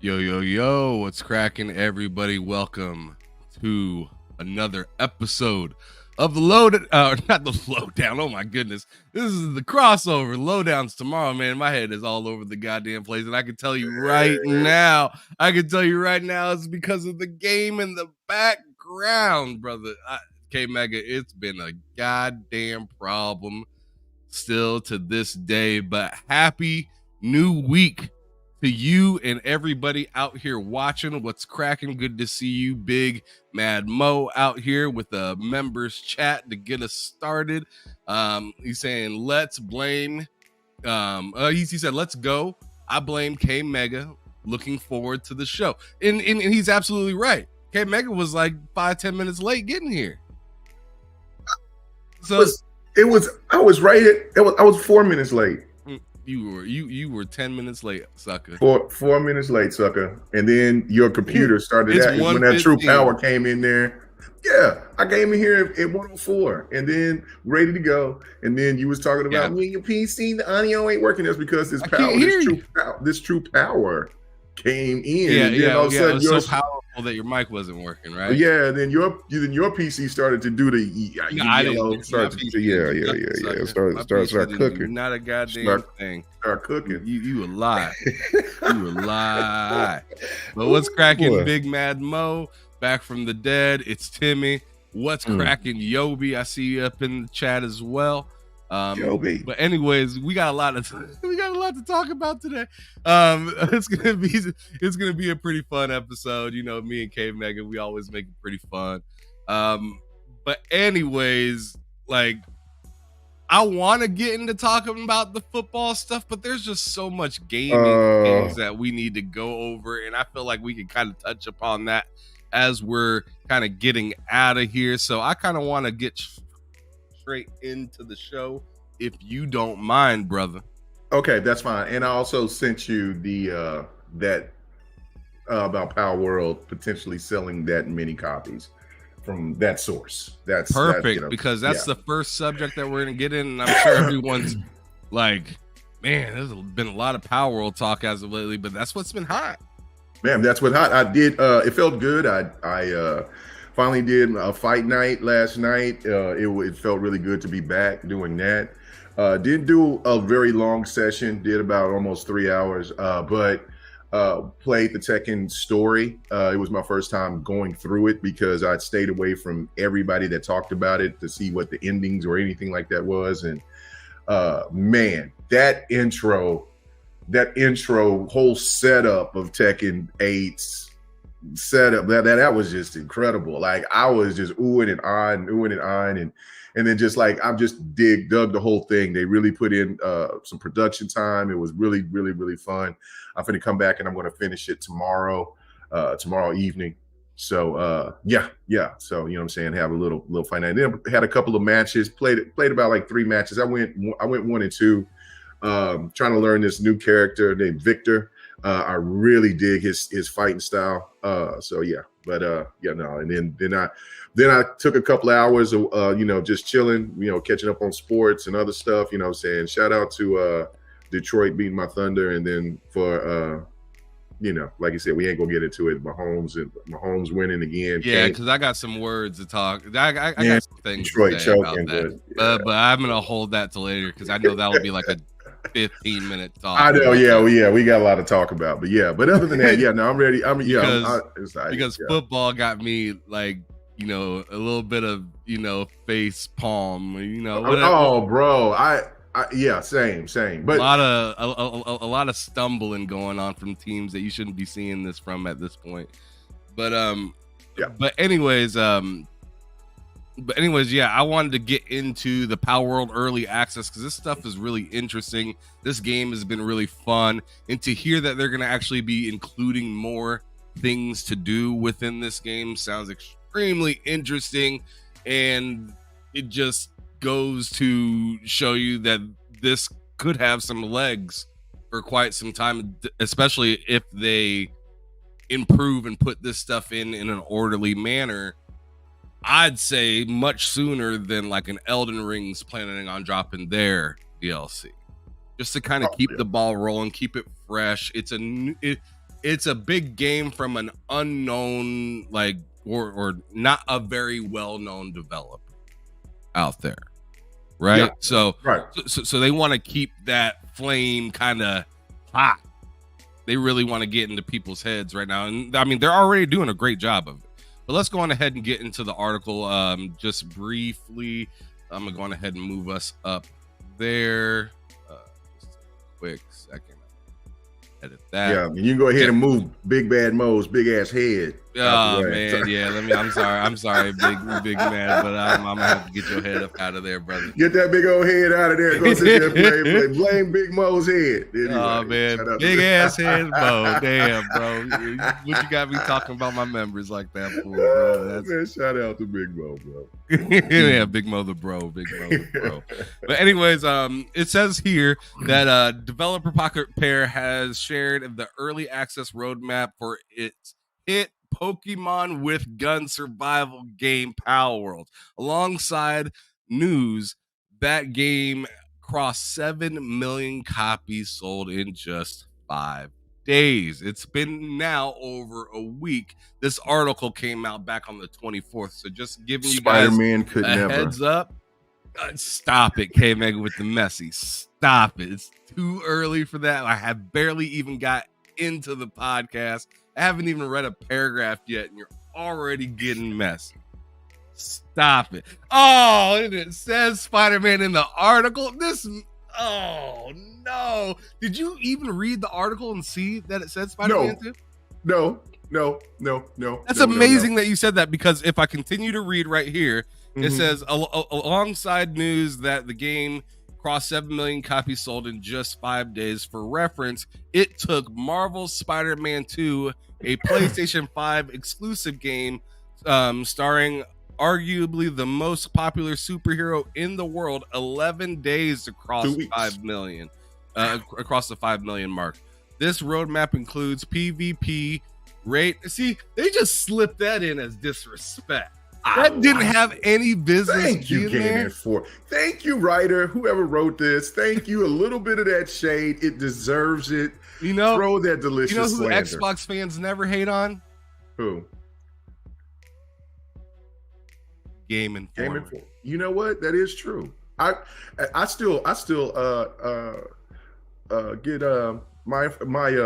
Yo, yo, yo, what's cracking, everybody? Welcome to another episode of the not the lowdown. Oh my goodness. This is the crossover. Lowdown's tomorrow, man. My head is all over the goddamn place. And I can tell you right now, it's because of the game in the background, brother. K-Mega, it's been a goddamn problem still to this day, but happy new week to you and everybody out here watching. What's cracking? Good to see you, Big Mad Mo, out here with the members chat to get us started. He's saying let's blame. He said let's go. I blame K Mega. Looking forward to the show, and he's absolutely right. K Mega was like 5-10 minutes late getting here. So I was right at, I was 4 minutes late. You were 10 minutes late, sucker. 4 minutes late, sucker. And then your computer started that when that true power came in there. Yeah, I came in here at 104 and then ready to go. And then you was talking about when your PC, the audio ain't working. That's because this true power came in. Yeah, all of a sudden it was so powerful that your mic wasn't working, right? Yeah, then your PC started to do the yellow. Started cooking. Not a goddamn thing. Start cooking. You a lie. You a lie. But what's cracking, Big Mad Mo? Back from the dead. It's Timmy. What's cracking, Yobi? I see you up in the chat as well. But anyways, we got a lot to talk about today. It's gonna be a pretty fun episode. You know, me and K Mega, we always make it pretty fun. But anyways, like, I want to get into talking about the football stuff, but there's just so much gaming things that we need to go over, and I feel like we can kind of touch upon that as we're kind of getting out of here. So I kind of want to get straight into the show, if you don't mind, brother. Okay, that's fine. And I also sent you the that about Palworld potentially selling that many copies from that source. That's perfect, because that's the first subject that we're gonna get in, and I'm sure everyone's like, man, there's been a lot of Palworld talk as of lately, but that's what's been hot. Man, that's what hot. I did. It felt good. I finally did a fight night last night. It felt really good to be back doing that. Didn't do a very long session. Did about almost 3 hours. But played the Tekken story. It was my first time going through it because I'd stayed away from everybody that talked about it to see what the endings or anything like that was. And man, that intro whole setup of Tekken 8's setup, that was just incredible. Like, I was just oohing and ahhing, and then just like I'm just dug the whole thing. They really put in some production time. It was really, really, really fun. I'm going to come back and I'm going to finish it tomorrow evening. So yeah. So, you know what I'm saying, have a little fight night. Then had a couple of matches, played about like 3 matches. I went 1 and 2. Trying to learn this new character named Victor. I really dig his fighting style. So yeah, but and then I took a couple of hours of just chilling, catching up on sports and other stuff, you know what I'm saying. Shout out to Detroit beating my Thunder, and then for like you said, we ain't gonna get into it. Mahomes winning again. Yeah, because I got some words to talk. I got some things Detroit to say choking, about that. But I'm gonna hold that to later because I know that will be like a 15-minute talk. I know, we got a lot to talk about, but other than that, I'm ready. Because football got me like, a little bit of face palm, whatever. Oh, bro, same. But a lot of stumbling going on from teams that you shouldn't be seeing this from at this point. But anyways, I wanted to get into the Palworld early access because this stuff is really interesting. This game has been really fun, and to hear that they're going to actually be including more things to do within this game sounds extremely interesting, and it just goes to show you that this could have some legs for quite some time, especially if they improve and put this stuff in an orderly manner. I'd say much sooner than like an Elden Ring's planning on dropping their DLC, just to kind of keep the ball rolling, keep it fresh. it's a big game from an unknown, like, or not a very well-known developer out there, right? Yeah, so right. so they want to keep that flame kind of hot. They really want to get into people's heads right now, and I mean they're already doing a great job of it. But let's go on ahead and get into the article just briefly. I'm gonna go on ahead and move us up there. Just a quick second. Edit that. Yeah, you can go ahead and move Big Bad Mo's big ass head. Oh man, yeah. I'm sorry, big man, but I'm gonna have to get your head up out of there, brother. Get that big old head out of there. Go sit there and blame Big Mo's head. Anyway, oh man, big ass head, Mo. Damn, bro. What you got me talking about my members like that for, bro? Man, shout out to Big Mo, bro. Yeah, Big Mo the bro, Big Mo the bro. But anyways, it says here that developer Pocket Pair has shared the early access roadmap for its hit Pokemon with Gun survival game Palworld, alongside news that game crossed 7 million copies sold in just 5 days. It's been now over a week. This article came out back on the 24th, so just giving you guys Spider-Man could never. Heads up. Stop it, K-Mega with the messy. Stop it. It's too early for that. I have barely even got into the podcast. I haven't even read a paragraph yet, and you're already getting messy. Stop it. Oh, and it says Spider-Man in the article. Oh, no. Did you even read the article and see that it said Spider-Man too? No. That's amazing that you said that, because if I continue to read right here, it says, alongside news that the game crossed 7 million copies sold in just 5 days. For reference, it took Marvel's Spider-Man 2, a PlayStation 5 exclusive game starring arguably the most popular superhero in the world, 11 days to cross 5 million, across the 5 million mark. This roadmap includes PvP rate. See, they just slipped that in as disrespect. That didn't have any business. Thank you, Game Informer. Thank you, writer, whoever wrote this. Thank you. A little bit of that shade. It deserves it. You know, throw that delicious. You know who slander. Xbox fans never hate on? Who? Game Informer. You know what? That is true. I still get my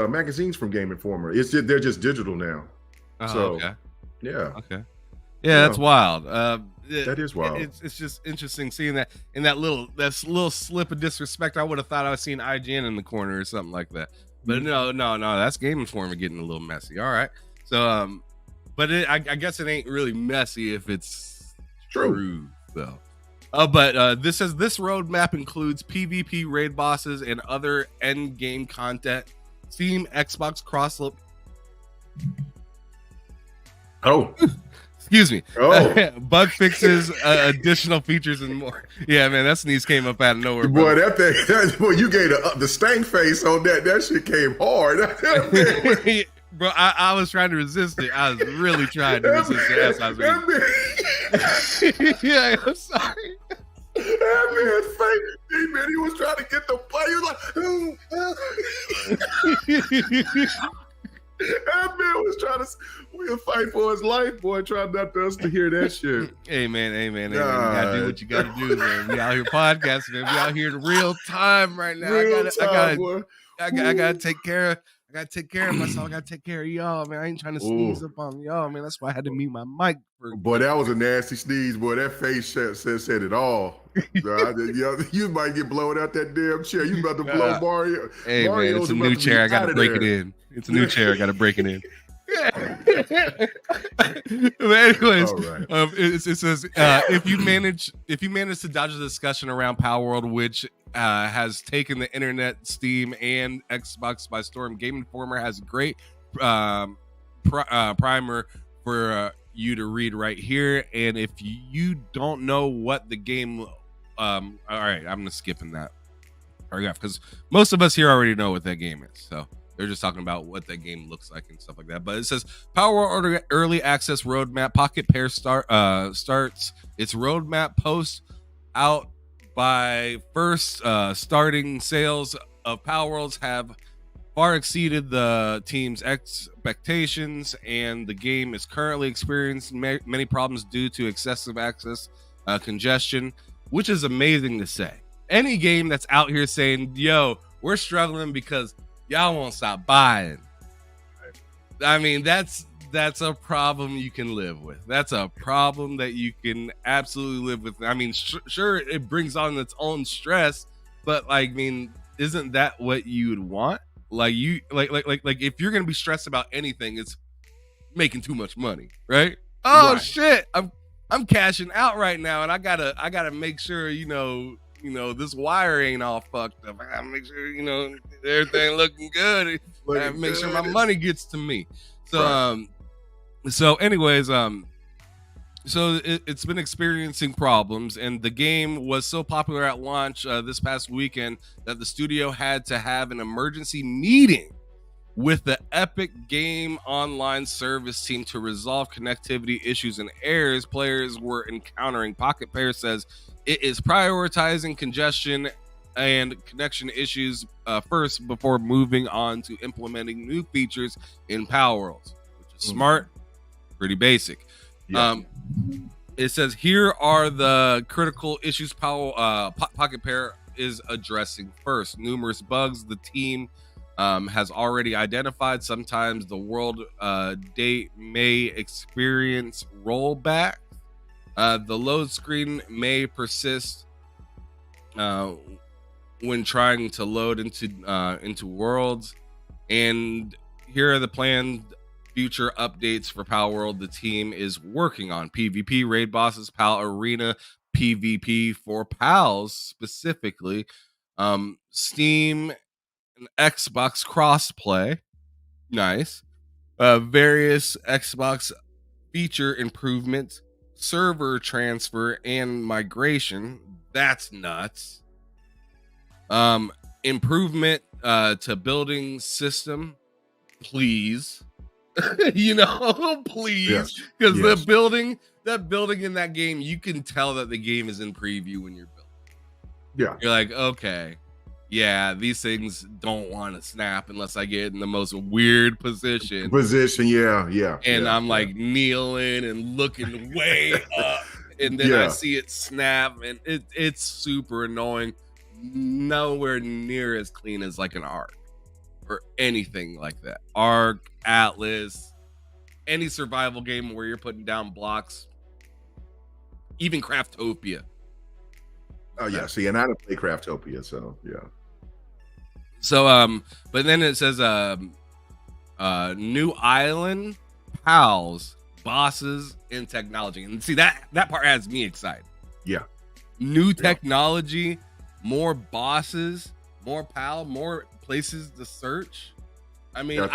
magazines from Game Informer. They're just digital now. Oh, so okay. Yeah. Okay. Yeah, that's wild. That is wild. It's just interesting seeing that in that little slip of disrespect. I would have thought I was seeing IGN in the corner or something like that. But no, that's Game Informer getting a little messy. All right. So but I guess it ain't really messy if it's true though. But this says this roadmap includes PvP raid bosses and other end game content. Steam, Xbox cross-loop. Oh. Excuse me. Oh. Bug fixes, additional features, and more. Yeah, man, that sneeze came up out of nowhere. Boy, boy, you gave the stank face on that. That shit came hard. Bro, I was trying to resist it. I was really trying to resist it. Yeah, I'm sorry. That man's face, man, he was trying to get the play. He was like, that man was trying to fight for his life, boy. Try not to us to hear that shit. Hey, man. You gotta do what you gotta do, man. We out here podcasting, man. We out here in real time right now. I gotta take care of myself. I gotta take care of y'all, man. I ain't trying to sneeze up on y'all, man. That's why I had to mute my mic. Boy, that was a nasty sneeze, boy. That face said it all. You might get blown out that damn chair. You about to blow Mario. Hey, man, it's a new chair. I gotta break it in. It's a new chair. I gotta break it in. But anyways, right. It says if you manage to dodge the discussion around Palworld, which has taken the internet, Steam, and Xbox by storm, Game Informer has a great primer for you to read right here. And if you don't know what the game, all right, I'm gonna skip in that paragraph because most of us here already know what that game is. So they're just talking about what that game looks like and stuff like that. But it says Palworld early access roadmap. Pocket Pair starts its roadmap post out by first. Starting sales of Palworlds have far exceeded the team's expectations, and the game is currently experiencing many problems due to excessive access congestion, which is amazing to say. Any game that's out here saying, yo, we're struggling because y'all won't stop buying. I mean, that's a problem you can live with. That's a problem that you can absolutely live with. I mean, sure, it brings on its own stress, but like, I mean, isn't that what you'd want? Like you, like if you're gonna be stressed about anything, it's making too much money, right? Oh Right. shit, I'm cashing out right now, and I gotta make sure you know this wire ain't all fucked up. I gotta make sure everything looking good. I gotta make sure my money gets to me. So Right. so anyways, so it's been experiencing problems, and the game was so popular at launch this past weekend that the studio had to have an emergency meeting with the Epic Game Online service team to resolve connectivity issues and errors players were encountering. Pocket Pair says it is prioritizing congestion and connection issues first before moving on to implementing new features in Palworld, which is smart, pretty basic. Yeah. It says here are the critical issues Pocket Pair is addressing. First, numerous bugs the team has already identified. Sometimes the world date may experience rollback. The load screen may persist when trying to load into worlds. And here are the planned future updates for Palworld. The team is working on PvP, raid bosses, Pal Arena, PvP for pals specifically, Steam and Xbox crossplay, nice, various Xbox feature improvements, server transfer and migration, that's nuts, improvement to building system, please. Please, because Yes. that building in that game, you can tell that the game is in preview when you're building. Yeah. You're like, okay, yeah, these things don't want to snap unless I get in the most weird position. Yeah. And I'm like kneeling and looking way up, and then I see it snap, and it's super annoying. Nowhere near as clean as like an Ark or anything like that. Ark, Atlas, any survival game where you're putting down blocks, even Craftopia. Oh yeah, see, and I don't play Craftopia, so yeah. So but then it says new island, pals, bosses, and technology. And see that part has me excited. Yeah. New technology, more bosses, more pal, more places to search. I mean,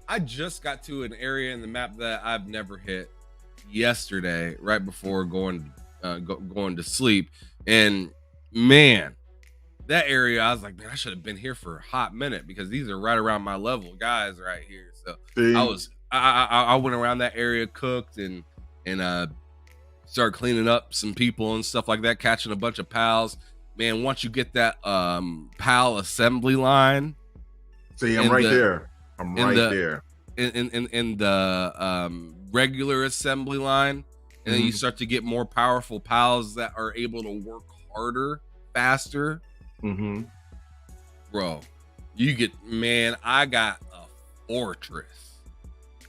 I just got to an area in the map that I've never hit yesterday, right before going to sleep. And man, that area, I was like, man, I should have been here for a hot minute because these are right around my level guys right here. So I went around that area, cooked and started cleaning up some people and stuff like that, catching a bunch of pals. Man, once you get that pal assembly line, see, I'm right there. I'm right there. In the regular assembly line, and then you start to get more powerful pals that are able to work harder, faster. Bro, you get, man, I got a fortress.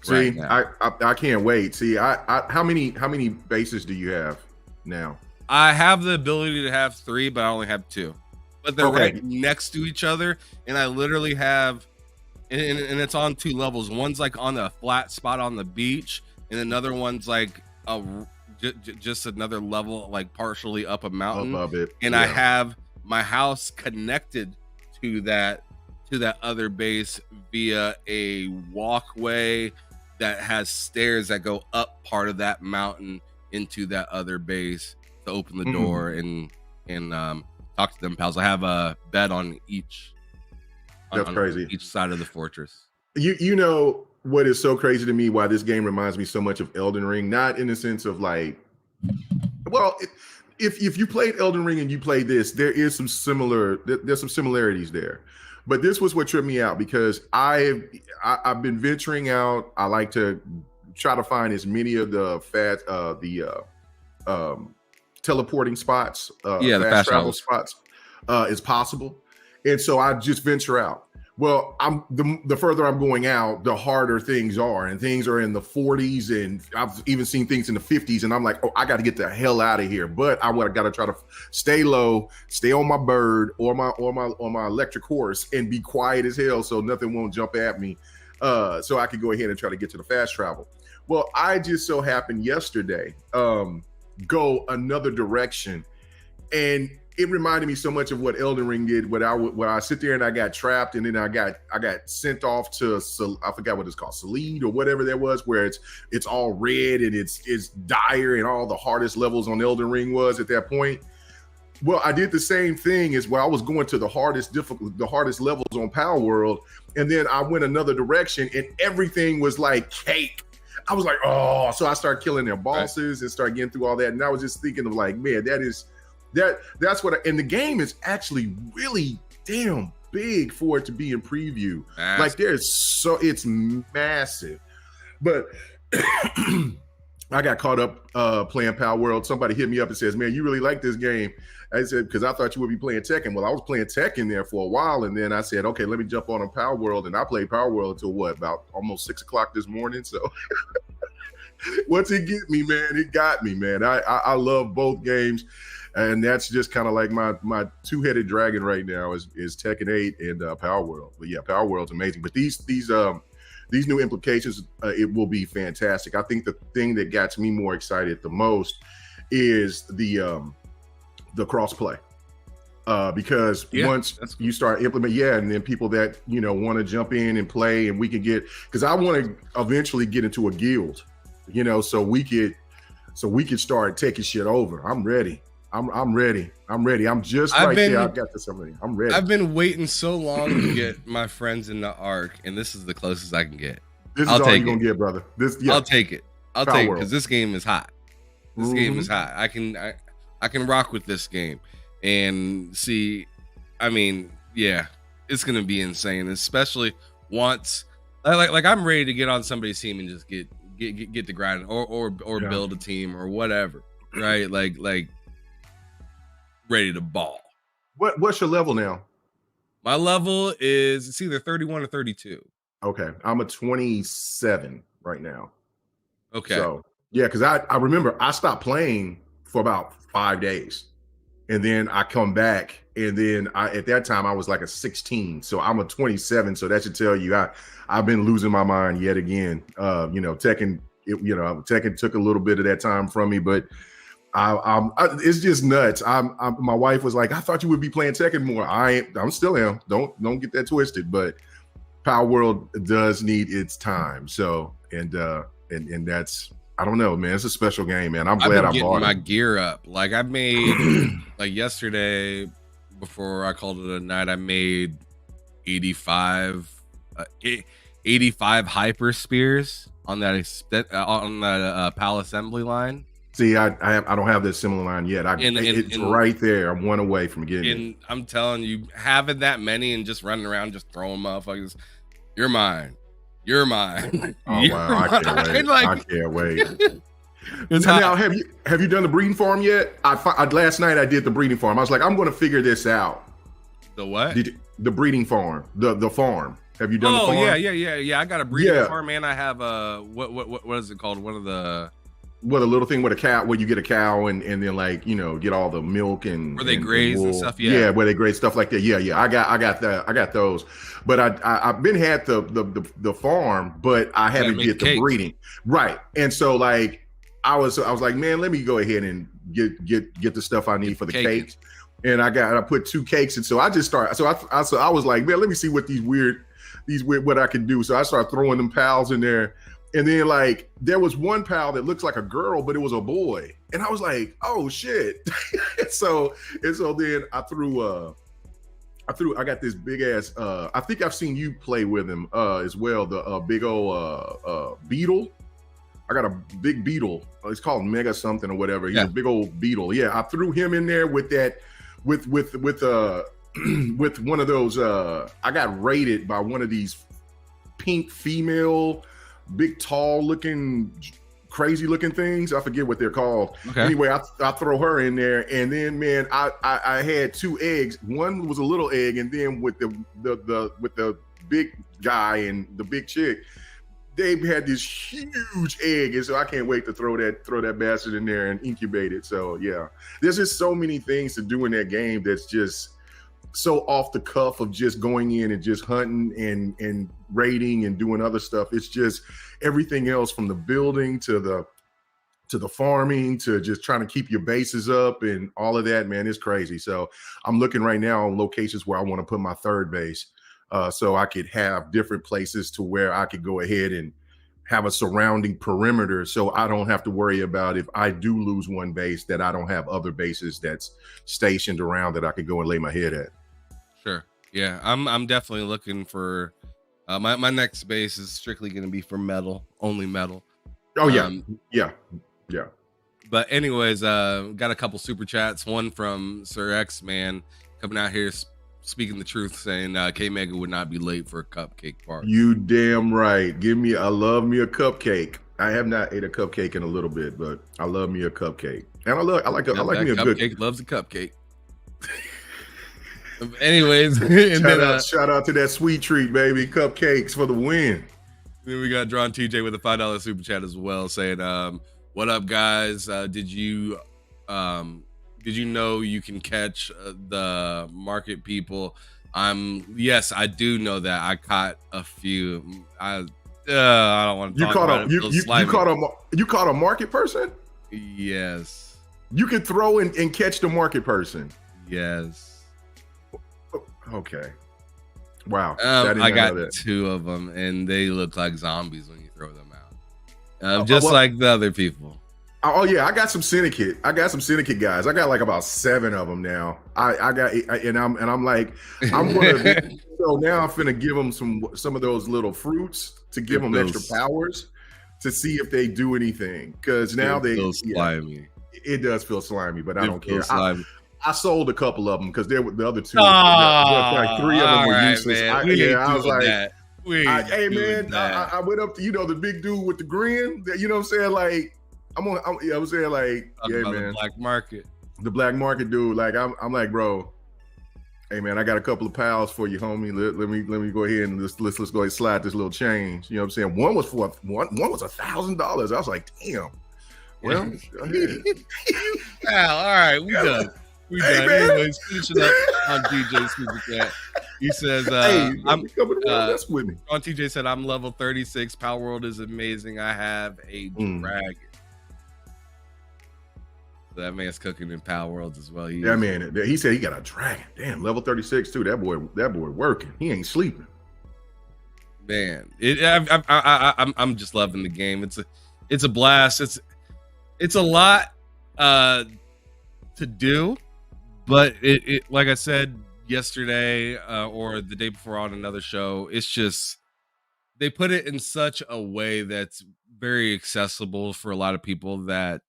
See, right, I can't wait. See, I how many bases do you have now? I have the ability to have 3, but I only have 2. But they're right next to each other, and I literally have, and it's on 2 levels. One's like on a flat spot on the beach, and another one's like just another level, like partially up a mountain above it. And I have my house connected to that other base via a walkway that has stairs that go up part of that mountain into that other base to open the door and talk to them pals. I have a bed on each. That's crazy. Each side of the fortress. You know what is so crazy to me? Why this game reminds me so much of Elden Ring? Not in the sense of like, well, if you played Elden Ring and you played this, there's some similarities there. But this was what tripped me out because I've been venturing out. I like to try to find as many of the teleporting spots, Yeah, the fast fast travel travels. spots as possible. And so I just venture out. Well, I'm the further I'm going out, the harder things are, and things are in the 40s, and I've even seen things in the 50s, and I'm like, oh, I got to get the hell out of here. But I got to try to stay low, stay on my bird or my electric horse, and be quiet as hell so nothing won't jump at me, so I could go ahead and try to get to the fast travel. Well, I just so happened yesterday go another direction, and it reminded me so much of what Elden Ring did. When I sit there and I got trapped, and then I got sent off to, I forgot what it's called, Salid or whatever that was, where it's all red and it's dire, and all the hardest levels on Elden Ring was at that point. Well, I did the same thing as I was going to the hardest levels on Palworld, and then I went another direction, and everything was like cake. I was like, oh, so I started killing their bosses and started getting through all that, and I was just thinking of like, man, that's what and the game is actually really damn big for it to be in preview. Like it's massive. But I got caught up playing Palworld. Somebody hit me up and says, man, you really like this game. I said, because I thought you would be playing Tekken. Well, I was playing Tekken there for a while, and then I said, okay, let me jump on Palworld, and I played Palworld until about almost 6 o'clock this morning. So once it get me, man, it got me, man. I love both games. And that's just kind of like my two-headed dragon right now is Tekken 8 and Palworld. But yeah, Palworld's amazing. But these new implications, it will be fantastic. I think the thing that got me more excited the most is the crossplay. Because once you start implementing, and then people that want to jump in and play, and we can get, because I want to eventually get into a guild, so we could start taking shit over. I'm ready. I'm ready. I'm just there. I've got this already. I'm ready. I've been waiting so long to get my friends in the Ark, and this is the closest I can get. This is all you're gonna get, brother. I'll take it. I'll take it because this game is hot. This game is hot. I can rock with this game and see. I mean, yeah, it's gonna be insane, especially once like I'm ready to get on somebody's team and just get the grind or build a team or whatever, right? Like ready to ball. What's your level now? My level is it's either 31 or 32. Okay, I'm a 27 right now. Okay, so yeah, because I remember I stopped playing for about 5 days, and then I come back, and then at that time I was like a 16, so I'm a 27. So that should tell you I've been losing my mind yet again. Tekken, Tekken took a little bit of that time from me, but it's just nuts. My wife was like, I thought you would be playing Tekken more. I'm still am. Don't get that twisted. But Palworld does need its time. So and that's, I don't know, man. It's a special game, man. I'm glad I bought my gear up. Like I made like yesterday before I called it a night. I made 85 hyper spears on that PAL assembly line. See, I don't have this similar line yet. It's right there. I'm one away from getting it. And I'm telling you, having that many and just running around, just throwing motherfuckers, you're mine. You're mine. Oh wow, I can't wait. I can't wait. Now, have you done the breeding farm yet? Last night I did the breeding farm. I was like, I'm going to figure this out. The what? The breeding farm. The farm. Have you done the farm? Yeah. I got a breeding farm, and I have what is it called? One of the a little thing with a cow, where you get a cow and then get all the milk and where they graze and stuff. Yeah, where they graze stuff like that. Yeah. I got that. I got those, but I've been had the farm, but I haven't get the breeding right. And so I was like, man, let me go ahead and get the stuff I need for the cakes. And I put 2 cakes, and so I just started. So I was like, man, let me see what these weird what I can do. So I started throwing them pals in there. And then there was one pal that looks like a girl, but it was a boy. And I was like, oh shit. so then I got this big ass, I think I've seen you play with him as well. The big old beetle. I got a big beetle. It's called Mega something or whatever. He's a big old beetle. Yeah. I threw him in there with that, with with one of those. I got raided by one of these pink female, big, tall looking, crazy looking things. I forget what they're called. Okay. Anyway, I throw her in there, and then man, I had 2 eggs. One was a little egg, and then with the big guy and the big chick, they had this huge egg, and so I can't wait to throw that bastard in there and incubate it. So yeah, there's just so many things to do in that game that's just so off the cuff of just going in and just hunting and raiding and doing other stuff. It's just everything else from the building to the farming to just trying to keep your bases up and all of that, man, it's crazy. So I'm looking right now on locations where I want to put my 3rd base. So I could have different places to where I could go ahead and have a surrounding perimeter, so I don't have to worry about if I do lose one base that I don't have other bases that's stationed around that I could go and lay my head at. Sure. Yeah, I'm definitely looking for my next base is strictly going to be for metal, only metal. Oh yeah, yeah. But anyways, got a couple super chats. One from Sir X Man coming out here speaking the truth, saying K Mega would not be late for a cupcake party. You damn right. I love me a cupcake. I have not ate a cupcake in a little bit, but I love me a cupcake, and I like me a good cupcake. Loves a cupcake. Anyways, shout out to that sweet treat, baby. Cupcakes for the win. Then we got Drawn TJ with a $5 super chat as well, saying, "What up, guys? Did you know you can catch the market people?" Yes, I do know that. I caught a few. I don't want to talk about it. You caught a market person? Yes. You can throw and catch the market person. Yes. Okay. Wow. I got 2 of them, and they look like zombies when you throw them out. Just like the other people. Oh yeah, I got some syndicate. Guys. I got like about 7 of them now. I'm like, I'm gonna. So now I'm finna give them some of those little fruits to give them extra powers to see if they do anything. Because now they feel slimy. It does feel slimy, but I don't care. I sold a couple of them because they were the other 2. Like 3 of them were useless. Man, I was like, hey man, I went up to the big dude with the grin. You know what I'm saying? Like, I was saying like, yeah, man, the black market dude. Like, I'm like, bro, hey man, I got a couple of pals for you, homie. Let me go ahead and let's go ahead and slide this little change. You know what I'm saying? One was $1,000. I was like, damn. Well, go ahead. All right, we done. Anyways, finishing up on DJ Super Cat. He says, I'm coming to mess with me. On TJ said, I'm level 36. Palworld is amazing. I have a dragon. So that man's cooking in Palworld as well. He said he got a dragon. Damn, level 36 too. That boy working. He ain't sleeping. Man, I'm just loving the game. It's a blast. It's a lot to do. But it like I said yesterday or the day before on another show, it's just they put it in such a way that's very accessible for a lot of people that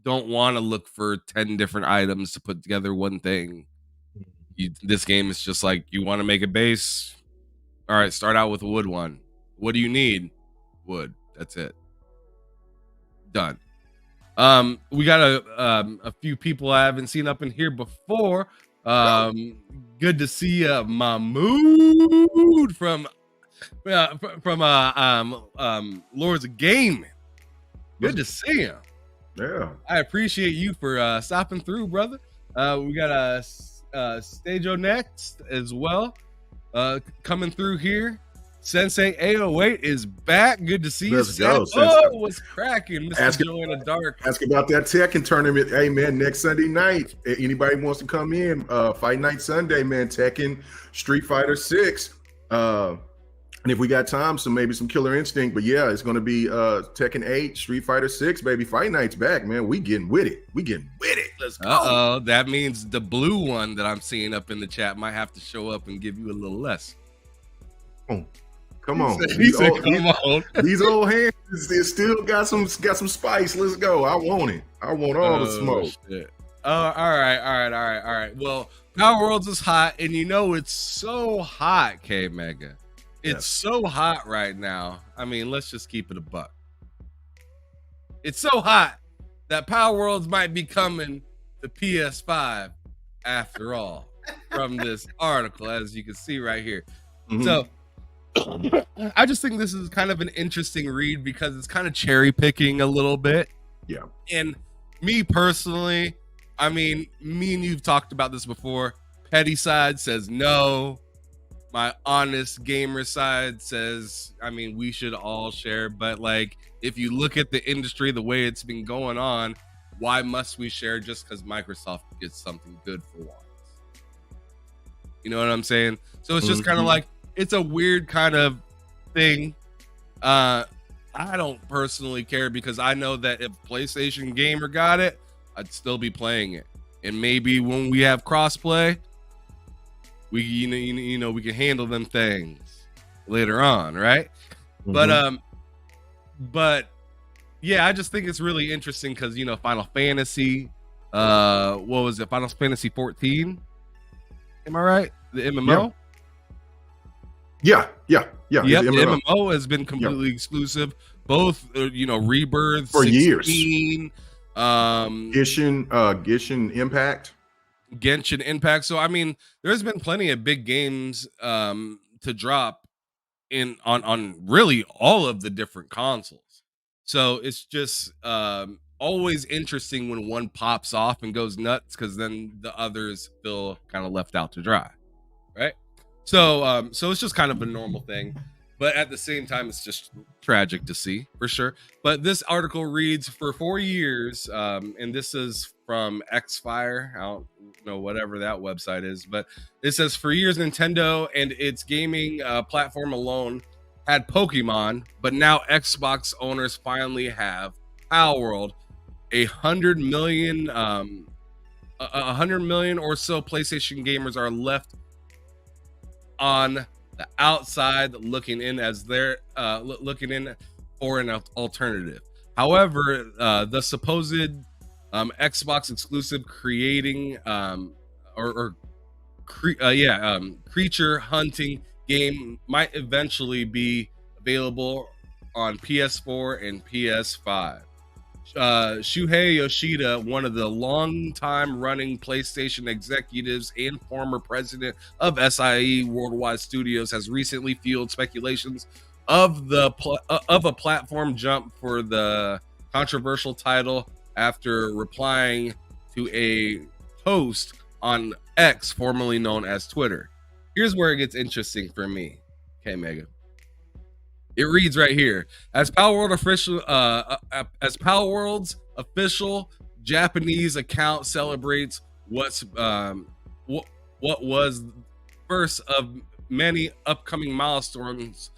don't want to look for 10 different items to put together one thing. This game is just like, you want to make a base? All right, start out with a wood one. What do you need? Wood. That's it. Done. We got a few people I haven't seen up in here before. Good to see Mahmood from Lords of Gaming. Good to see him. Yeah, I appreciate you for stopping through, brother. We got a Stajo next as well, coming through here. Sensei 808 is back. Good to see you. Let's go. Oh, what's cracking, Mr. Joe in the Dark? Ask about that Tekken tournament. Hey, man, next Sunday night. Anybody wants to come in? Fight Night Sunday, man. Tekken, Street Fighter 6. And if we got time, maybe some Killer Instinct. But yeah, it's going to be Tekken 8, Street Fighter 6, baby. Fight Night's back, man. We getting with it. Let's go. Uh-oh. That means the blue one that I'm seeing up in the chat might have to show up and give you a little less. Oh. Come on. He said, come on. These old hands, they still got some spice. Let's go. I want it. I want all the smoke. Shit. All right. Well, Power Worlds is hot, and you know it's so hot, K Mega. It's so hot right now. I mean, let's just keep it a buck. It's so hot that Power Worlds might be coming to PS5 after all, from this article, as you can see right here. Mhm. So I just think this is kind of an interesting read because it's kind of cherry picking a little bit. Yeah. And me personally, I mean, me and you've talked about this before. Petty side says no. My honest gamer side says, I mean, we should all share. But like, if you look at the industry, the way it's been going on, why must we share just because Microsoft gets something good for once? You know what I'm saying? So it's just kind of like, it's a weird kind of thing. I don't personally care because I know that if PlayStation Gamer got it, I'd still be playing it. And maybe when we have crossplay, we you know we can handle them things later on, right? But yeah, I just think it's really interesting because you know Final Fantasy, what was it? Final Fantasy 14? Am I right? The MMO. Yeah. Yep, the MMO has been completely exclusive. Both, you know, Rebirth for 16, years. Genshin Impact. Genshin Impact. So I mean, there's been plenty of big games to drop on really all of the different consoles. So it's just always interesting when one pops off and goes nuts because then the others feel kind of left out to dry, right? So so it's just kind of a normal thing, but at the same time it's just tragic to see for sure. But this article reads for 4 years, and this is from Xfire. I don't know whatever that website is, but it says for years Nintendo and its gaming platform alone had Pokemon, but now Xbox owners finally have Palworld. 100 million or so PlayStation gamers are left on the outside looking in as they're looking in for an alternative. However, the supposed Xbox exclusive creating creature hunting game might eventually be available on PS4 and PS5. Shuhei Yoshida, one of the long-time running PlayStation executives and former president of SIE Worldwide Studios, has recently fueled speculations of a platform jump for the controversial title after replying to a post on X, formerly known as Twitter. Here's where it gets interesting for me. Okay, Megan. It reads right here: as Palworld's official account celebrates what was first of many upcoming milestones,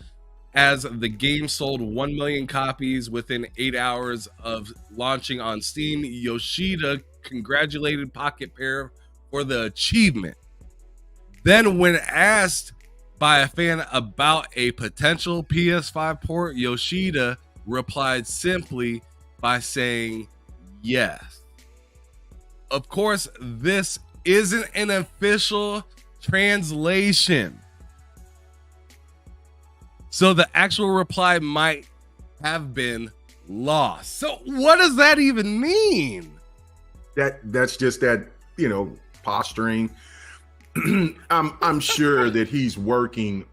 as the game sold 1 million copies within 8 hours of launching on Steam. Yoshida congratulated Pocket Pair for the achievement. Then, when asked by a fan about a potential PS5 port, Yoshida replied simply by saying yes. Of course, this isn't an official translation, so the actual reply might have been lost. So what does that even mean? That's just that, you know, posturing. I'm sure that he is working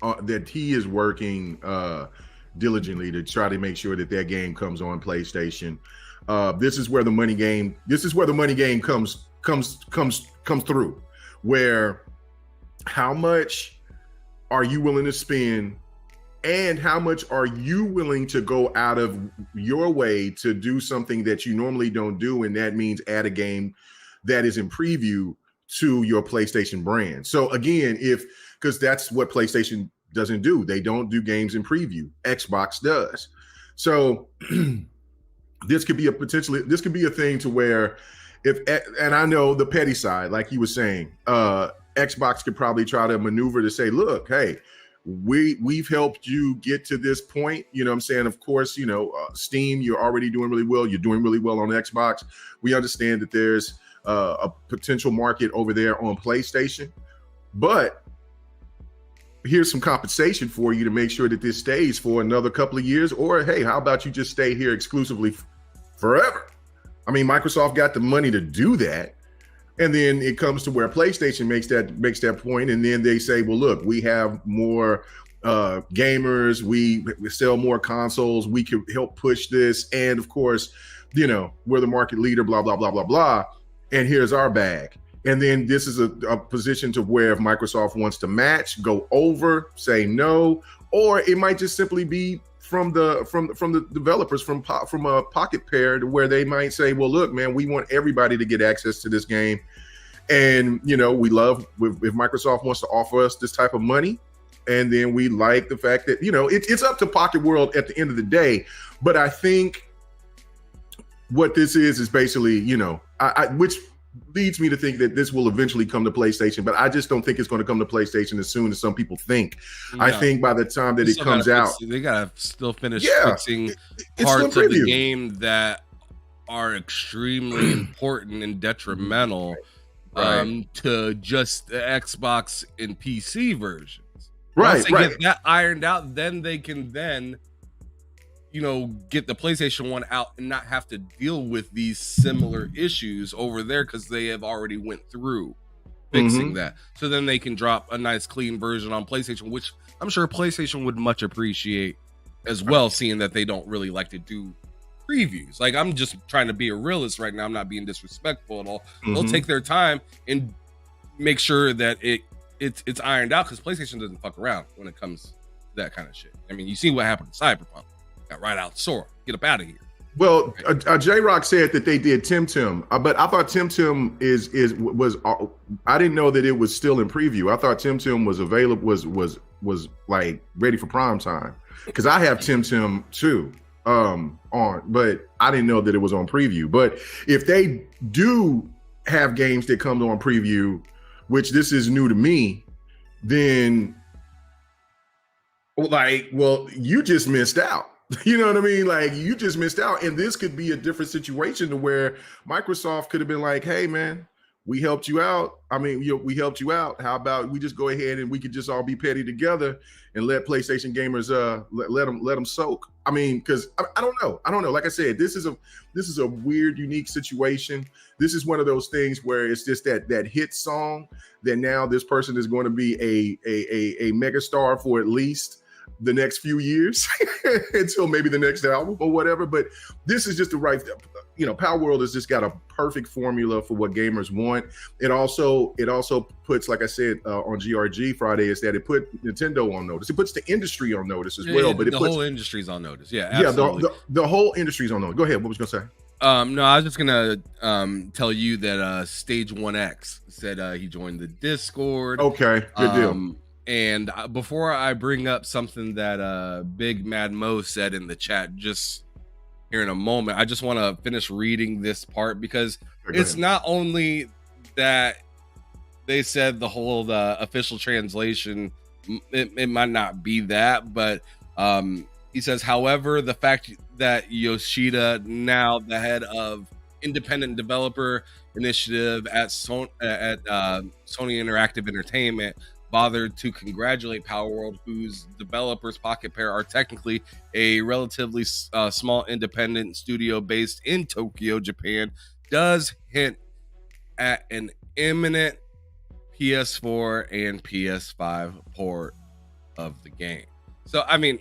diligently to try to make sure that game comes on PlayStation. This is where the money game comes through. Where how much are you willing to spend, and how much are you willing to go out of your way to do something that you normally don't do, and that means add a game that is in preview to your PlayStation brand. So again, because that's what PlayStation doesn't do. They don't do games in preview. Xbox does. So this could be a thing to where and I know the petty side, like he was saying, Xbox could probably try to maneuver to say, look, hey, we've helped you get to this point. You know what I'm saying? Of course, you know, Steam, you're already doing really well. You're doing really well on Xbox. We understand that there's a potential market over there on PlayStation. But here's some compensation for you to make sure that this stays for another couple of years. Or hey, how about you just stay here exclusively forever? I mean, Microsoft got the money to do that. And then it comes to where PlayStation makes that point, and then they say, well, look, we have more gamers, we sell more consoles, we can help push this, and of course, you know, we're the market leader, blah blah blah blah blah, and here's our bag. And then this is a position to where if Microsoft wants to match, go over, say no, or it might just simply be from the developers, from a pocket pair, to where they might say, well, look, man, we want everybody to get access to this game, and you know, we love if Microsoft wants to offer us this type of money, and then we like the fact that, you know, it's up to Pocket World at the end of the day. But I think what this is basically, you know, which leads me to think that this will eventually come to PlayStation, but I just don't think it's going to come to PlayStation as soon as some people think. Yeah. I think by the time that it comes out, they gotta still finish fixing parts of the game that are extremely important and detrimental to just the Xbox and PC versions. Once they get that ironed out, then they can you know, get the PlayStation 1 out and not have to deal with these similar issues over there, because they have already went through fixing that. So then they can drop a nice clean version on PlayStation, which I'm sure PlayStation would much appreciate as well, seeing that they don't really like to do previews. Like, I'm just trying to be a realist right now. I'm not being disrespectful at all. They'll take their time and make sure that it's ironed out, because PlayStation doesn't fuck around when it comes to that kind of shit. I mean, you see what happened to Cyberpunk. Got right out Sora. Get up out of here. Well, J-Rock said that they did Temtem, but I thought Temtem was I didn't know that it was still in preview. I thought Temtem was available, was like ready for prime time, because I have Temtem too on, but I didn't know that it was on preview. But if they do have games that come on preview, which this is new to me, then like, well, you just missed out. You know what I mean? Like, you just missed out. And this could be a different situation to where Microsoft could have been like, hey, man, we helped you out. I mean, we helped you out. How about we just go ahead and we could just all be petty together and let PlayStation gamers let them soak. I mean, because I don't know. Like I said, this is a weird, unique situation. This is one of those things where it's just that hit song that now this person is going to be a megastar for at least the next few years until maybe the next album or whatever. But this is just the right, you know, Palworld has just got a perfect formula for what gamers want. It also puts, like I said, on GRG Friday, is that it put Nintendo on notice. It puts the industry on notice as well. But the whole industry's on notice. Yeah, absolutely. The whole industry's on notice. Go ahead. What was you gonna say? No, I was just gonna tell you that Stage 1X said he joined the Discord. Okay, good deal. And before I bring up something that Big Mad Mo said in the chat just here in a moment, I just want to finish reading this part, because it's not only that they said the whole official translation, it might not be that, but he says, however, the fact that Yoshida, now the head of independent developer initiative at Sony Interactive Entertainment, bothered to congratulate Palworld, whose developers Pocket Pair are technically a relatively small independent studio based in Tokyo, Japan, does hint at an imminent PS4 and PS5 port of the game. So, I mean,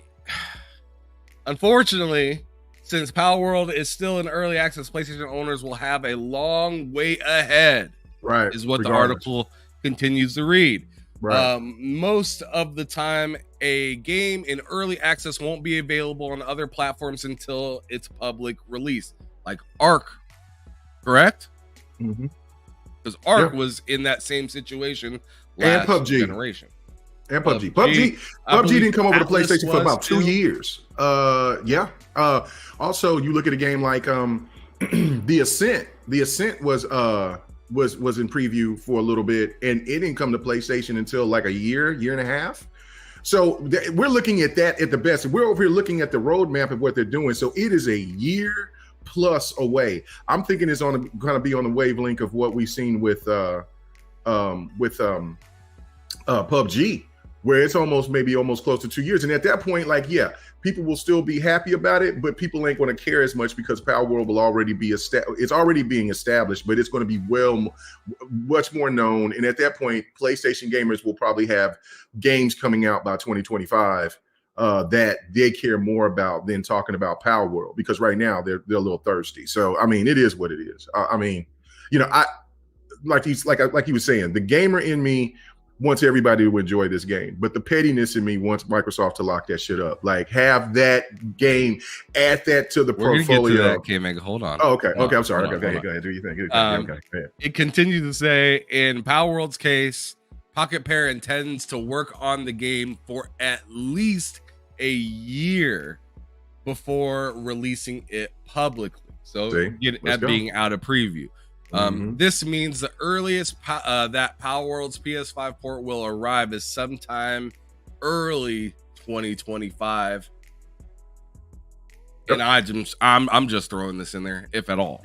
unfortunately, since Palworld is still in early access, PlayStation owners will have a long wait ahead, right? Is what the article continues to read. Right. Most of the time, a game in early access won't be available on other platforms until its public release, like Ark, correct? Because Ark was in that same situation last and PUBG generation. And PUBG. PUBG didn't come over to PlayStation for about 2 years. Also, you look at a game like The Ascent. The Ascent was in preview for a little bit, and it didn't come to PlayStation until like a year and a half. So we're looking at that at the best. We're over here looking at the roadmap of what they're doing. So it is a year plus away. I'm thinking it's going to be on the wavelength of what we've seen with PUBG, where it's almost close to 2 years. And at that point, like, yeah, people will still be happy about it, but people ain't going to care as much because Palworld will already be it's already being established, but it's going to be much more known. And at that point, PlayStation gamers will probably have games coming out by 2025 that they care more about than talking about Palworld, because right now they're a little thirsty. So I mean, it is what it is. I mean, I like he was saying, the gamer in me wants everybody to enjoy this game, but the pettiness in me wants Microsoft to lock that shit up. Like, have that game, add that to the portfolio. We're gonna get to that, K-Mega. Hold on. Oh, okay. I'm sorry. Go ahead. Do you think? Okay, go ahead. It continues to say, in Palworld's case, Pocket Pair intends to work on the game for at least a year before releasing it publicly. So being out of preview. This means the earliest that Palworld's PS5 port will arrive is sometime early 2025. Yep. And I'm just throwing this in there, if at all.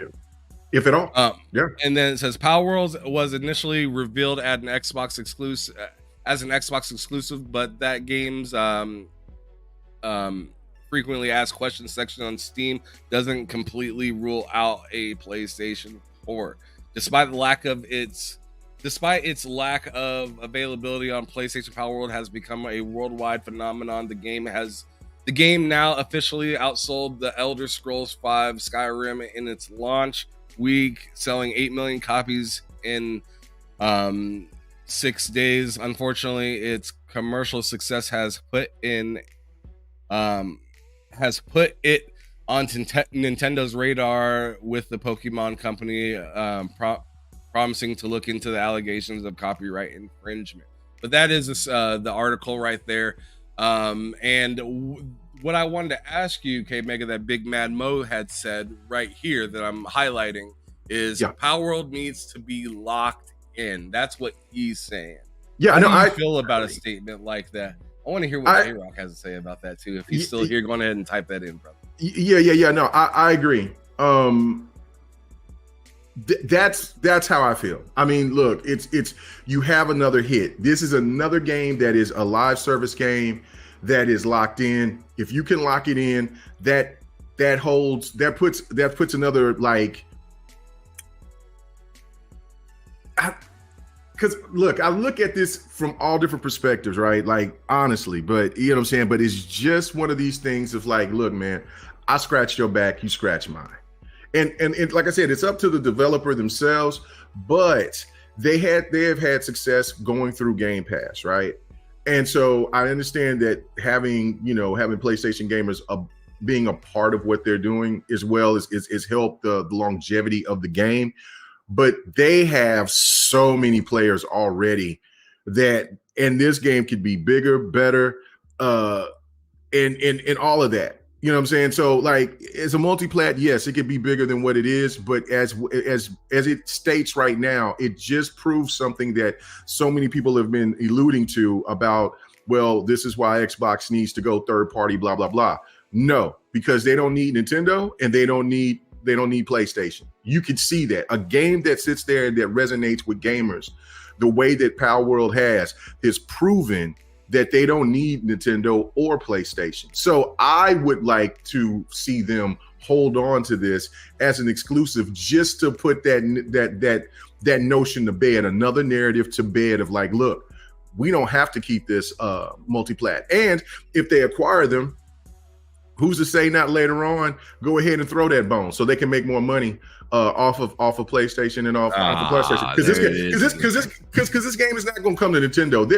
If at all. Yeah. And then it says Palworld was initially revealed as an Xbox exclusive, but that game's frequently asked questions section on Steam doesn't completely rule out a PlayStation 4. Despite its lack of availability on PlayStation, Palworld has become a worldwide phenomenon. The game now officially outsold The Elder Scrolls V Skyrim in its launch week, selling 8 million copies in 6 days. Unfortunately, its commercial success has put it onto Nintendo's radar, with the Pokemon company promising to look into the allegations of copyright infringement. But that is the article right there. What I wanted to ask you, K-Mega, that Big Mad Mo had said right here that I'm highlighting is Palworld needs to be locked in. That's what he's saying. Yeah, How do you feel about a statement like that? I want to hear what J-Rock has to say about that too. If he's still here, go ahead and type that in, brother. Yeah. No, I agree. That's how I feel. I mean, look, it's you have another hit. This is another game that is a live service game that is locked in. If you can lock it in, that puts another, like, because look, I look at this from all different perspectives, right? Like, honestly, but you know what I'm saying? But it's just one of these things of like, look, man, I scratched your back, you scratch mine. And like I said, it's up to the developer themselves, but they have had success going through Game Pass, right? And so I understand that having PlayStation gamers being a part of what they're doing as well is helped the longevity of the game. But they have so many players already and this game could be bigger, better, and all of that. You know what I'm saying? So, like, as a multi-plat, yes, it could be bigger than what it is, but as it states right now, it just proves something that so many people have been alluding to about, well, this is why Xbox needs to go third party, blah, blah, blah. No, because they don't need Nintendo and they don't need PlayStation. You could see that a game that sits there and that resonates with gamers the way that Palworld has proven that they don't need Nintendo or PlayStation. So I would like to see them hold on to this as an exclusive, just to put that notion to bed, another narrative to bed of like, look, we don't have to keep this multi-plat. And if they acquire them, who's to say not later on go ahead and throw that bone so they can make more money off of PlayStation and off of PlayStation, because this game is not going to come to Nintendo.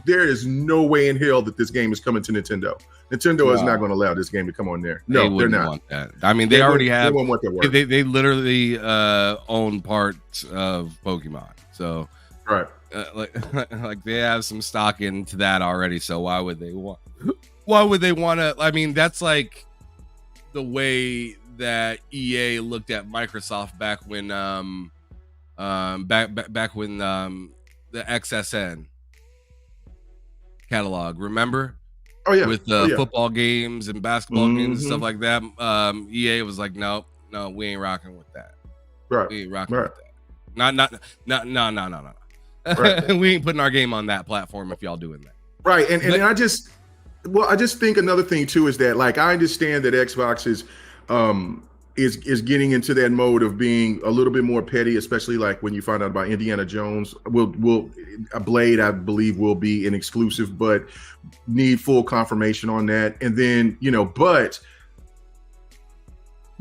There is no way in hell that this game is coming to Nintendo. Nintendo is not going to allow this game to come on there. No, they're not. Want that. I mean, they already have. They literally own parts of Pokemon, so right. Like they have some stock into that already. So why would they want? Why would they want to? I mean, that's like the way that EA looked at Microsoft back when back when the XSN catalog, remember? Oh yeah. With football games and basketball games and stuff like that. EA was like, nope, no, we ain't rocking with that. Right. We ain't rocking Right. with that. No. Right. We ain't putting our game on that platform if y'all doing that. Right. And I just think another thing too is that, like, I understand that Xbox is getting into that mode of being a little bit more petty, especially like when you find out about Indiana Jones. Will a Blade, I believe, will be an exclusive, but need full confirmation on that. And then, but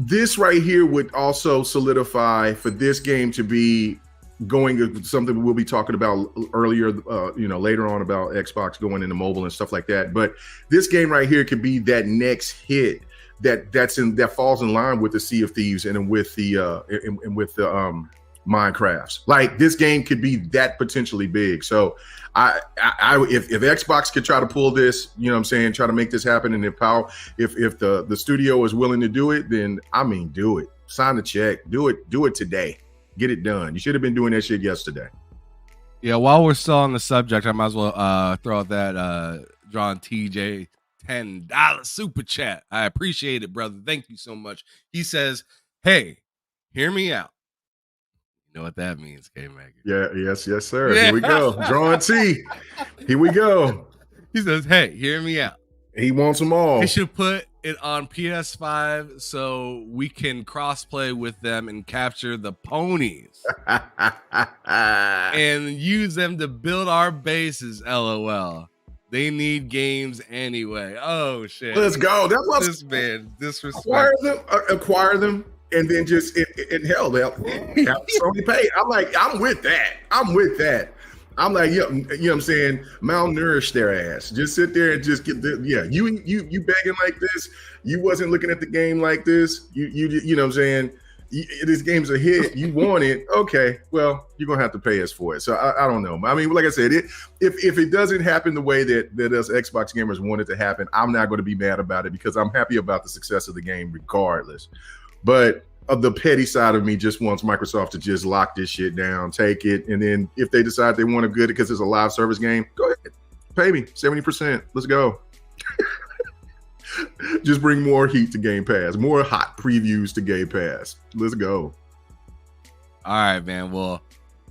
this right here would also solidify for this game to be going to something we'll be talking about earlier, later on, about Xbox going into mobile and stuff like that. But this game right here could be that next hit that falls in line with the Sea of Thieves and with the Minecrafts. Like, this game could be that potentially big. So if Xbox could try to pull this, try to make this happen, and if the studio is willing to do it, then do it. Sign the check. Do it today. Get it done. You should have been doing that shit yesterday. Yeah, while we're still on the subject, I might as well throw out that John TJ $10 super chat. I appreciate it, brother. Thank you so much. He says, "Hey, hear me out." You know what that means, K-Mac? Yeah, yes, sir. Yeah. Here we go. Drawing T. Here we go. He says, "Hey, hear me out." He wants them all. They should put it on PS5 so we can crossplay with them and capture the ponies and use them to build our bases. LOL. They need games anyway. Oh shit. Let's go. That's what this man disrespect. Acquire them, and then just in hell they'll Sony pay. I'm with that. I'm like, you know what I'm saying? Malnourish their ass. Just sit there and just get you begging like this. You wasn't looking at the game like this. You know what I'm saying? This game's a hit. You want it. Okay, well, you're gonna have to pay us for it. So I don't know. I mean, like I said, if it doesn't happen the way that us Xbox gamers want it to happen, I'm not going to be mad about it, because I'm happy about the success of the game regardless. But the petty side of me just wants Microsoft to just lock this shit down, take it, and then if they decide they want to good because it's a live service game, go ahead, pay me 70%. Let's go. Just bring more heat to Game Pass, more hot previews to Game Pass. Let's go. All right, man. Well,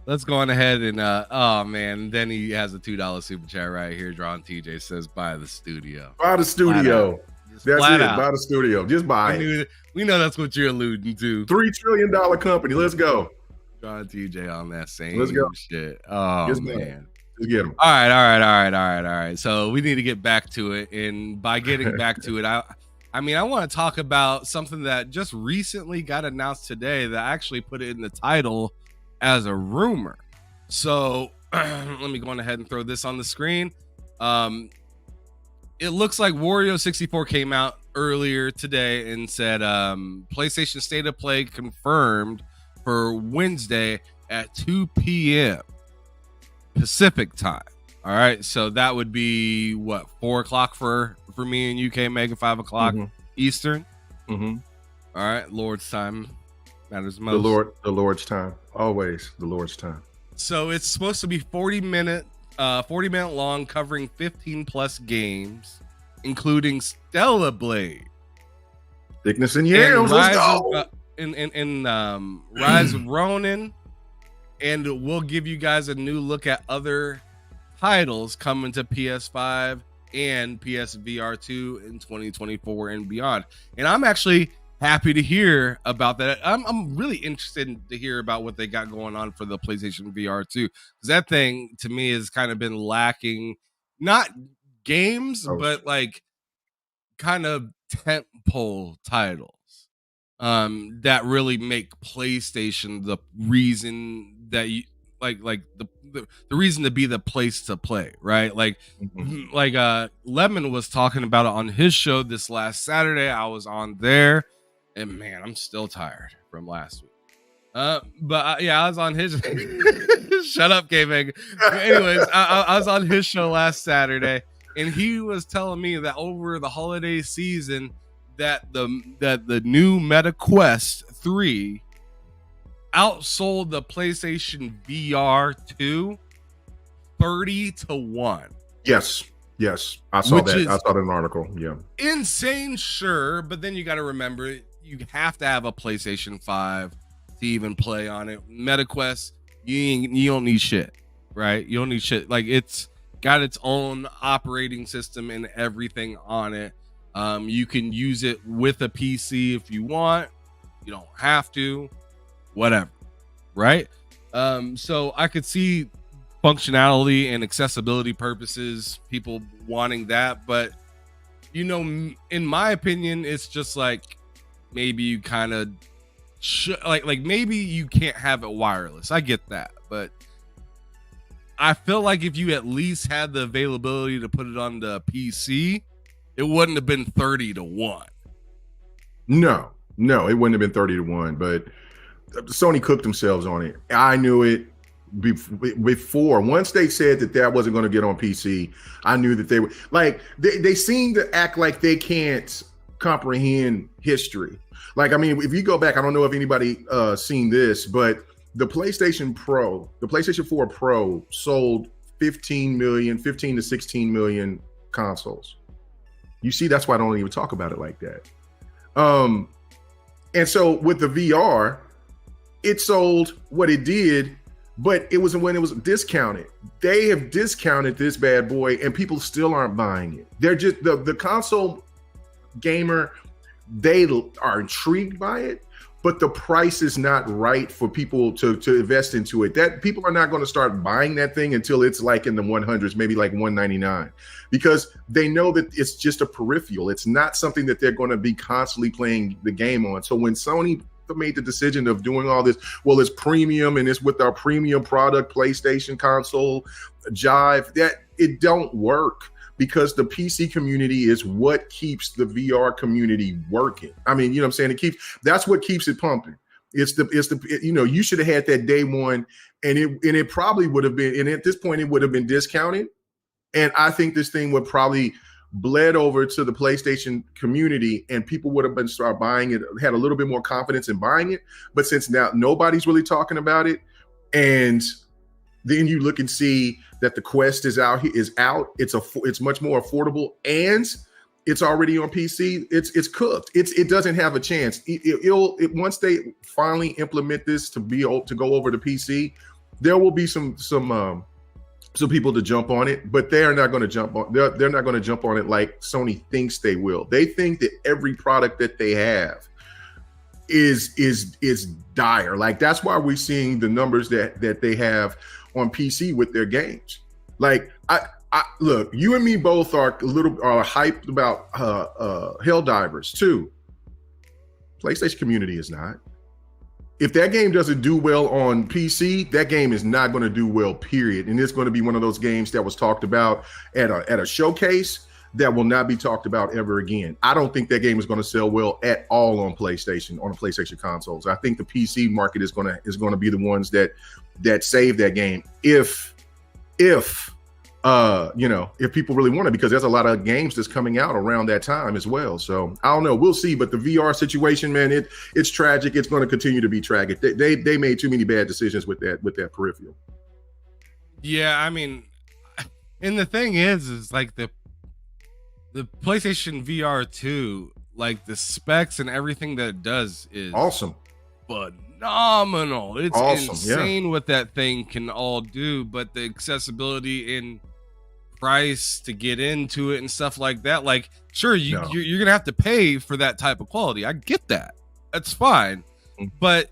let's go on ahead and oh man, then he has a $2 super chat right here. Drawn TJ says, "Buy the studio." Buy the studio. That's it. Out. Buy the studio. Just buy it. We know that's what you're alluding to. $3 trillion company. Let's go. Drawn TJ on that same Let's go. shit. Oh man. Let's get him. All right. So we need to get back to it, and by getting back to it, I want to talk about something that just recently got announced today that I actually put it in the title as a rumor. So let me go on ahead and throw this on the screen. It looks like Wario 64 came out earlier today and said PlayStation State of Play confirmed for Wednesday at 2 p.m. Pacific time. All right, so that would be what, 4 o'clock for me and UK, Mega, 5 o'clock Eastern. Mm-hmm. All right, Lord's time matters most. The Lord's time, always the Lord's time. So it's supposed to be 40 minute long, covering 15 plus games, including Stella Blade, Thickness and Yams. Let's go. Rise of Ronin, and we'll give you guys a new look at other titles coming to PS5 and PSVR 2 in 2024 and beyond. And I'm actually happy to hear about that. I'm really interested to hear about what they got going on for the PlayStation VR 2, because that thing to me has kind of been lacking, not games, but like kind of tentpole titles that really make PlayStation the reason that you like the reason to be the place to play, right? Like Lemon was talking about it on his show this last Saturday. I was on there, and man, I'm still tired from last week. But I was on his shut up, K-Meg. Anyways, I was on his show last Saturday, and he was telling me that over the holiday season that the new Meta Quest 3 outsold the PlayStation VR 2 30-1. Yes. I saw that. I saw that in an article. Yeah. Insane, sure, but then you got to remember, you have to have a PlayStation 5 to even play on it. MetaQuest, you don't need shit, right? You don't need shit. Like, it's got its own operating system and everything on it. You can use it with a PC if you want. You don't have to, whatever, right? So I could see functionality and accessibility purposes, people wanting that, but in my opinion, it's just like maybe you kind of like maybe you can't have it wireless. I get that, but I feel like if you at least had the availability to put it on the PC, it wouldn't have been 30-1. No, it wouldn't have been 30-1, but Sony cooked themselves on it. I knew it before. Once they said that wasn't going to get on PC, I knew that they were like, they seem to act like they can't comprehend history. Like, I mean, if you go back, I don't know if anybody seen this, but the PlayStation 4 Pro sold 15 to 16 million consoles. You see, that's why I don't even talk about it like that. And so with the VR, it sold what it did, but it was when it was discounted. They have discounted this bad boy and people still aren't buying it. They're just the console gamer, they are intrigued by it, but the price is not right for people to invest into it. That people are not going to start buying that thing until it's like in the 100s, maybe like 199, because they know that it's just a peripheral. It's not something that they're going to be constantly playing the game on. So when Sony made the decision of doing all this, well, it's premium and it's with our premium product, PlayStation console, Jive, that it don't work, because the PC community is what keeps the VR community working. I mean, you know what I'm saying? That's what keeps it pumping. It's the you should have had that day one, and it probably would have been, and at this point it would have been discounted. And I think this thing would probably bled over to the PlayStation community, and people would have been start buying it, had a little bit more confidence in buying it. But since now nobody's really talking about it, and then you look and see that the Quest is out. It's much more affordable, and it's already on PC. It's cooked. It doesn't have a chance. Once they finally implement this to go over to PC, there will be some people to jump on it, but they are not going to jump on. They're not going to jump on it like Sony thinks they will. They think that every product that they have is dire. Like, that's why we're seeing the numbers that they have on PC with their games. Like, I look, you and me both are hyped about Helldivers too. PlayStation community is not. If that game doesn't do well on PC, that game is not going to do well, period. And it's going to be one of those games that was talked about at a showcase that will not be talked about ever again. I don't think that game is going to sell well at all on the PlayStation consoles. I think the PC market is going to be the ones that save that game if people really want it, because there's a lot of games that's coming out around that time as well. So I don't know, we'll see. But the VR situation, man, it's tragic. It's going to continue to be tragic. They made too many bad decisions with that peripheral. Yeah, I mean, and the thing is like the PlayStation VR 2, like the specs and everything that it does is awesome, phenomenal. It's awesome, insane what that thing can all do, but the accessibility and price to get into it and stuff like that, like, sure, you're gonna have to pay for that type of quality. I get that. That's fine. But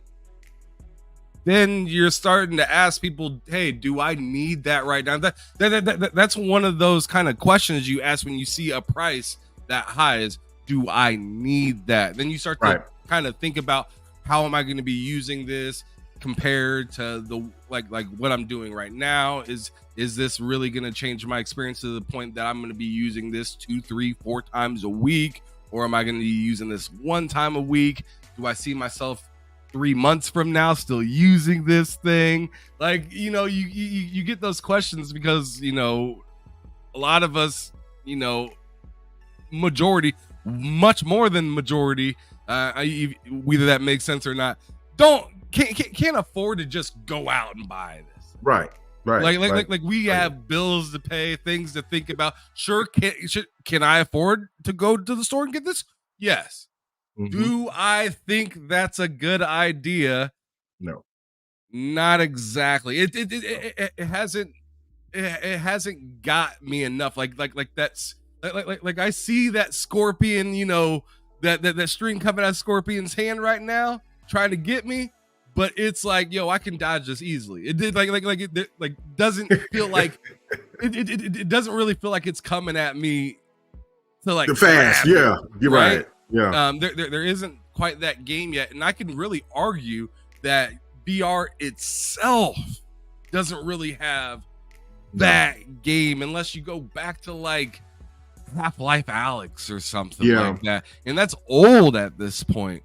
then you're starting to ask people, hey, do I need that right now? That's one of those kind of questions you ask when you see a price that high, is, do I need that? Then you start to kind of think about, how am I going to be using this compared to the like what I'm doing right now? Is this really going to change my experience to the point that I'm going to be using this 2, 3, 4 times a week? Or am I going to be using this one time a week? Do I see myself 3 months from now still using this thing? Like, you get those questions because, a lot of us, majority, much more than majority, whether that makes sense or not, can't afford to just go out and buy this. Right. Like we have bills to pay, things to think about. Sure, can I afford to go to the store and get this? Yes. Mhm. Do I think that's a good idea? No. Not exactly. No. It hasn't it hasn't got me enough. Like that's like I see that scorpion, that string coming out of Scorpion's hand right now, trying to get me. But it's like, yo, I can dodge this easily. It did like doesn't feel like it doesn't really feel like it's coming at me to like The fast, grab me, yeah. You're right. Yeah. there isn't quite that game yet, and I can really argue that VR itself doesn't really have that game unless you go back to like Half-Life Alyx or something like that, and that's old at this point.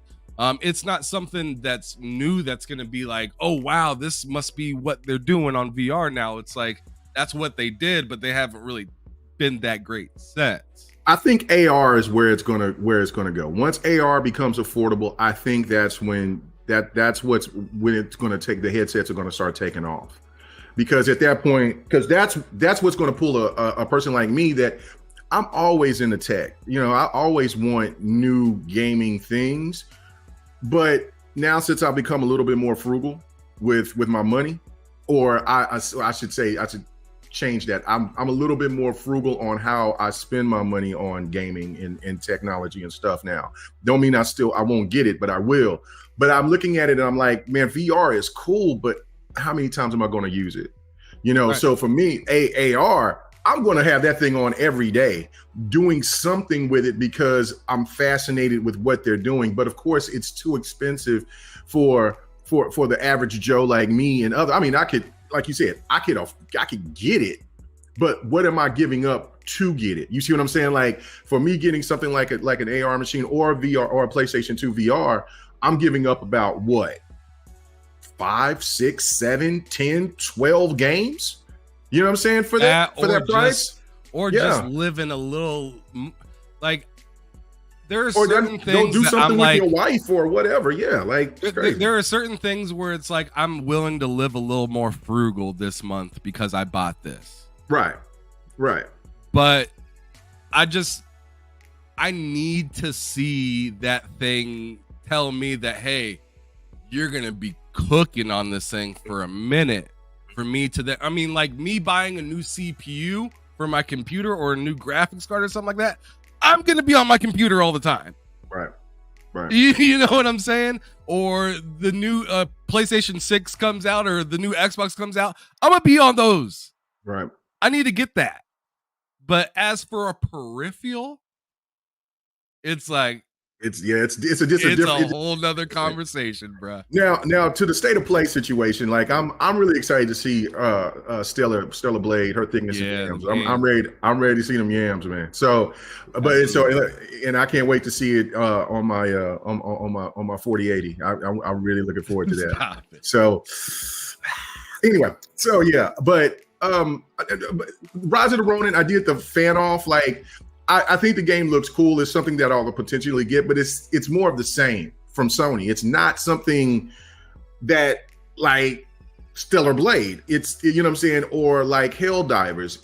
It's not something that's new that's going to be like, oh wow, this must be what they're doing on VR now. It's like that's what they did, but they haven't really been that great since. I think AR is where it's gonna go. Once AR becomes affordable, I think that's when it's gonna take, the headsets are gonna start taking off. Because at that point, because that's what's gonna pull a person like me, that I'm always into tech. I always want new gaming things. But now, since I've become a little bit more frugal with my money, or I should change that. I'm a little bit more frugal on how I spend my money on gaming and technology and stuff now. Don't mean I won't get it, but I will. But I'm looking at it and I'm like, man, VR is cool, but how many times am I going to use it? Right. So for me, AR, I'm going to have that thing on every day, doing something with it because I'm fascinated with what they're doing. But of course, it's too expensive for the average Joe like me and other. I mean, I could, like you said, I could get it, but what am I giving up to get it? You see what I'm saying? Like for me, getting something like an AR machine or a VR or a PlayStation 2 VR, I'm giving up about what? 5, 6, 7, 10, 12 games? You know what I'm saying? For that price? Just living a little, like, there are or certain things don't do that something I'm with like, your wife or whatever. Yeah, like there are certain things where it's like I'm willing to live a little more frugal this month because I bought this. Right. But I need to see that thing tell me that, hey, you're gonna be cooking on this thing for a minute for me to that. I mean, like me buying a new CPU for my computer or a new graphics card or something like that, I'm gonna be on my computer all the time. Right. You know what I'm saying? Or the new PlayStation 6 comes out or the new Xbox comes out, I'm gonna be on those. Right. I need to get that. But as for a peripheral, it's like it's a whole nother conversation, bro. Now to the state of play situation, like I'm really excited to see Stella Blade, her thickness of yams. I'm ready to see them yams, man. So, and I can't wait to see it on my 4080. I'm really looking forward to that. Stop it. So anyway, so yeah, but Rise of the Ronin, I did the fan off. Like I think the game looks cool. It's something that I'll potentially get, but it's more of the same from Sony. It's not something that like Stellar Blade. It's, you know what I'm saying, or like Helldivers.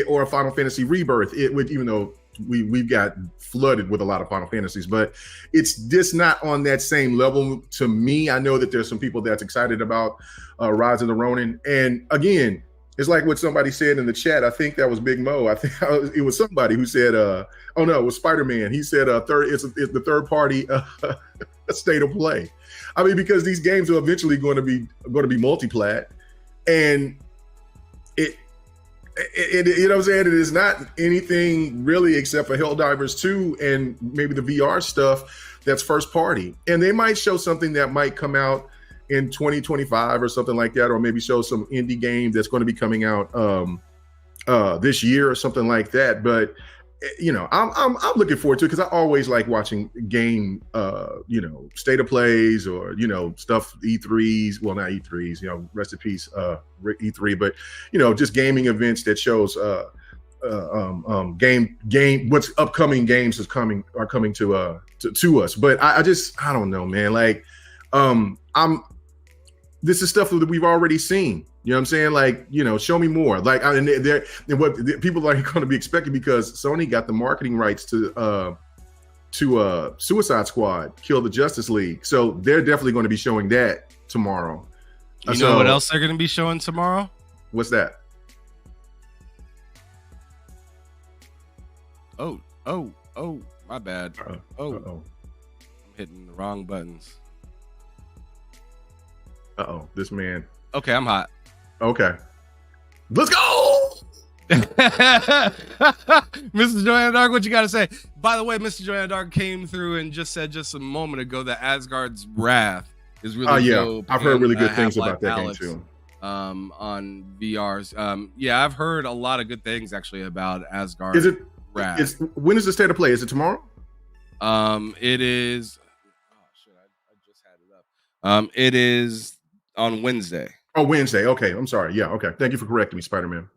Or Final Fantasy Rebirth. Even though we've got flooded with a lot of Final Fantasies, but it's just not on that same level to me. I know that there's some people that's excited about Rise of the Ronin, and again, it's like what somebody said in the chat. I think that was Big Mo. I think it was somebody who said, oh no, it was Spider-Man. He said, it's the third party state of play. I mean, because these games are eventually going to be multi-plat, and it you know what I'm saying? It is not anything really except for Helldivers 2 and maybe the VR stuff that's first party. And they might show something that might come out in 2025 or something like that, or maybe show some indie game that's going to be coming out this year or something like that. But you know, I'm looking forward to it because I always like watching game state of plays or stuff, E3s. Well, not E3s, rest in peace E3, but just gaming events that shows game what's upcoming games are coming to us. But I don't know, man. Like this is stuff that we've already seen. You know what I'm saying? Like, show me more. Like, and what people are going to be expecting, because Sony got the marketing rights to to Suicide Squad, Kill the Justice League. So they're definitely going to be showing that tomorrow. You know what else they're going to be showing tomorrow? What's that? Oh, my bad. I'm hitting the wrong buttons. This man. Okay, I'm hot. Okay. Let's go! Mr. Joanna Dark, what you got to say? By the way, Mr. Joanna Dark came through and just said just a moment ago that Asgard's Wrath is really dope. I've heard really good things about that game too. On VRs. Yeah, I've heard a lot of good things actually about Asgard. Wrath. When is the state of play? Is it tomorrow? It is. Oh shit! I just had it up. It is on Wednesday. Oh, Wednesday. Okay, I'm sorry. Yeah. Okay. Thank you for correcting me, Spider-Man.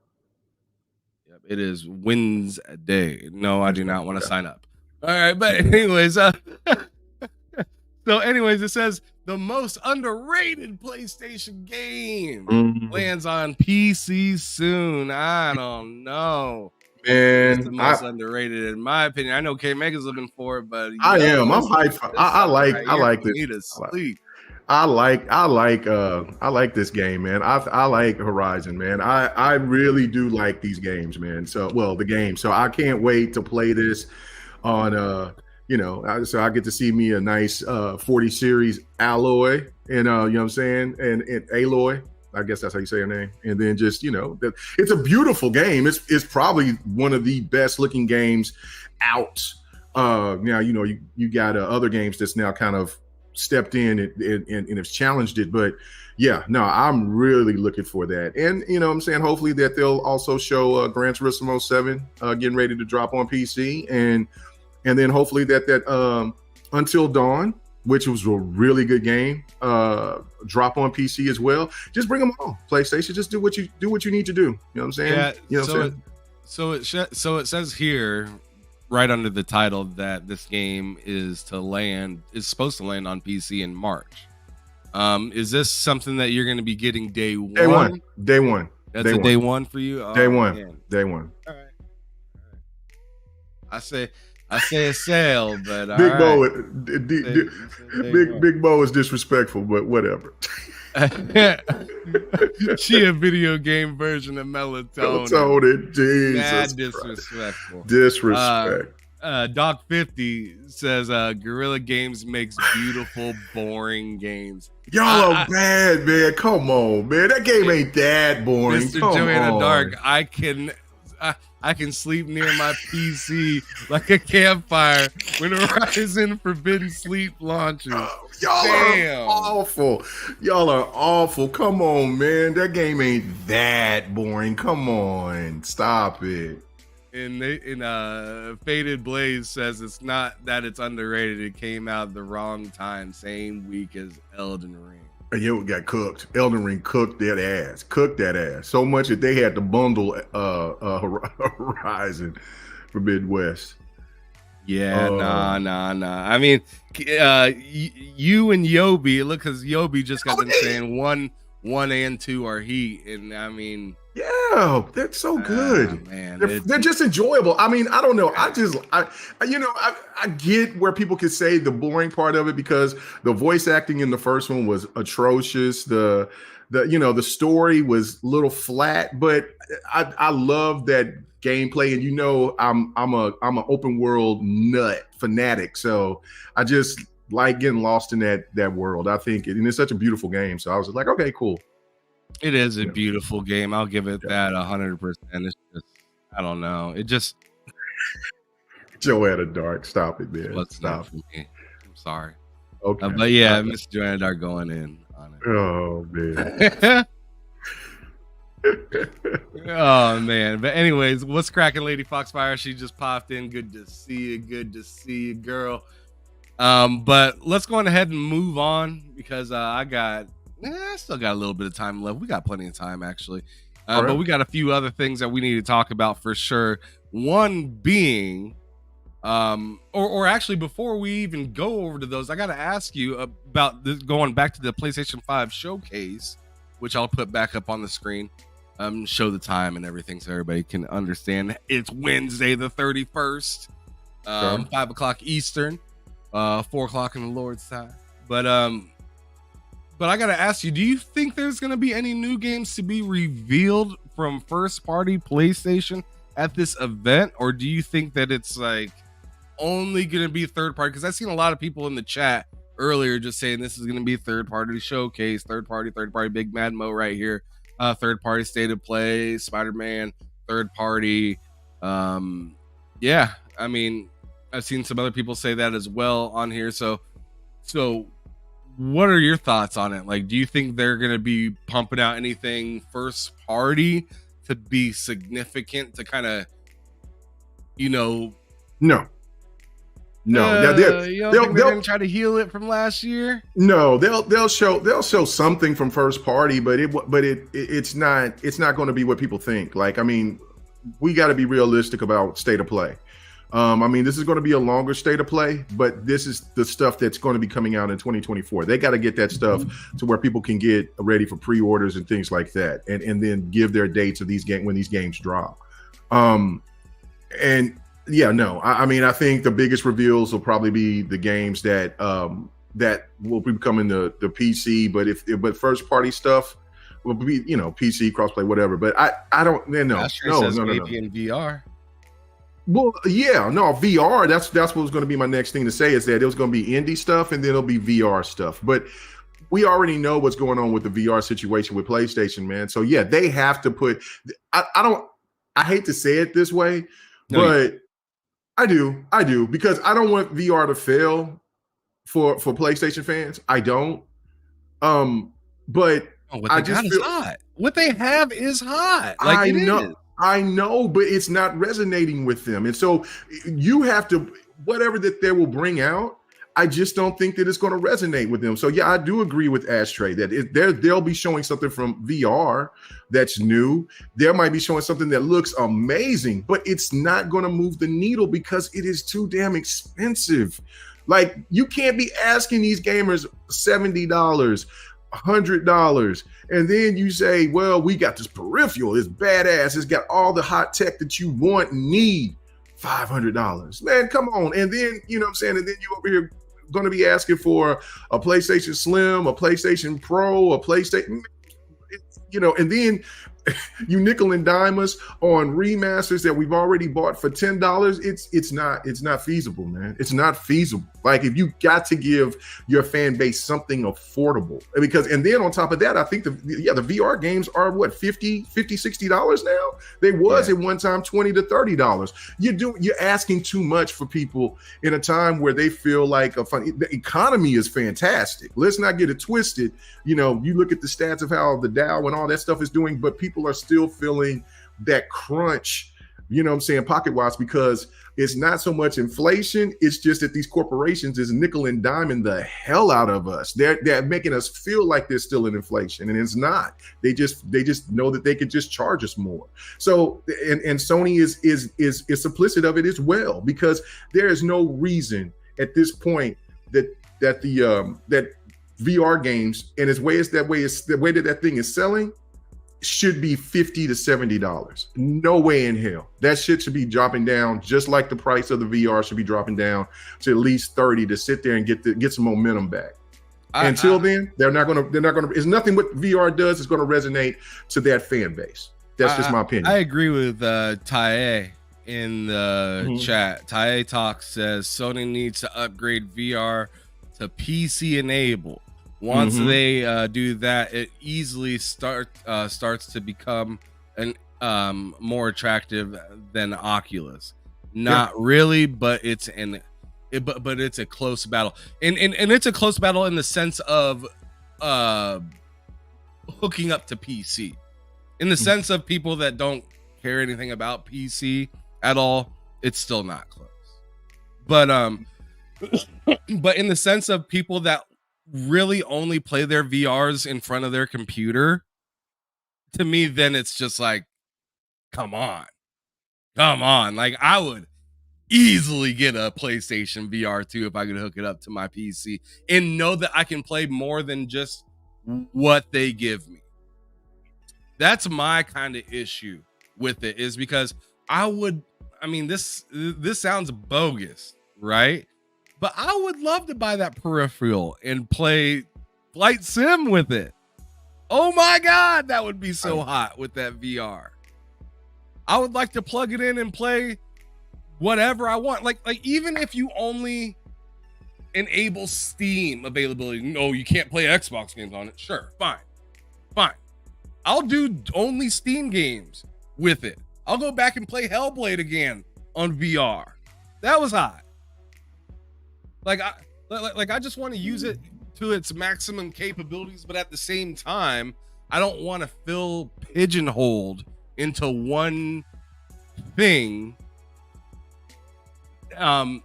Yep, it is Wednesday. No, I do not want to sign up. All right, but anyways, so anyways, it says the most underrated PlayStation game lands on PC soon. I don't know. Man, it's the most underrated in my opinion. I know K Mega's looking for it, but I am. I'm hyped. I like this. Need to sleep. I like this game, man. I like Horizon, man. I really do like these games, man. So the game. So I can't wait to play this on so I get to see me a nice 40 series Alloy and you know what I'm saying, and Aloy. I guess that's how you say her name. And then just, it's a beautiful game. It's probably one of the best looking games out. Now, you got other games that's now kind of stepped in and have challenged it. But yeah, no, I'm really looking for that. And, you know what I'm saying, hopefully that they'll also show Gran Turismo 7 getting ready to drop on PC. And then hopefully that Until Dawn, which was a really good game, drop on PC as well. Just bring them on PlayStation. Just do what you need to do. You know what I'm saying? Yeah. You know what I'm saying? So it says here, right under the title, that this game is supposed to land on PC in March. Is this something that you're going to be getting day one? Day one. That's day one for you. Day one. All right. I say a sale, but Big Bo is disrespectful, but whatever. She a video game version of melatonin. Melatonin, Jesus. Mad disrespectful. Disrespect. Doc 50 says Guerrilla Games makes beautiful, boring games. Y'all are bad, man. Come on, man. That game ain't that boring. Mr. Joanna Dark, I can sleep near my PC like a campfire when Horizon Forbidden Sleep launches. Y'all are awful. Come on, man. That game ain't that boring. Come on. Stop it. And Faded Blaze says it's not that it's underrated. It came out the wrong time, same week as Elden Ring. You got cooked. Elden Ring cooked that ass so much that they had to bundle Horizon Forbidden West. Yeah, nah. I mean, you and Yobi, look, because Yobi just got them saying one and two are heat, and I mean, yeah, that's so good. Man, they're just enjoyable. I mean, I don't know. I get where people could say the boring part of it because the voice acting in the first one was atrocious. The story was a little flat, but I love that gameplay. And I'm an open world nut fanatic, so I just like getting lost in that world. I think and it's such a beautiful game. So I was just like, okay, cool. It is a beautiful game. I'll give it that 100%. It's just, I don't know. It just Joanna Dark, stop it, man. Stop for me. I'm sorry. Okay, but yeah, Miss Joanna Dark going in on it. Oh man. Oh man. But anyways, what's cracking, Lady Foxfire? She just popped in. Good to see you, girl. But let's go on ahead and move on because I still got a little bit of time left. We got plenty of time actually. Right. But we got a few other things that we need to talk about for sure. One being, or actually before we even go over to those, I got to ask you about this, going back to the PlayStation 5 showcase, which I'll put back up on the screen. Show the time and everything so everybody can understand. It's Wednesday the 31st. Okay. 5 o'clock Eastern, 4 o'clock in the Lord's time. But I gotta ask you, do you think there's gonna be any new games to be revealed from first party PlayStation at this event, or do you think that it's like only gonna be third party? Because I've seen a lot of people in the chat earlier just saying this is gonna be third party showcase, third party, Big Mad Mo right here, third party state of play, Spider-Man, third party. Yeah, I mean, I've seen some other people say that as well on here. So what are your thoughts on it? Like, do you think they're going to be pumping out anything first party to be significant to kind of, No. you don't think they're going to try to heal it from last year? No, they'll show something from first party, but it's not going to be what people think. Like, I mean, we got to be realistic about state of play. I mean, this is going to be a longer state of play, but this is the stuff that's going to be coming out in 2024. They got to get that stuff to where people can get ready for pre-orders and things like that, and then give their dates of when these games drop. And yeah, no, I mean, I think the biggest reveals will probably be the games that will be coming to the PC, but first party stuff will be, PC crossplay, whatever. But I don't, no. Maybe in VR. Well, yeah, no, VR. That's what was going to be my next thing to say, is that it was going to be indie stuff and then it'll be VR stuff. But we already know what's going on with the VR situation with PlayStation, man. So yeah, they have to put. I hate to say it this way, but I do because I don't want VR to fail for PlayStation fans. I don't. But what they got is hot. What they have is hot. Like, it is. I know, but it's not resonating with them. And so you have to, whatever that they will bring out, I just don't think that it's going to resonate with them. So yeah, I do agree with Ashtray that they'll be showing something from VR that's new. They might be showing something that looks amazing, but it's not going to move the needle because it is too damn expensive. Like, you can't be asking these gamers $70, $100, and then you say, well, we got this peripheral, it's badass, it's got all the hot tech that you want and need, $500. Man, come on. And then, you know what I'm saying, and then you over here going to be asking for a PlayStation Slim, a PlayStation Pro, a PlayStation, and then you nickel and dime us on remasters that we've already bought for $10. It's not feasible, man. It's not feasible. Like, if you got to give your fan base something affordable, and then on top of that, I think the VR games are what, $50, $60 now? They was at one time $20 to $30. You're asking too much for people in a time where they feel like the economy is fantastic. Let's not get it twisted. You look at the stats of how the Dow and all that stuff is doing, but people are still feeling that crunch, pocket watch, because it's not so much inflation. It's just that these corporations is nickel and diming the hell out of us. They're making us feel like there's still an inflation, and it's not. They just know that they could just charge us more. So, and Sony is complicit of it as well, because there is no reason at this point that VR games, and the way that thing is selling, should be $50 to $70. No way in hell. That shit should be dropping down, just like the price of the VR should be dropping down to at least $30 to sit there and get some momentum back. Until then, they're not gonna. It's nothing what VR does is going to resonate to that fan base. That's just my opinion. I agree with Tae in the chat. Tae Talk says Sony needs to upgrade VR to PC enabled. Once they do that, it easily starts to become more attractive than Oculus. Not really, but it's a close battle, and it's a close battle in the sense of hooking up to PC, in the sense of people that don't care anything about PC at all. It's still not close, but in the sense of people that really only play their VRs in front of their computer, to me, then it's just like, come on. Like, I would easily get a PlayStation VR 2 if I could hook it up to my PC and know that I can play more than just what they give me. That's my kind of issue with it, is because I would I mean, this sounds bogus, right? But I would love to buy that peripheral and play Flight Sim with it. Oh my God, that would be so hot with that VR. I would like to plug it in and play whatever I want. Like even if you only enable Steam availability, no, you can't play Xbox games on it. Sure, fine. I'll do only Steam games with it. I'll go back and play Hellblade again on VR. That was hot. Like I just want to use it to its maximum capabilities, but at the same time, I don't want to feel pigeonholed into one thing. And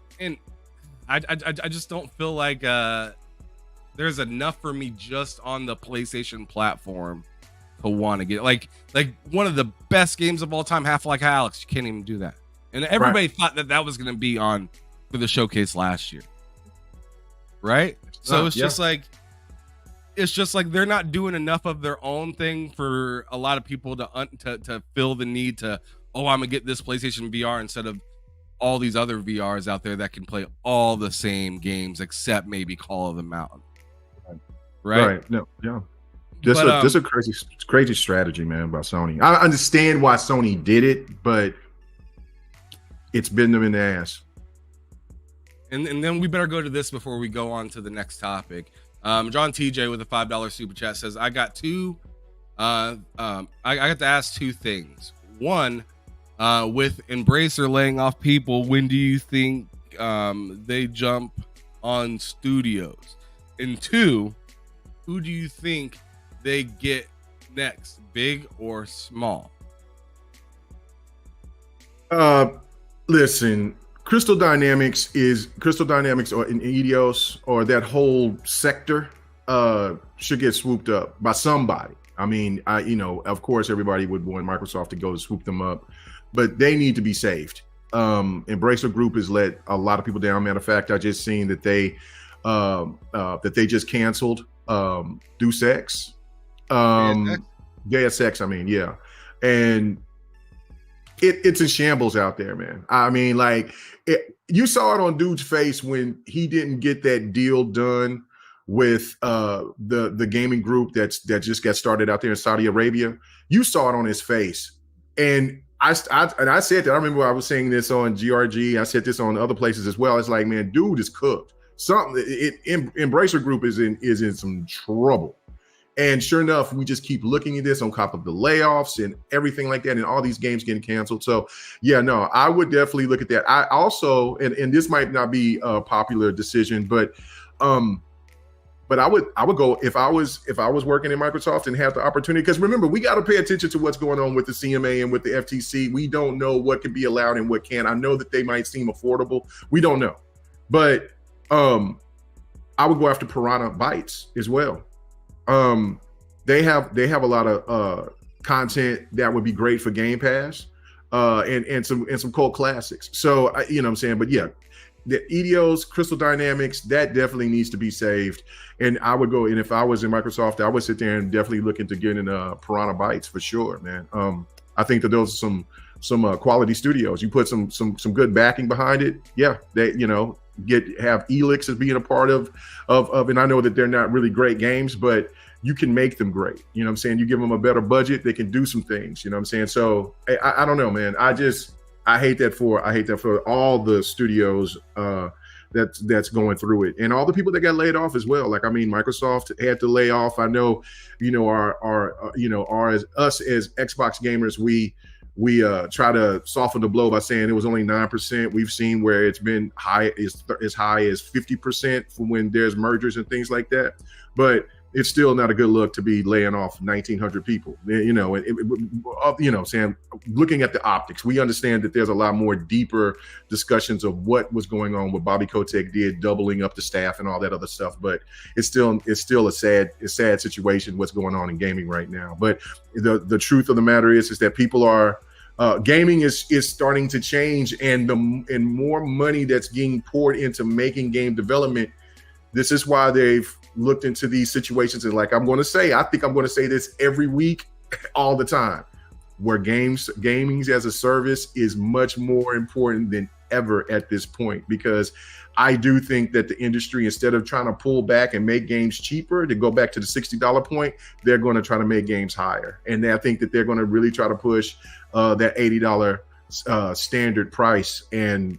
I just don't feel like there's enough for me just on the PlayStation platform to want to get like one of the best games of all time, Half-Life Alyx. You can't even do that, and everybody thought that was going to be on for the showcase last year, right? So it's just like they're not doing enough of their own thing for a lot of people to feel the need to, oh, I'm gonna get this PlayStation VR instead of all these other VRs out there that can play all the same games except maybe Call of the Mountain. Right. No. Yeah. This is a crazy strategy, man, by Sony. I understand why Sony did it, but it's bitten them in the ass. And then we better go to this before we go on to the next topic. John TJ with a $5 super chat says, I got I got to ask two things. One, with Embracer laying off people, when do you think they jump on studios? And two, who do you think they get next, big or small? Listen, Crystal Dynamics or in Eidos or that whole sector should get swooped up by somebody. I mean, of course, everybody would want Microsoft to go to swoop them up, but they need to be saved. Embracer Group has let a lot of people down. Matter of fact, I just seen that they just canceled Deus Ex. Deus Ex, I mean, yeah. And it's in shambles out there, man. I mean, like, you saw it on dude's face when he didn't get that deal done with the gaming group that just got started out there in Saudi Arabia. You saw it on his face. And I said that. I remember I was saying this on GRG. I said this on other places as well. It's like, man, dude is cooked. Embracer Group is in some trouble. And sure enough, we just keep looking at this on top of the layoffs and everything like that, and all these games getting canceled. So yeah, no, I would definitely look at that. I also, and this might not be a popular decision, but I would go if I was working in Microsoft and had the opportunity, because remember, we got to pay attention to what's going on with the CMA and with the FTC. We don't know what can be allowed and what can't. I know that they might seem affordable. We don't know, but I would go after Piranha Bytes as well. They have a lot of content that would be great for Game Pass, and some cult classics. So you know what I'm saying, but yeah, the Eidos, Crystal Dynamics, that definitely needs to be saved. And I would go, and if I was in Microsoft, I would sit there and definitely look into getting Piranha Bytes for sure, man. I think that those are some quality studios. You put some good backing behind it, yeah, they have Elix as being a part of, and I know that they're not really great games, but you can make them great. You know what I'm saying? You give them a better budget, they can do some things. You know what I'm saying? So I don't know, man. I hate that for all the studios that's going through it, and all the people that got laid off as well. Like, I mean, Microsoft had to lay off. I know, us as Xbox gamers, we try to soften the blow by saying it was only 9%. We've seen where it's been as high as 50% for when there's mergers and things like that. But it's still not a good look to be laying off 1,900 people. Sam, looking at the optics, we understand that there's a lot more deeper discussions of what was going on, what Bobby Kotick did, doubling up the staff and all that other stuff. But it's still a sad situation what's going on in gaming right now. But the truth of the matter is that people are gaming is starting to change, and more money that's being poured into making game development. This is why they've looked into these situations, and like I think I'm going to say this every week, all the time. where gaming as a service is much more important than ever at this point, because I do think that the industry, instead of trying to pull back and make games cheaper to go back to the $60 point, they're going to try to make games higher. And I think that they're going to really try to push that $80 standard price. And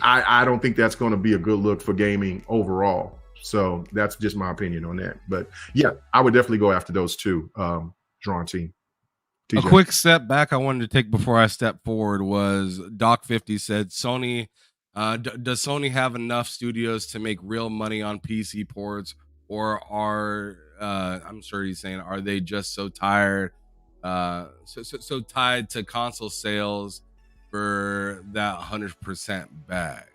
I don't think that's going to be a good look for gaming overall. So that's just my opinion on that. But yeah, I would definitely go after those two. Drawn team. TJ. A quick step back I wanted to take before I step forward was Doc50 said Sony does Sony have enough studios to make real money on PC ports, or are I'm sure he's saying, are they just so tired so tied to console sales for that 100% bag?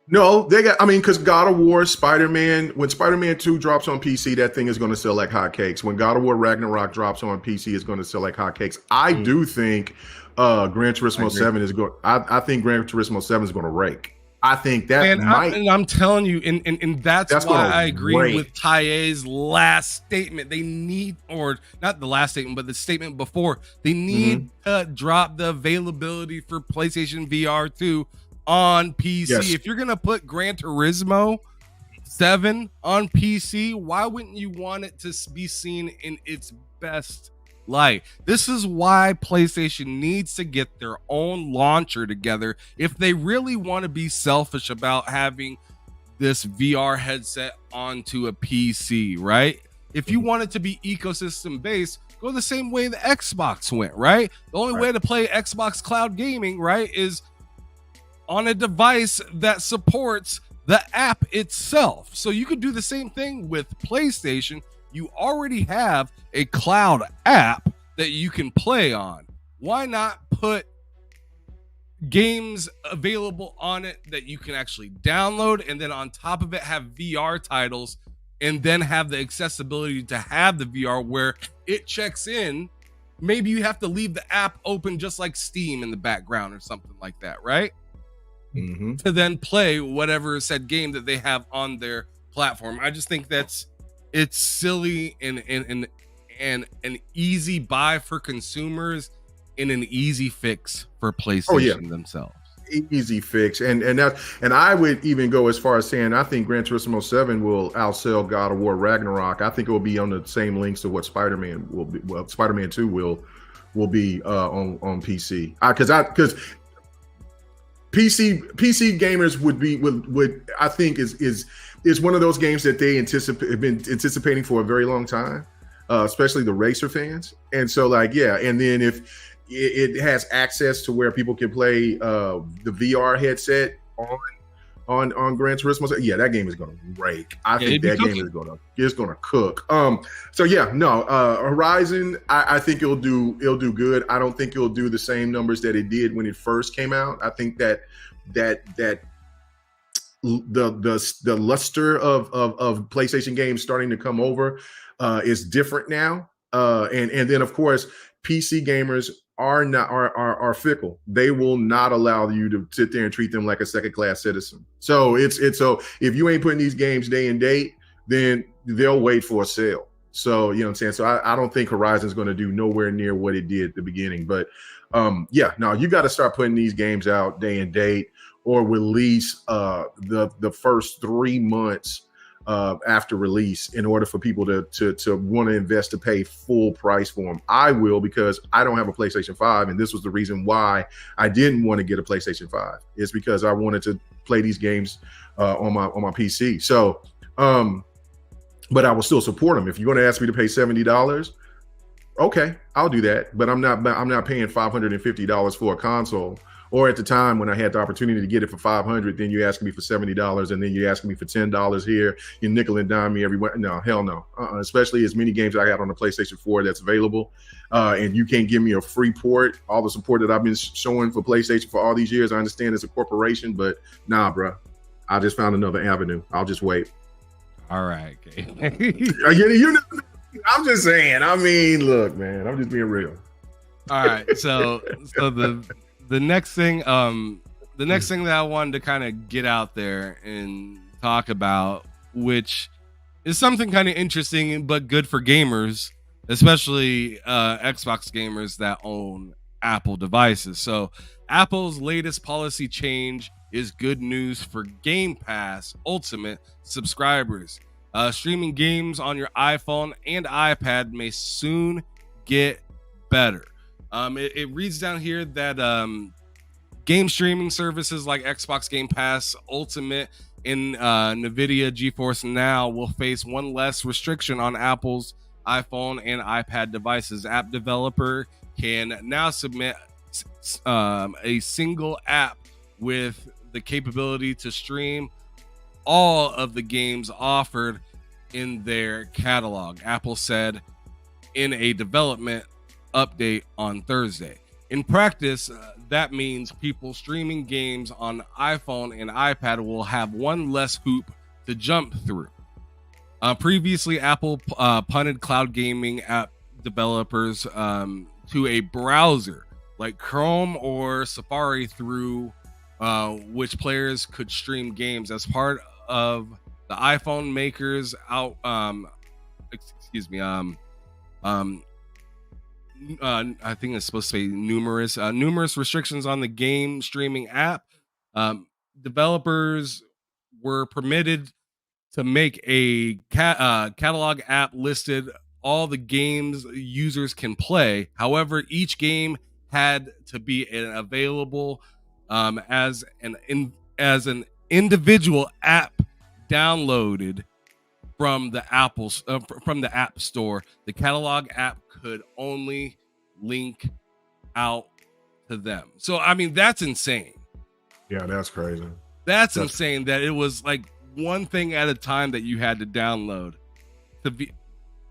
No, they got, I mean, because God of War, Spider-Man, when Spider-Man 2 drops on PC, that thing is going to sell like hotcakes. When God of War Ragnarok drops on PC, it's going to sell like hotcakes. I do think Gran Turismo 7 is going, I think Gran Turismo 7 is going to rake. I think that I'm telling you, and that's why I agree rake. with Taye's last statement. They need, or not the last statement, but the statement before, they need to drop the availability for PlayStation VR 2 on PC. Yes. If you're gonna put Gran Turismo 7 on PC, why wouldn't you want it to be seen in its best light? This is why PlayStation needs to get their own launcher together if they really want to be selfish about having this VR headset onto a PC, right? If you want it to be ecosystem based, go the same way the Xbox went, right? The only way to play Xbox cloud gaming, right, is on a device that supports the app itself. So you could do the same thing with PlayStation. You already have a cloud app that you can play on. Why not put games available on it that you can actually download, and then on top of it have VR titles, and then have the accessibility to have the VR where it checks in? Maybe you have to leave the app open just like Steam in the background or something like that, right? To then play whatever said game that they have on their platform. I just think it's silly and an easy buy for consumers and an easy fix for PlayStation themselves. Easy fix, and I would even go as far as saying I think Gran Turismo 7 will outsell God of War Ragnarok. I think it will be on the same links to what Spider-Man will be. Well, Spider-Man 2 will be on PC, because PC gamers would I think is one of those games that they have been anticipating for a very long time, especially the racer fans. And so and then if it has access to where people can play the VR headset on Gran Turismo, that game is going to rake. I think that game is going to cook. Horizon, I think it'll do good. I don't think it'll do the same numbers that it did when it first came out. I think that the luster of PlayStation games starting to come over is different now. And then of course PC gamers are fickle. They will not allow you to sit there and treat them like a second-class citizen. So so if you ain't putting these games day and date, then they'll wait for a sale. So you know what I'm saying. So I don't think Horizon's going to do nowhere near what it did at the beginning. But you got to start putting these games out day and date, or release the first 3 months after release in order for people to want to invest, to pay full price for them. I will, because I don't have a PlayStation 5, and this was the reason why I didn't want to get a PlayStation 5. It's because I wanted to play these games on my PC. So, but I will still support them. If you're going to ask me to pay $70, okay, I'll do that. But I'm not paying $550 for a console. Or at the time when I had the opportunity to get it for $500, then you're asking me for $70, and then you're asking me for $10 here. You nickel and dime me everywhere. No, hell no. Especially as many games I got on the PlayStation 4 that's available, and you can't give me a free port. All the support that I've been showing for PlayStation for all these years. I understand it's a corporation, but nah, bro. I just found another avenue. I'll just wait. All right. Okay. I'm just saying. I mean, look, man. I'm just being real. All right. So the next thing that I wanted to kind of get out there and talk about, which is something kind of interesting but good for gamers, especially Xbox gamers that own Apple devices. So Apple's latest policy change is good news for Game Pass Ultimate subscribers. Streaming games on your iPhone and iPad may soon get better. It reads down here that game streaming services like Xbox Game Pass Ultimate and NVIDIA GeForce Now will face one less restriction on Apple's iPhone and iPad devices. App developer can now submit a single app with the capability to stream all of the games offered in their catalog, Apple said in a development update on Thursday. In practice, that means people streaming games on iPhone and iPad will have one less hoop to jump through. Previously, Apple punted cloud gaming app developers to a browser like Chrome or Safari through which players could stream games as part of the iPhone makers out. I think it's supposed to say numerous restrictions on the game streaming app. Developers were permitted to make a catalog app listed all the games users can play. However, each game had to be available as an individual app downloaded from the from the App Store. The catalog app could only link out to them. So I mean, that's insane. Yeah, that's crazy. That's insane that it was like one thing at a time that you had to download to be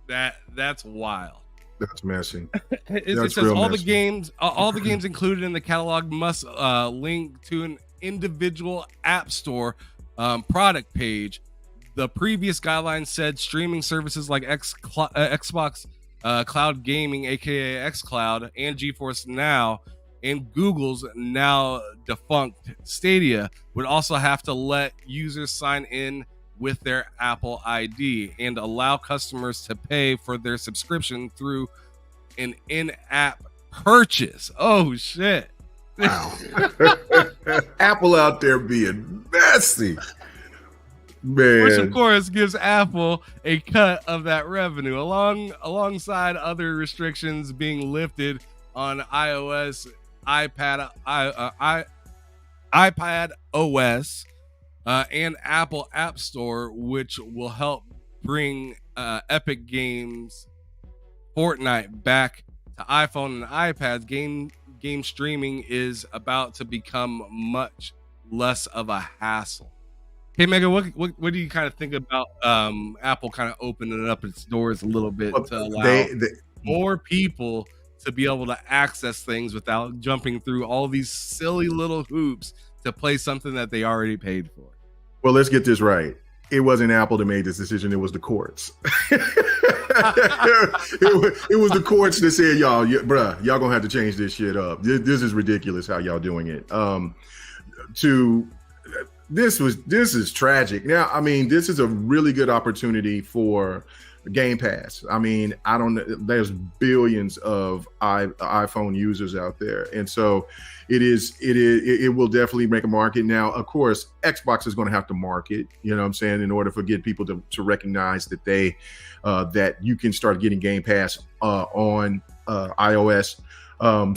that's wild. That's messy. It says all messy. The games included in the catalog must link to an individual App Store product page. The previous guidelines said streaming services like Xbox Cloud Gaming, aka xCloud, and GeForce Now, and Google's now defunct Stadia would also have to let users sign in with their Apple ID and allow customers to pay for their subscription through an in-app purchase. Oh shit. Wow. Apple out there being messy. Man. Which of course gives Apple a cut of that revenue alongside other restrictions being lifted on iOS, iPad OS, and Apple App Store, which will help bring Epic Games Fortnite back to iPhone and iPads. Game streaming is about to become much less of a hassle. Hey Megan, what do you kind of think about Apple kind of opening up its doors a little bit to allow more people to be able to access things without jumping through all these silly little hoops to play something that they already paid for? Well, let's get this right. It wasn't Apple that made this decision. It was the courts. it was the courts that said, y'all gonna have to change this shit up. This is ridiculous how y'all doing it. This is tragic. Now, I mean, this is a really good opportunity for Game Pass. I mean, there's billions of iPhone users out there. And so it will definitely make a market. Now, of course, Xbox is going to have to market, you know what I'm saying, in order for get people to recognize that that you can start getting Game Pass on iOS.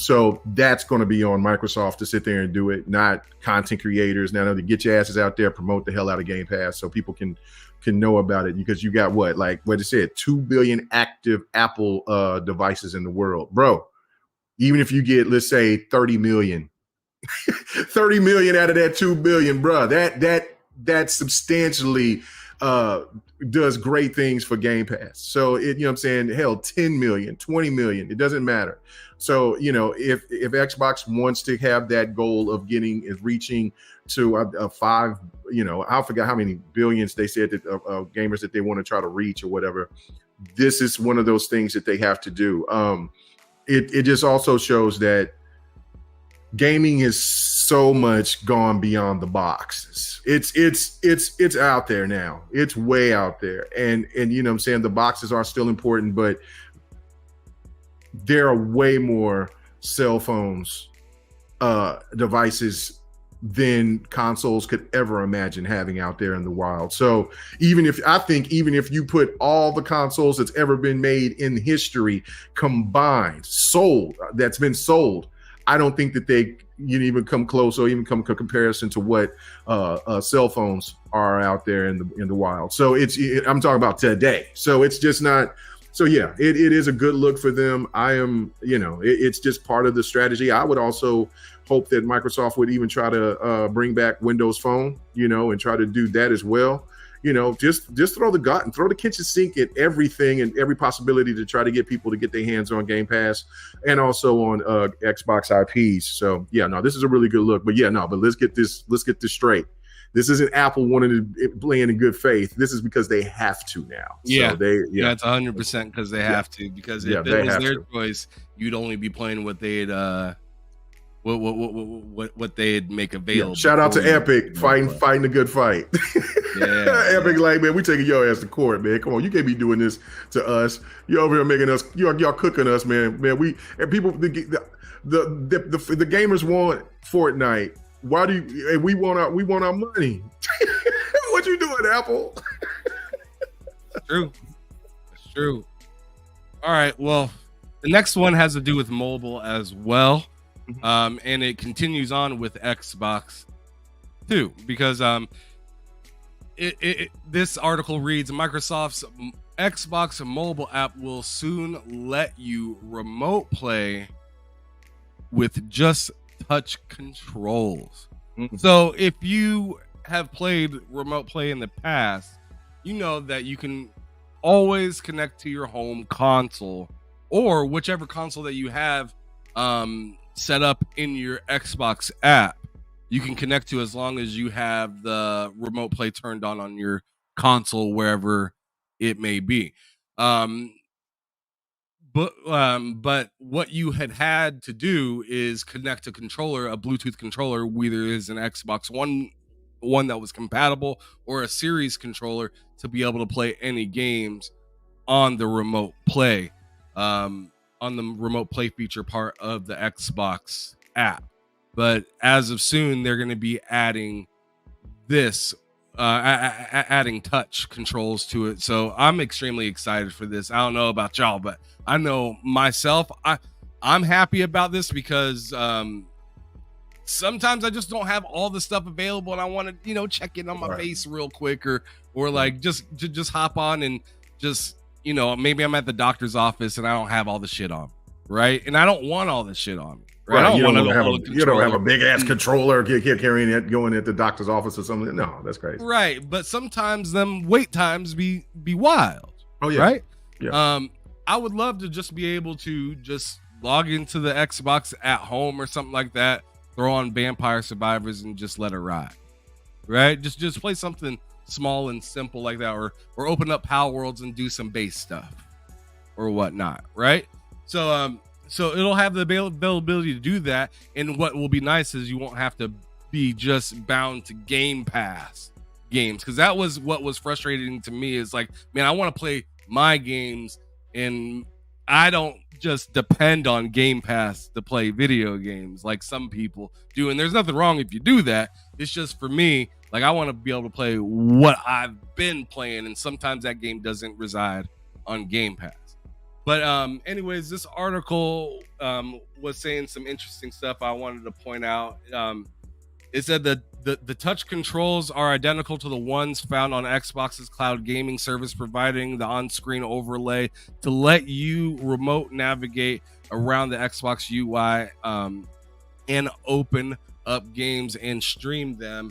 So that's going to be on Microsoft to sit there and do it, not content creators. Now, to get your asses out there, promote the hell out of Game Pass so people can know about it, because you got what it said, 2 billion active Apple devices in the world, bro. Even if you get, let's say, 30 million out of that 2 billion, bro, that substantially does great things for Game Pass. So you know what I'm saying, hell, 10 million, 20 million, it doesn't matter. So, you know, if Xbox wants to have that goal of reaching to a 5, you know, I forgot how many billions they said that gamers that they want to try to reach or whatever, this is one of those things that they have to do. It just also shows that gaming is so much gone beyond the boxes. It's out there now. It's way out there. And you know what I'm saying, the boxes are still important, but there are way more cell phones, devices than consoles could ever imagine having out there in the wild. So even if you put all the consoles that's ever been made in history combined, that's been sold, I don't think that they even come close or even come to comparison to what cell phones are out there in the wild. So I'm talking about today. So it's just not. So yeah, it is a good look for them. It's just part of the strategy. I would also hope that Microsoft would even try to bring back Windows Phone, and try to do that as well. Just throw the kitchen sink at everything and every possibility to try to get people to get their hands on Game Pass and also on Xbox IPs. So yeah, no, this is a really good look. But let's get this straight. This isn't Apple wanting to play in good faith. This is because they have to now. Yeah, so it's 100% because they have to. Because if it was their choice, you'd only be playing what they'd what they'd make available. Yeah. Shout out to Epic fighting a good fight. Epic, like, man, we taking your ass to court, man. Come on, you can't be doing this to us. You're over here making us, y'all cooking us, man. Man, the gamers want Fortnite. Why do you? And we want our money. What you doing, Apple? It's true. All right. Well, the next one has to do with mobile as well, and it continues on with Xbox too, because this article reads: Microsoft's Xbox mobile app will soon let you remote play with just touch controls. So if you have played remote play in the past, you know that you can always connect to your home console or whichever console that you have set up in your Xbox app. You can connect to as long as you have the remote play turned on your console, wherever it may be. But what you had to do is connect a Bluetooth controller, whether it is an Xbox One that was compatible or a Series controller, to be able to play any games on the remote play, on the remote play feature part of the Xbox app. But as of soon, they're going to be adding this. Adding touch controls to it. So I'm extremely excited for this. I don't know about y'all, but I know myself, I'm happy about this because sometimes I just don't have all the stuff available and I want to, check in on my face real quick or like just hop on and just, maybe I'm at the doctor's office and I don't have all the shit on, right? And I don't want all this shit on me. Right. You don't have a big ass controller carrying it, going at the doctor's office or something. No, that's crazy. Right, but sometimes them wait times be wild. Oh yeah, right. Yeah. I would love to just be able to just log into the Xbox at home or something like that, throw on Vampire Survivors and just let it ride. Right, just play something small and simple like that, or open up Palworlds and do some base stuff or whatnot. Right, so it'll have the availability to do that. And what will be nice is you won't have to be just bound to Game Pass games. Because that was what was frustrating to me, is like, man, I want to play my games and I don't just depend on Game Pass to play video games like some people do. And there's nothing wrong if you do that. It's just, for me, like, I want to be able to play what I've been playing. And sometimes that game doesn't reside on Game Pass. But anyways, this article was saying some interesting stuff I wanted to point out. It said that the touch controls are identical to the ones found on Xbox's cloud gaming service, providing the on-screen overlay to let you remote navigate around the Xbox UI and open up games and stream them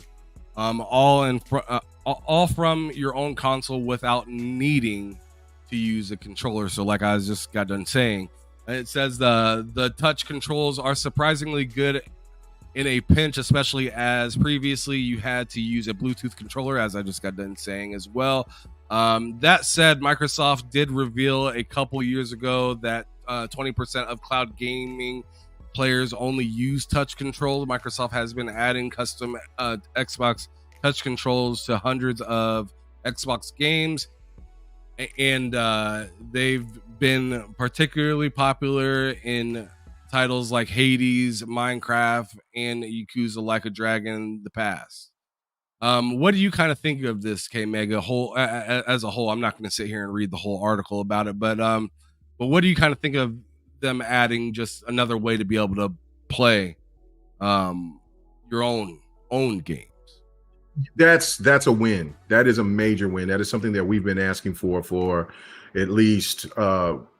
all from your own console without needing to use a controller. So like I just got done saying, it says the touch controls are surprisingly good in a pinch, especially as previously you had to use a Bluetooth controller, as I just got done saying as well. That said, Microsoft did reveal a couple years ago that 20% of cloud gaming players only use touch controls. Microsoft has been adding custom Xbox touch controls to hundreds of Xbox games. and they've been particularly popular in titles like Hades, Minecraft, and Yakuza Like a Dragon the past. What do you kind of think of this K Mega whole as a whole? I'm not going to sit here and read the whole article about it, but what do you kind of think of them adding just another way to be able to play your own games? That's a win. That is a major win. That is something that we've been asking for at least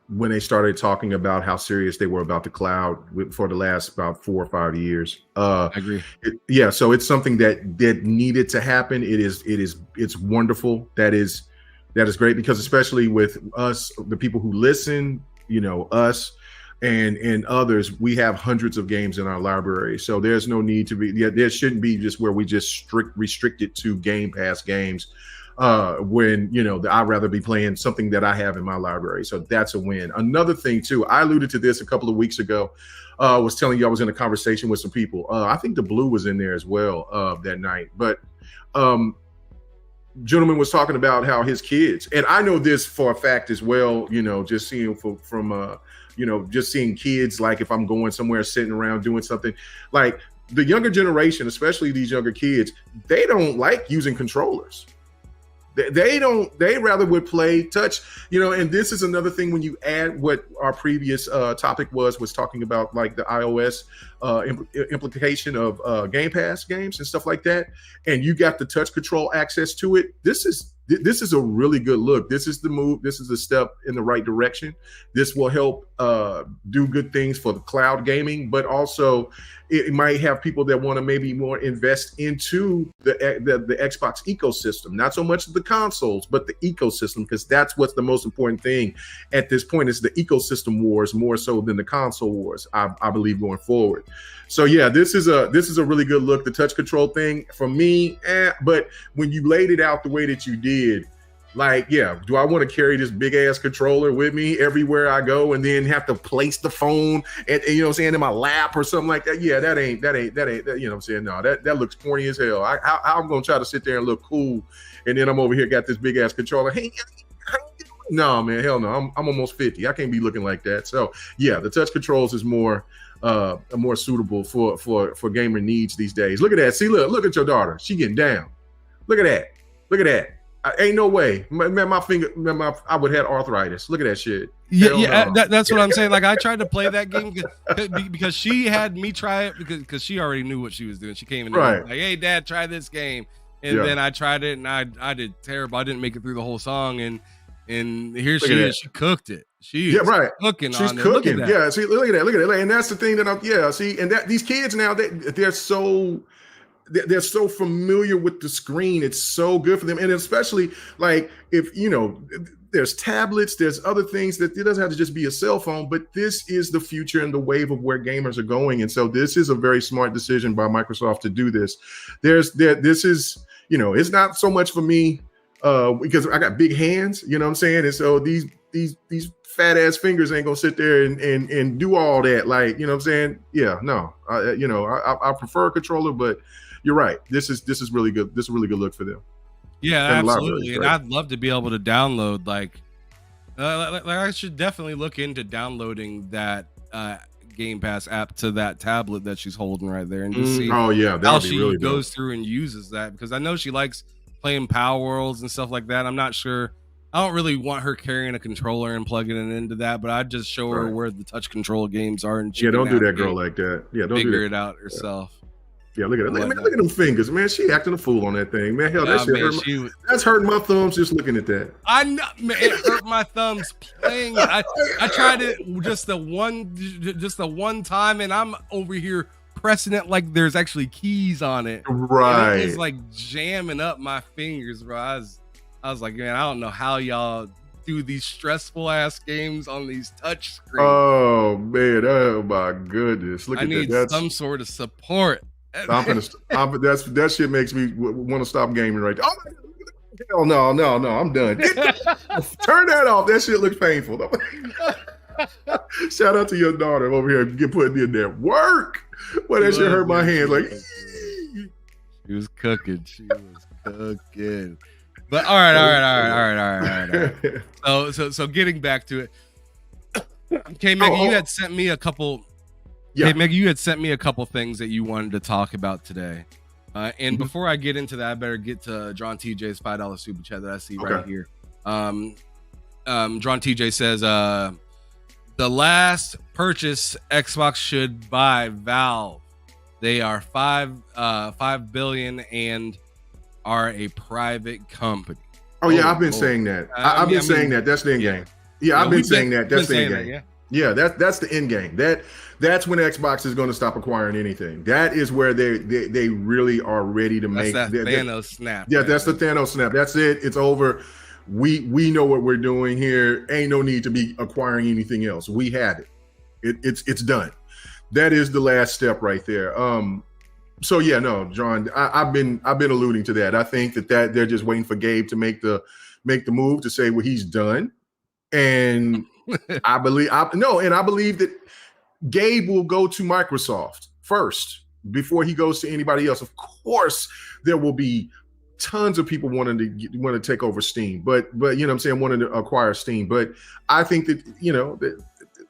when they started talking about how serious they were about the cloud for the last about 4 or 5 years. I agree. Yeah, so it's something that needed to happen. It's wonderful. That is great, because especially with us, the people who listen, us and others, we have hundreds of games in our library. So there's no need to be, there shouldn't be just where we just restrict it to Game Pass games. When I'd rather be playing something that I have in my library. So that's a win. Another thing too, I alluded to this a couple of weeks ago. Was telling you I was in a conversation with some people. I think the Blue was in there as well that night. But gentleman was talking about how his kids, and I know this for a fact as well, just seeing from just seeing kids, like if I'm going somewhere, sitting around doing something, like the younger generation, especially these younger kids, they don't like using controllers. They rather would play touch, and this is another thing when you add what our previous topic was talking about, like the iOS implication of Game Pass games and stuff like that, and you got the touch control access to it. This is a really good look. This is the move. This is a step in the right direction. This will help do good things for the cloud gaming, but also it might have people that want to maybe more invest into the Xbox ecosystem, not so much the consoles, but the ecosystem, because that's what's the most important thing at this point, is the ecosystem wars more so than the console wars, I believe, going forward. So yeah, this is a really good look. The touch control thing for me, but when you laid it out the way that you did, like, yeah, do I want to carry this big ass controller with me everywhere I go and then have to place the phone and in my lap or something like that? Yeah, that ain't, no, that looks corny as hell. I'm gonna try to sit there and look cool, and then I'm over here got this big ass controller. Hey, no, man, hell no. I'm almost 50. I can't be looking like that. So yeah, the touch controls is more suitable for gamer needs these days. Look at that. See, look at your daughter. She getting down. Look at that. Ain't no way. My finger, I would have had arthritis. Look at that shit. Yeah, that's what I'm saying. Like, I tried to play that game because she had me try it because she already knew what she was doing. She came in and like, "Hey, Dad, try this game." And then I tried it and I did terrible. I didn't make it through the whole song, and here she is. She cooked it. She's cooking. She's on cooking. Yeah. See, look at that. And that's the thing that see, and that these kids now, they're so familiar with the screen. It's so good for them. And especially like if, there's tablets, there's other things that it doesn't have to just be a cell phone, but this is the future and the wave of where gamers are going. And so this is a very smart decision by Microsoft to do this. This is, it's not so much for me because I got big hands, you know what I'm saying? And so these fat ass fingers ain't gonna sit there and do all that. Like, you know what I'm saying? Yeah, no, I prefer a controller, but you're right. This is really good. This is a really good look for them. Yeah, absolutely. And I'd love to be able to download like I should definitely look into downloading that Game Pass app to that tablet that she's holding right there and just see how she really goes through and uses that, because I know she likes playing Palworlds and stuff like that. I'm not sure. I don't really want her carrying a controller and plugging it into that, but I'd just show her where the touch control games are. And don't do that, girl, like that. Yeah, don't figure it out herself. Yeah, look at it. Look at them fingers, man. She acting a fool on that thing, man. Hell, that's hurting my thumbs just looking at that. I know, man. It hurt my thumbs playing it. I tried it just the one time, and I'm over here pressing it like there's actually keys on it. Right. And it was like jamming up my fingers, bro. I was like, man, I don't know how y'all do these stressful ass games on these touch screens. Oh man, oh my goodness. Look at that. I need some sort of support. That shit makes me want to stop gaming right there. Oh hell no, I'm done. Turn that off. That shit looks painful. Shout out to your daughter over here putting in there work. Well, that shit hurt my hands. Like she was cooking. But all right. So getting back to it. Okay, Megan, you had sent me a couple. Yeah. Hey, Megan, you had sent me a couple things that you wanted to talk about today. And before I get into that, I better get to John TJ's $5 super chat that I see right here. John TJ says, the last purchase Xbox should buy Valve. They are $5 billion and are a private company. Oh yeah, I've been saying that. I've been saying that. That's the end game. Yeah, I've been saying that. That's the end game. Yeah, that's the end game. That's when Xbox is going to stop acquiring anything. That is where they really are ready to make that Thanos snap. Yeah, that's the Thanos snap. That's it. It's over. We know what we're doing here. Ain't no need to be acquiring anything else. We have it. It's done. That is the last step right there. So yeah, no, John, I've been alluding to that. I think that they're just waiting for Gabe to make the move to say what he's done. And I believe that Gabe will go to Microsoft first before he goes to anybody else. Of course, there will be tons of people want to take over Steam, but you know what I'm saying, wanting to acquire Steam. But I think that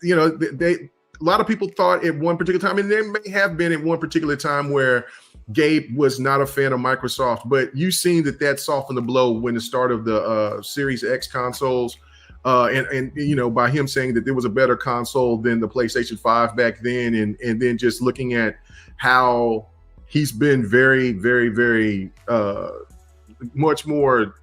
a lot of people thought at one particular time, and there may have been at one particular time where Gabe was not a fan of Microsoft, but you've seen that softened the blow when the start of the Series X consoles. And by him saying that there was a better console than the PlayStation 5 back then, and then just looking at how he's been very, very, very much more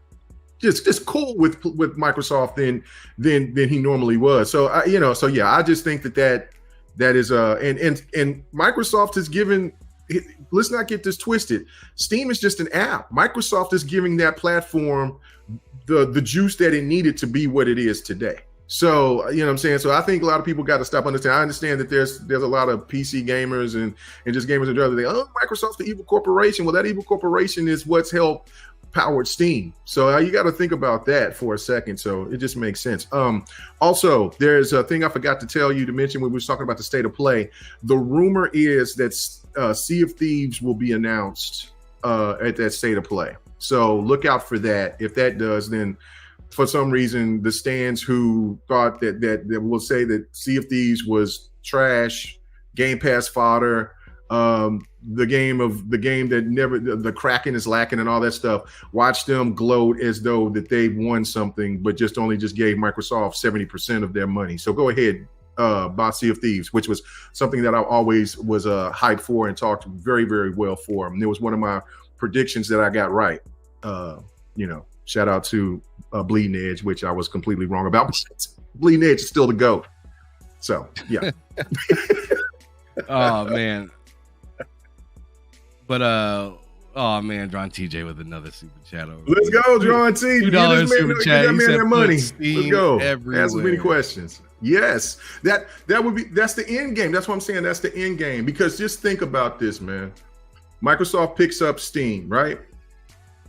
just cool with Microsoft than he normally was. So I just think that is and Microsoft is given. Let's not get this twisted. Steam is just an app. Microsoft is giving that platform the juice that it needed to be what it is today. So, you know what I'm saying? So I think a lot of people got to stop understanding. I understand that there's a lot of PC gamers and just gamers in general. They Microsoft's the evil corporation. Well, that evil corporation is what's helped powered Steam. So you got to think about that for a second. So it just makes sense. Also, there's a thing I forgot to mention when we were talking about the state of play. The rumor is that Sea of Thieves will be announced at that state of play. So look out for that. If that does, then for some reason, the stands who thought that will say that Sea of Thieves was trash, Game Pass fodder, the game that never, the Kraken is lacking and all that stuff, watch them gloat as though that they won something, but just gave Microsoft 70% of their money. So go ahead, buy Sea of Thieves, which was something that I always was hyped for and talked very, very well for. And it was one of my predictions that I got right. Shout out to Bleeding Edge, which I was completely wrong about. Bleeding Edge is still the GOAT. So yeah. Oh man. But John TJ with another super chat over. Let's go, John T. $2 super chat. That man their money. Let's go. Everywhere. Ask as many questions. Yes, that's the end game. That's what I'm saying. That's the end game. Because just think about this, man. Microsoft picks up Steam, right?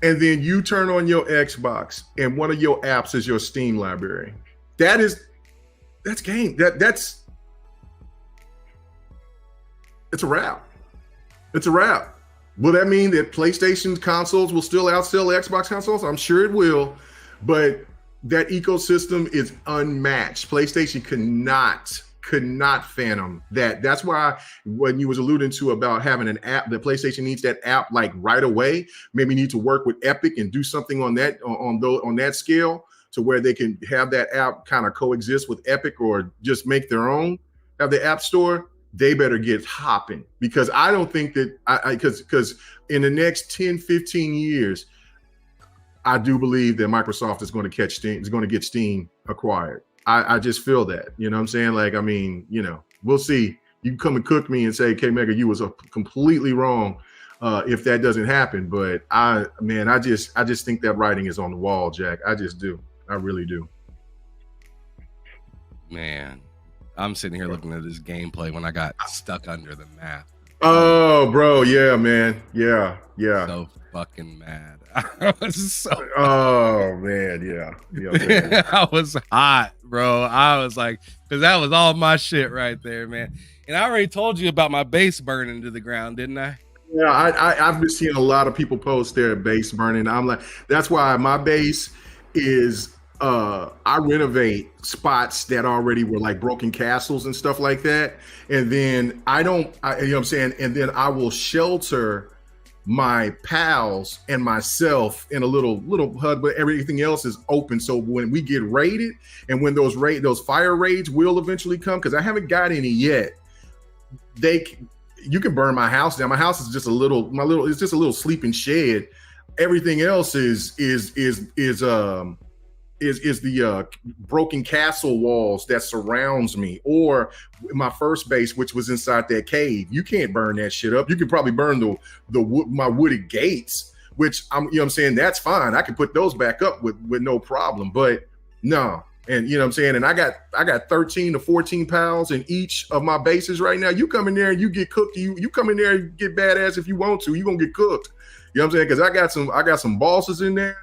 And then you turn on your Xbox, and one of your apps is your Steam library. That's game. It's a wrap. It's a wrap. Will that mean that PlayStation consoles will still outsell Xbox consoles? I'm sure it will, but that ecosystem is unmatched. PlayStation could not fathom that. That's why when you was alluding to about having an app, that PlayStation needs that app like right away. Maybe need to work with Epic and do something on that scale to where they can have that app kind of coexist with Epic or just make their own, have the app store. They better get hopping, because I don't think that because in the next 10, 15 years, I do believe that Microsoft is going to catch Steam, is going to get Steam acquired. I just feel that, you know what I'm saying? Like, I mean, we'll see. You can come and cook me and say, K Mega, you was completely wrong if that doesn't happen. But I just think that writing is on the wall, Jack. I just do. I really do. Man, I'm sitting here looking at this gameplay when I got stuck under the map. Oh, bro. Yeah, man. Yeah. So fucking mad. I was so. Oh man, yeah. I was hot, bro. I was like, because that was all my shit right there, man. And I already told you about my base burning to the ground, didn't I? Yeah, I've been seeing a lot of people post their base burning. I'm like, that's why my base is I renovate spots that already were like broken castles and stuff like that. And then you know what I'm saying? And then I will shelter my pals and myself in a little hut, but everything else is open. So when we get raided and when those fire raids will eventually come, because I haven't got any yet, they you can burn my house down. My house is just it's just a little sleeping shed. Everything else is the broken castle walls that surrounds me, or my first base, which was inside that cave. You can't burn that shit up. You can probably burn my wooded gates, which I'm, you know what I'm saying, that's fine. I can put those back up with no problem. But no, and you know what I'm saying, and I got 13 to 14 pounds in each of my bases right now. You come in there and you get cooked. You come in there and get badass if you want to. You gonna get cooked. You know what I'm saying? Because I got some bosses in there.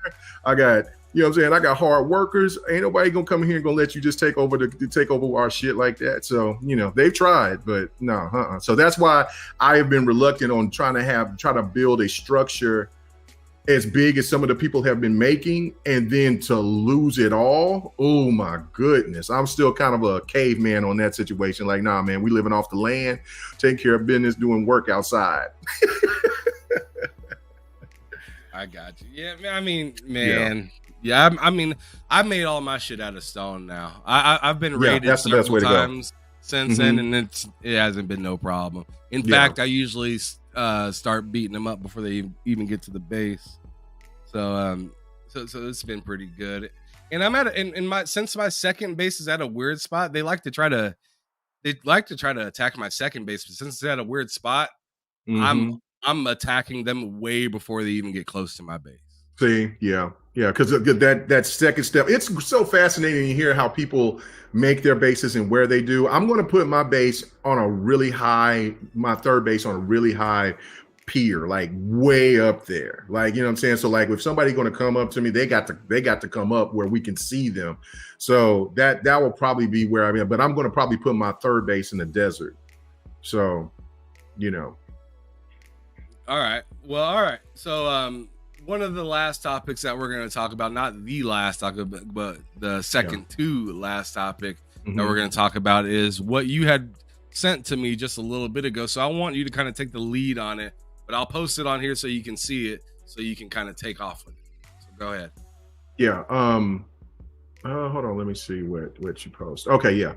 I got, you know what I'm saying, I got hard workers. Ain't nobody gonna come in here and gonna let you just take over our shit like that. So, you know, they've tried, but no, So that's why I have been reluctant on trying to build a structure as big as some of the people have been making, and then to lose it all. Oh my goodness. I'm still kind of a caveman on that situation. Like, nah, man, we living off the land, taking care of business, doing work outside. I got you. Yeah, I mean, man. Yeah, I mean, I made all my shit out of stone now. I've been raided that's the best way to times since then, and it hasn't been no problem. In fact, I usually start beating them up before they even get to the base. So it's been pretty good. And I'm since my second base is at a weird spot, they like to try to attack my second base, but since it's at a weird spot, I'm attacking them way before they even get close to my base. See, yeah, because that second step, it's so fascinating to hear how people make their bases and where they do. I'm going to put my base on my third base on a really high pier, like way up there, like, you know what I'm saying. So like, if somebody's going to come up to me, they got to come up where we can see them. So that will probably be where I'm at. But I'm going to probably put my third base in the desert. So, you know. All right. Well, all right. So one of the last topics that we're going to talk about, not the last topic, but the second to last topic that we're going to talk about is what you had sent to me just a little bit ago. So I want you to kind of take the lead on it, but I'll post it on here so you can see it, so you can kind of take off with it. So go ahead. Yeah. Hold on. Let me see what you post. Okay. Yeah.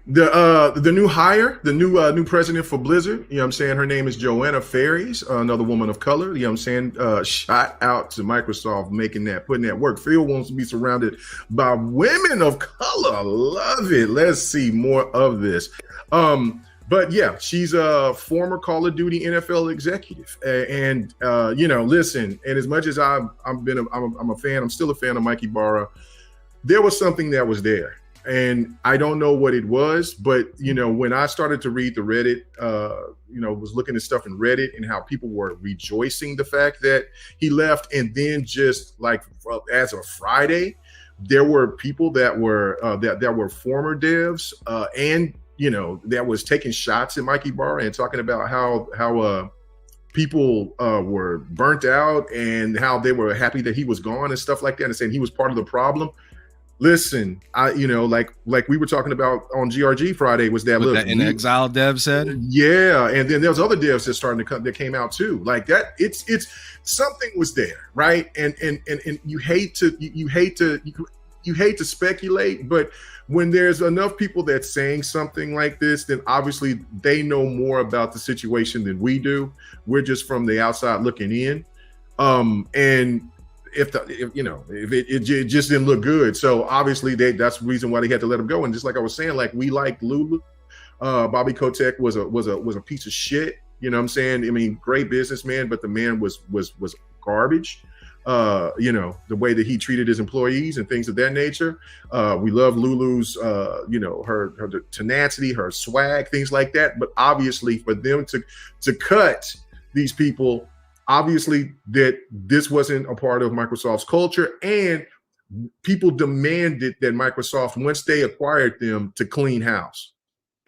The new hire, the new president for Blizzard, you know what I'm saying, her name is Joanna Faries, another woman of color, you know what I'm saying, shout out to Microsoft putting that work. Phil wants to be surrounded by women of color. Love it. Let's see more of this. But yeah, she's a former Call of Duty NFL executive, and you know, listen. And as much as I'm a fan, I'm still a fan of Mikey Barra. There was something that was there, and I don't know what it was. But you know, when I started to read the Reddit, you know, was looking at stuff in Reddit and how people were rejoicing the fact that he left, and then just like as of Friday, there were people that were that were former devs and you know, that was taking shots at Mikey Barra and talking about how people were burnt out and how they were happy that he was gone and stuff like that, and saying he was part of the problem. Listen, you know, like we were talking about on GRG Friday, was that look, an exile dev said, yeah, and then there was other devs that came out too, like that. It's something was there, right? And you hate to speculate, but when there's enough people that's saying something like this, then obviously they know more about the situation than we do. We're just from the outside looking in. And if it just didn't look good. So obviously that's the reason why they had to let him go. And just like I was saying, like, we liked Lulu. Bobby Kotick was a piece of shit. You know what I'm saying? I mean, great businessman, but the man was garbage. You know, the way that he treated his employees and things of that nature. We love Lulu's, you know, her tenacity, her swag, things like that. But obviously for them to cut these people, obviously that this wasn't a part of Microsoft's culture, and people demanded that Microsoft, once they acquired them, to clean house.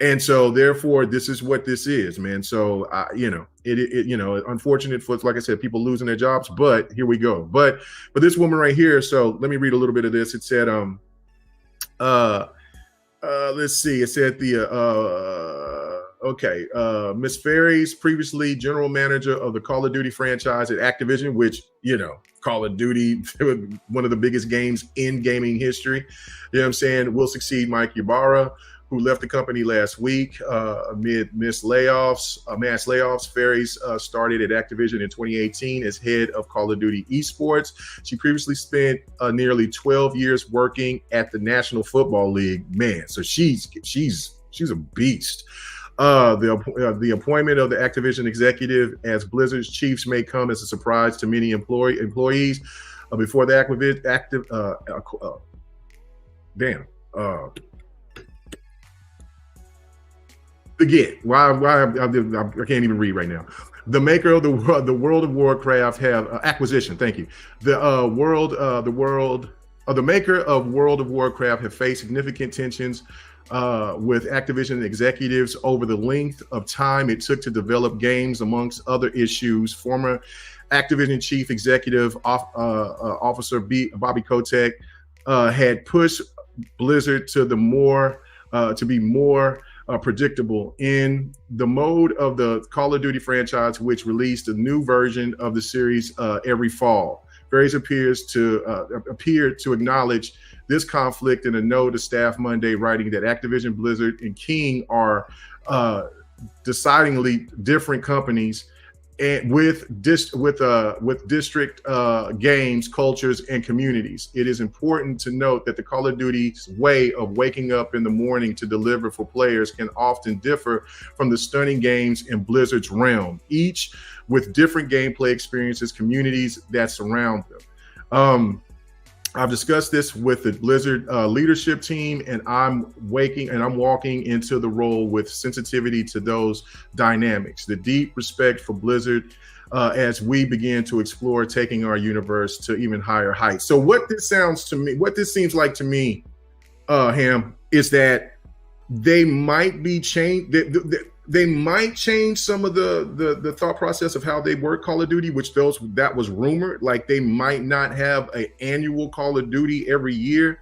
And so therefore this is what this is, man. So unfortunate for, like I said, people losing their jobs, but here we go. But this woman right here, so let me read a little bit of this. It said let's see. It said Miss Ferries, previously general manager of the Call of Duty franchise at Activision, which, Call of Duty, one of the biggest games in gaming history. You know what I'm saying? Will succeed Mike Ybarra, who left the company last week amid mass layoffs. Ferries started at Activision in 2018 as head of Call of Duty esports. She previously spent nearly 12 years working at the National Football League. Man, so she's a beast. The appointment of the Activision executive as Blizzard's chiefs may come as a surprise to many employees. Before the forget why I can't even read right now. The maker of the World of Warcraft have acquisition. Thank you. The maker of World of Warcraft have faced significant tensions with Activision executives over the length of time it took to develop games, amongst other issues. Former Activision chief executive officer Bobby Kotick had pushed Blizzard to be more predictable in the mode of the Call of Duty franchise, which released a new version of the series every fall. Ferries appeared to acknowledge this conflict in a note to staff Monday, writing that Activision, Blizzard, and King are decidedly different companies, and with district games, cultures, and communities. It is important to note that the Call of Duty's way of waking up in the morning to deliver for players can often differ from the stunning games in Blizzard's realm, each with different gameplay experiences, communities that surround them. I've discussed this with the Blizzard leadership team, and I'm walking into the role with sensitivity to those dynamics, the deep respect for Blizzard as we begin to explore taking our universe to even higher heights. So what this seems like to me, Ham, is that they might be changed. They might change some of the thought process of how they work Call of Duty, that was rumored. Like they might not have an annual Call of Duty every year,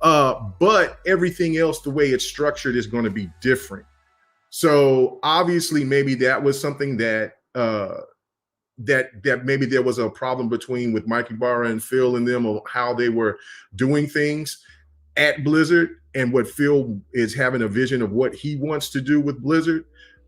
but everything else, the way it's structured, is going to be different. So obviously, maybe that was something that maybe there was a problem with Mike Ybarra and Phil and them, of how they were doing things at Blizzard, and what Phil is having a vision of what he wants to do with Blizzard.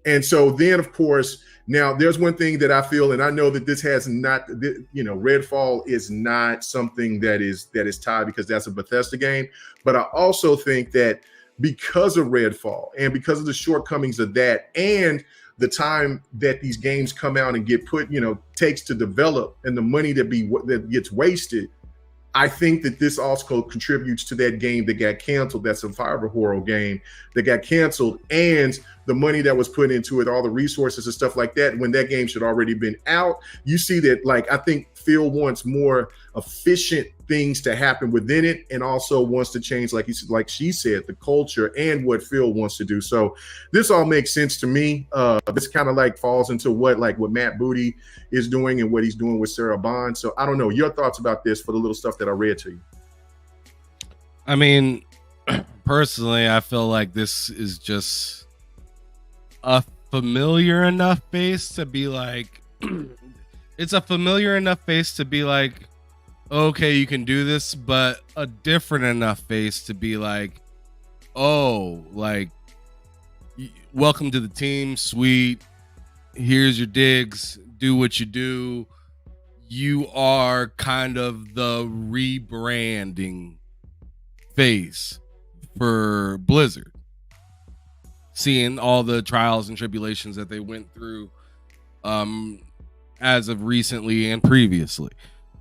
And so then, of course, now there's one thing that I feel, and I know that this has not, Redfall is not something that is tied, because that's a Bethesda game. But I also think that because of Redfall and because of the shortcomings of that, and the time that these games come out and get takes to develop, and the money that gets wasted, I think that this also contributes to that game that got canceled, that survivor horror game that got canceled, and the money that was put into it, all the resources and stuff like that, when that game should already been out. You see that, I think Phil wants more efficient things to happen within it, and also wants to change, like she said, the culture and what Phil wants to do. So this all makes sense to me. This kind of falls into what Matt Booty is doing and what he's doing with Sarah Bond. So I don't know your thoughts about this for the little stuff that I read to you. I mean, personally, I feel like this is just a familiar enough base to be it's a familiar enough base to be okay, you can do this, but a different enough base to be welcome to the team, sweet, here's your digs, do what you do. You are kind of the rebranding phase for Blizzard, seeing all the trials and tribulations that they went through as of recently and previously.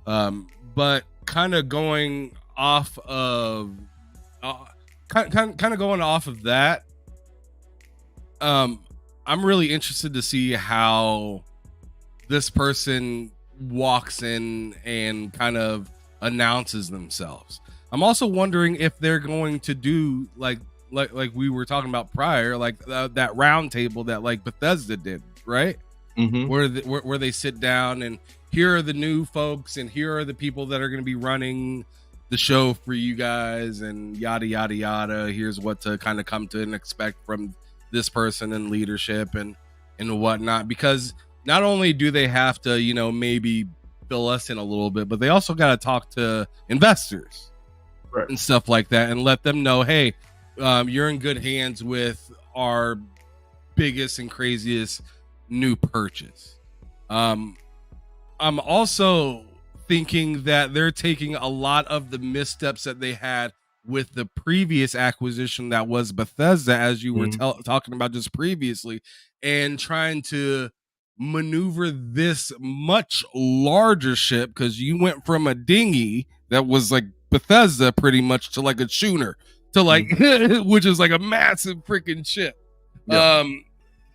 But kind of going off of that, I'm really interested to see how this person walks in and kind of announces themselves. I'm also wondering if they're going to do like we were talking about prior, like that round table that like Bethesda did, right? Mm-hmm. Where they sit down and here are the new folks and here are the people that are going to be running the show for you guys and yada yada yada. Here's what to kind of come to and expect from this person in leadership and whatnot. Because not only do they have to, you know, maybe fill us in a little bit, but they also got to talk to investors, right, and stuff like that, and let them know, hey, you're in good hands with our biggest and craziest new purchase. I'm also thinking that they're taking a lot of the missteps that they had with the previous acquisition that was Bethesda, as you were talking about just previously, and trying to maneuver this much larger ship, because you went from a dinghy that was like Bethesda pretty much to like a schooner to like which is like a massive freaking ship. Yeah.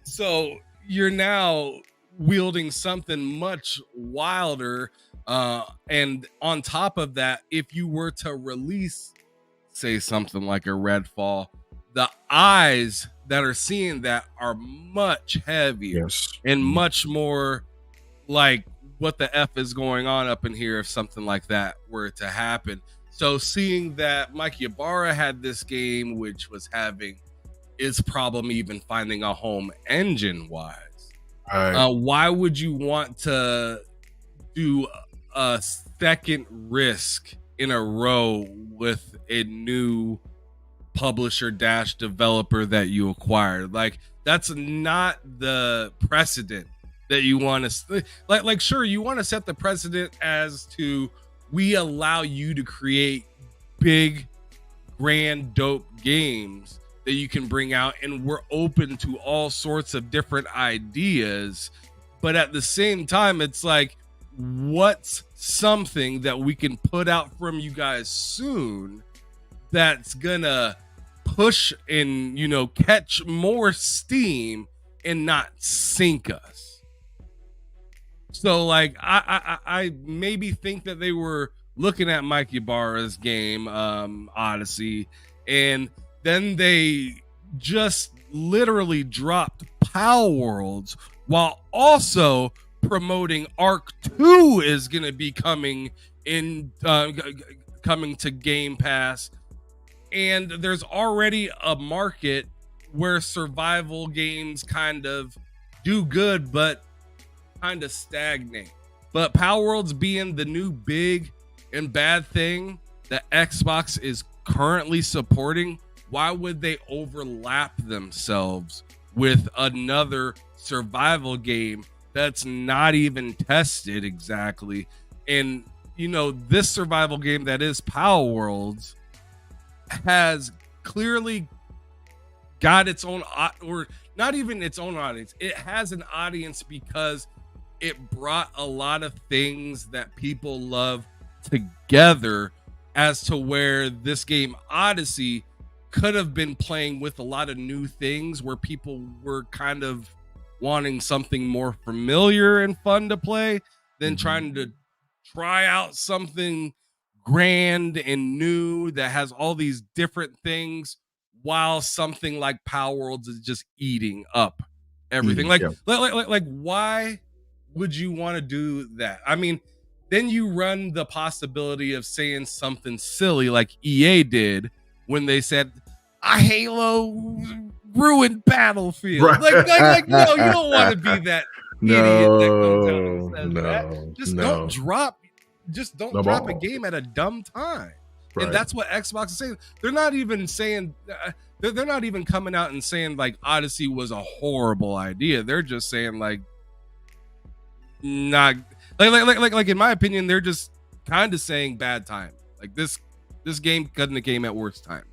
So you're now wielding something much wilder, and on top of that, if you were to release, say, something like a Redfall, the eyes that are seeing that are much heavier, and much more like, what the F is going on up in here if something like that were to happen. So seeing that Mike Ybarra had this game, which was having its problem even finding a home engine wise, why would you want to do a second risk in a row with a new publisher dash developer that you acquired? Like, that's not the precedent that you want to like sure, you want to set the precedent as to, we allow you to create big, grand, dope games that you can bring out, and we're open to all sorts of different ideas. But at the same time, it's like, what's something that we can put out from you guys soon that's gonna push and, you know, catch more steam and not sink us? So like, I maybe think that they were looking at Mike Ybarra's game, Odyssey, and then they just literally dropped Palworld while also promoting Arc 2 is going to be coming in, coming to Game Pass. And there's already a market where survival games kind of do good, but kind of stagnate. But Palworld's being the new big and bad thing that Xbox is currently supporting. Why would they overlap themselves with another survival game that's not even tested exactly? And, you know, this survival game that is Palworld has clearly got its own, or not even its own audience. It has an audience because it brought a lot of things that people love together, as to where this game Odyssey could have been playing with a lot of new things, where people were kind of wanting something more familiar and fun to play than trying to try out something grand and new that has all these different things, while something like Palworld is just eating up everything. Like why would you want to do that? I mean, then you run the possibility of saying something silly like EA did when they said, "A Halo ruined Battlefield." Right. Like, no, you don't want to be that idiot that comes out and says that. Just don't drop a game at a dumb time. Right. And that's what Xbox is saying. They're not even saying, they're not even coming out and saying like Odyssey was a horrible idea. They're just saying like, not like in my opinion, they're just kind of saying bad time. Like this game couldn't have came at worst time.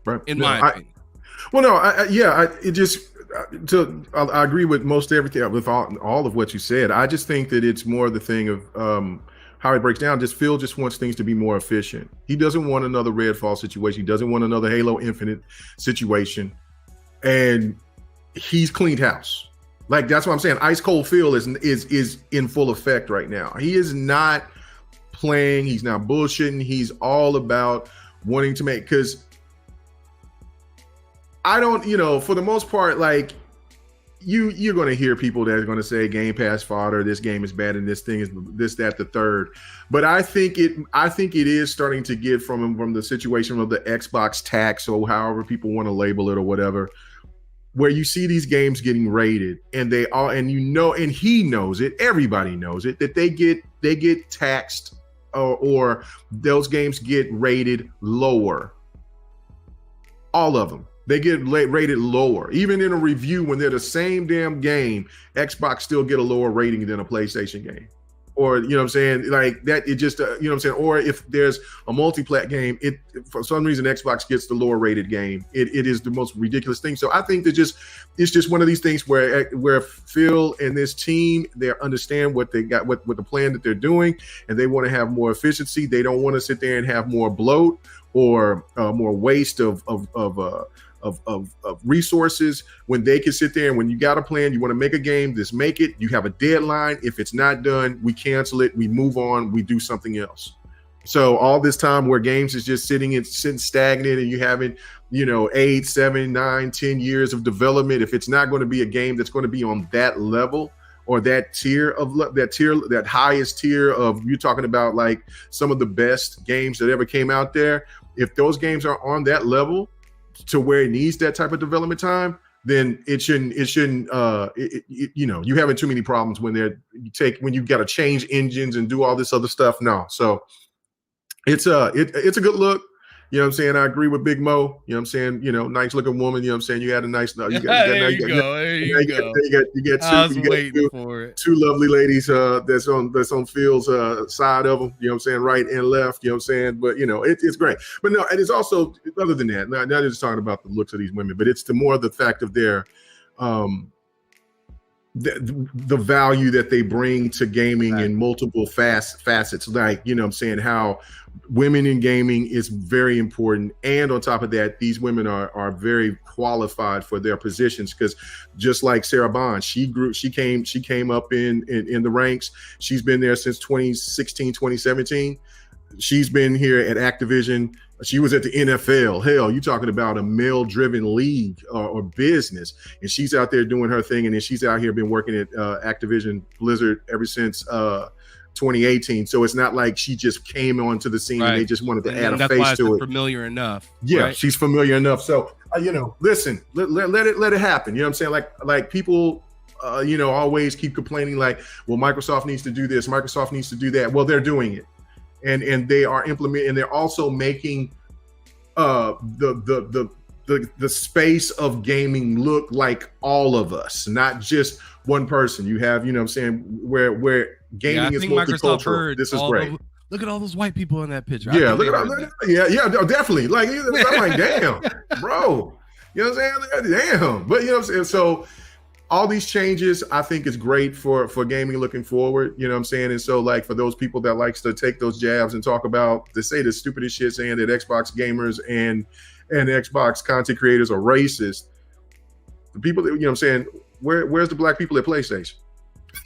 Right. In my opinion. I agree with most everything, with all of what you said. I just think that it's more the thing of how it breaks down. Just Phil just wants things to be more efficient. He doesn't want another Redfall situation. He doesn't want another Halo Infinite situation. And he's cleaned house. Like, that's what I'm saying. Ice Cold Phil is in full effect right now. He is not playing. He's not bullshitting. He's all about wanting to make, because I don't, you know, for the most part, like you're going to hear people that are going to say Game Pass fodder, this game is bad and this thing is this, that, the third. But I think it is starting to get from the situation of the Xbox tax, or however people want to label it or whatever, where you see these games getting rated, and they all, and you know, and he knows it, everybody knows it, that they get taxed, or those games get rated lower. All of them. They get rated lower. Even in a review, when they're the same damn game, Xbox still get a lower rating than a PlayStation game. Or, you know what I'm saying? Like that, it just, you know what I'm saying? Or if there's a multi-plat game, it, for some reason, Xbox gets the lower rated game. It is the most ridiculous thing. So I think that it's just one of these things where Phil and this team, they understand what they got, what the plan that they're doing, and they want to have more efficiency. They don't want to sit there and have more bloat or more waste of resources, when they can sit there and when you got a plan, you want to make a game, just make it. You have a deadline. If it's not done, we cancel it. We move on. We do something else. So all this time where games is just sitting stagnant, and you haven't, you know, 8, 7, 9, 10 years of development. If it's not going to be a game that's going to be on that level, or that highest tier of, you're talking about like some of the best games that ever came out there. If those games are on that level to where it needs that type of development time, then it shouldn't you know, you having too many problems when when you got to change engines and do all this other stuff. No. So it's a good look. You know what I'm saying? I agree with Big Mo. You know what I'm saying? You know, nice looking woman. You know what I'm saying? You had a nice. You got two lovely ladies that's on Phil's side of them. You know what I'm saying? Right and left. You know what I'm saying? But you know, it's great. But no, and it's also, other than that, not just talking about the looks of these women, but it's the fact of their the value that they bring to gaming in multiple facets. Like, you know what I'm saying, how women in gaming is very important, and on top of that, these women are very qualified for their positions, because just like Sarah Bond, she came up in the ranks. She's been there since 2016, 2017. She's been here at Activision. She was at the NFL. Hell, you talking about a male-driven league or business, and she's out there doing her thing. And then she's out here been working at Activision Blizzard ever since 2018. So it's not like she just came onto the scene and they just wanted to add a face to it. Familiar enough. Yeah, right? She's familiar enough. So you know, listen, let it happen. You know what I'm saying? Like people. You know, always keep complaining like, well, Microsoft needs to do this, Microsoft needs to do that. Well, they're doing it. And they are implementing, and they're also making the space of gaming look like all of us, not just one person. You have, you know what I'm saying, where gaming is multicultural. This is great. Look at all those white people in that picture. Yeah, look at all that. Yeah, definitely. Like, I'm like, damn, bro. You know what I'm saying? Damn. But you know what I'm saying? So all these changes, I think, is great for gaming looking forward. You know what I'm saying? And so, like, for those people that likes to take those jabs and talk about, to say the stupidest shit, saying that Xbox gamers and Xbox content creators are racist, the people that, you know what I'm saying, where's the black people at PlayStation?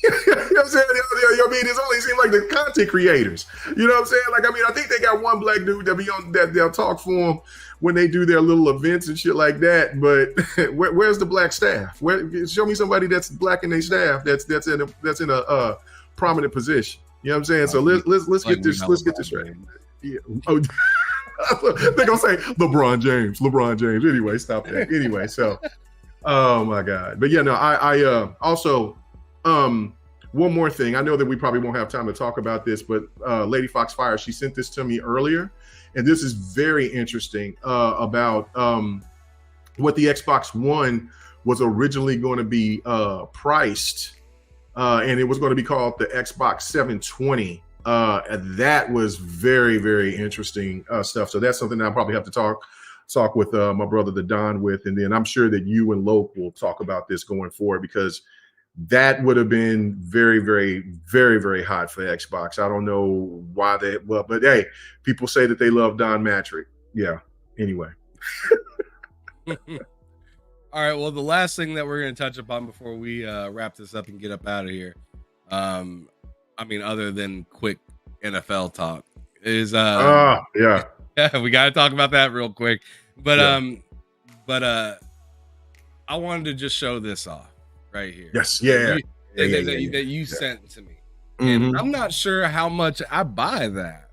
You know what I'm saying? I mean, it only seems like the content creators. You know what I'm saying? Like, I mean, I think they got one black dude that they'll talk for them when they do their little events and shit like that. But where's the black staff? Show me somebody that's black in their staff that's in a prominent position. You know what I'm saying? So let's get this right. Yeah. Oh, they're gonna say LeBron James. Anyway, stop that. Anyway, so oh my God. But yeah, no, I also one more thing. I know that we probably won't have time to talk about this, but Lady Foxfire, she sent this to me earlier, and this is very interesting about what the Xbox One was originally going to be priced, and it was going to be called the Xbox 720. And that was very, very interesting stuff. So that's something that I'll probably have to talk with my brother, the Don, with, and then I'm sure that you and Loke will talk about this going forward, because that would have been very, very, very, very hot for Xbox. I don't know why but hey, people say that they love Don Matrick. Yeah. Anyway. All right. Well, the last thing that we're going to touch upon before we wrap this up and get up out of here, I mean, other than quick NFL talk, is yeah, we got to talk about that real quick. But I wanted to just show this off right here. Yes, yeah, That you sent to me. And I'm not sure how much I buy that.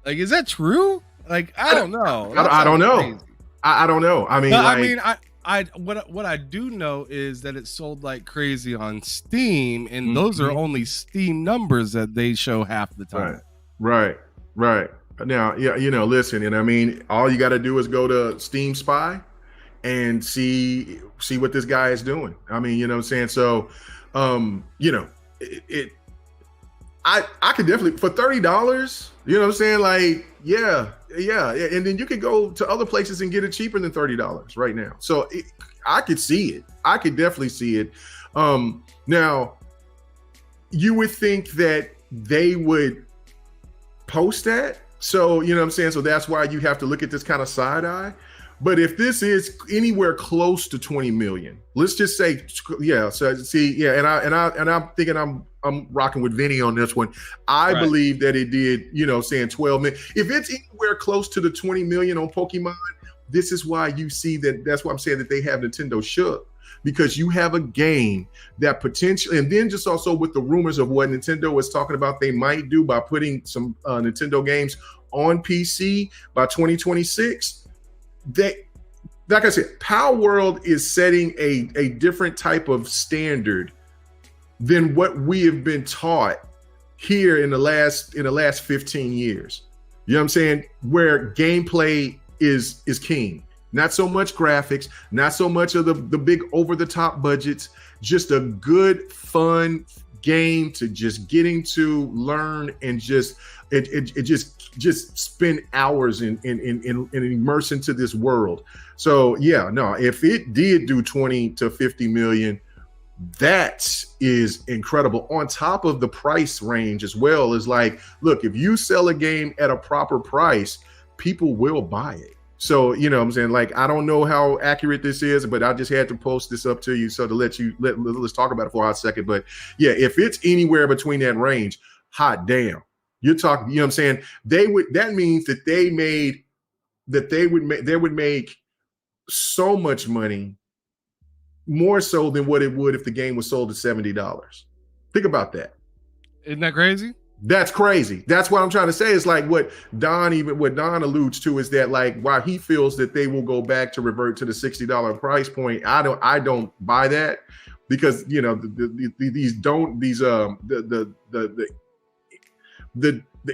Like, is that true? Like, I don't know. I don't know. I don't know. I mean, what I do know is that it sold like crazy on Steam, and those are only Steam numbers that they show half the time. Right. Now, yeah, listen, and I mean, all you got to do is go to Steam Spy and see what this guy is doing. I mean, you know what I'm saying? So, I could definitely, for $30, you know what I'm saying? Like, yeah. And then you could go to other places and get it cheaper than $30 right now. So I could see it. I could definitely see it. Now, you would think that they would post that. So, you know what I'm saying? So that's why you have to look at this kind of side eye. But if this is anywhere close to 20 million, let's just say, yeah. So see, yeah, and I'm thinking I'm rocking with Vinny on this one. I believe that it did, saying 12 million. If it's anywhere close to the 20 million on Pokemon, this is why you see that. That's why I'm saying that they have Nintendo shook, because you have a game that potentially, and then just also with the rumors of what Nintendo was talking about they might do by putting some Nintendo games on PC by 2026. Like I said, Palworld is setting a different type of standard than what we have been taught here in the last 15 years. You know what I'm saying? Where gameplay is king. Not so much graphics, not so much of the big over the top budgets, just a good, fun game to just get into, learn, and just spend hours in immerse into this world. So yeah, no, if it did do 20 to 50 million, that is incredible. On top of the price range as well, is like, look, if you sell a game at a proper price, people will buy it. So, you know what I'm saying? Like, I don't know how accurate this is, but I just had to post this up to you. So to let's talk about it for a hot second. But yeah, if it's anywhere between that range, hot damn, you're talking, you know what I'm saying? That means that they would make so much money, more so than what it would if the game was sold at $70. Think about that. Isn't that crazy? That's crazy. That's what I'm trying to say. It's like what Don alludes to is that, like, while he feels that they will go back to revert to the $60 price point, I don't buy that, because the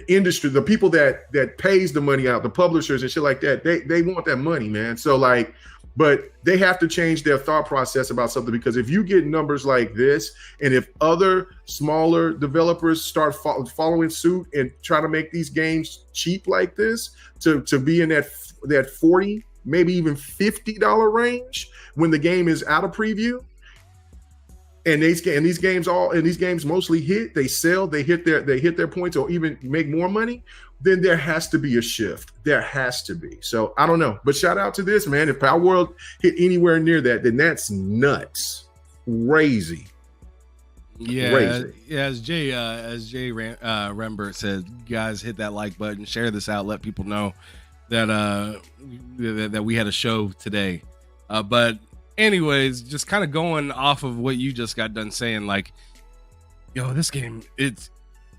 industry, the people that pays the money out, the publishers and shit like that, they want that money, man. So like, but they have to change their thought process about something, because if you get numbers like this, and if other smaller developers start following suit and try to make these games cheap like this, to be in that $40, maybe even $50 range when the game is out of preview, and these games mostly hit, they sell, they hit their points, or even make more money, then there has to be a shift. There has to be. So I don't know, but shout out to this, man. If Palworld hit anywhere near that, then that's nuts, crazy. Yeah, crazy. Yeah. As Jay Rembert said, guys, hit that like button, share this out, let people know that that we had a show today. But anyways, just kind of going off of what you just got done saying, like, yo, this game,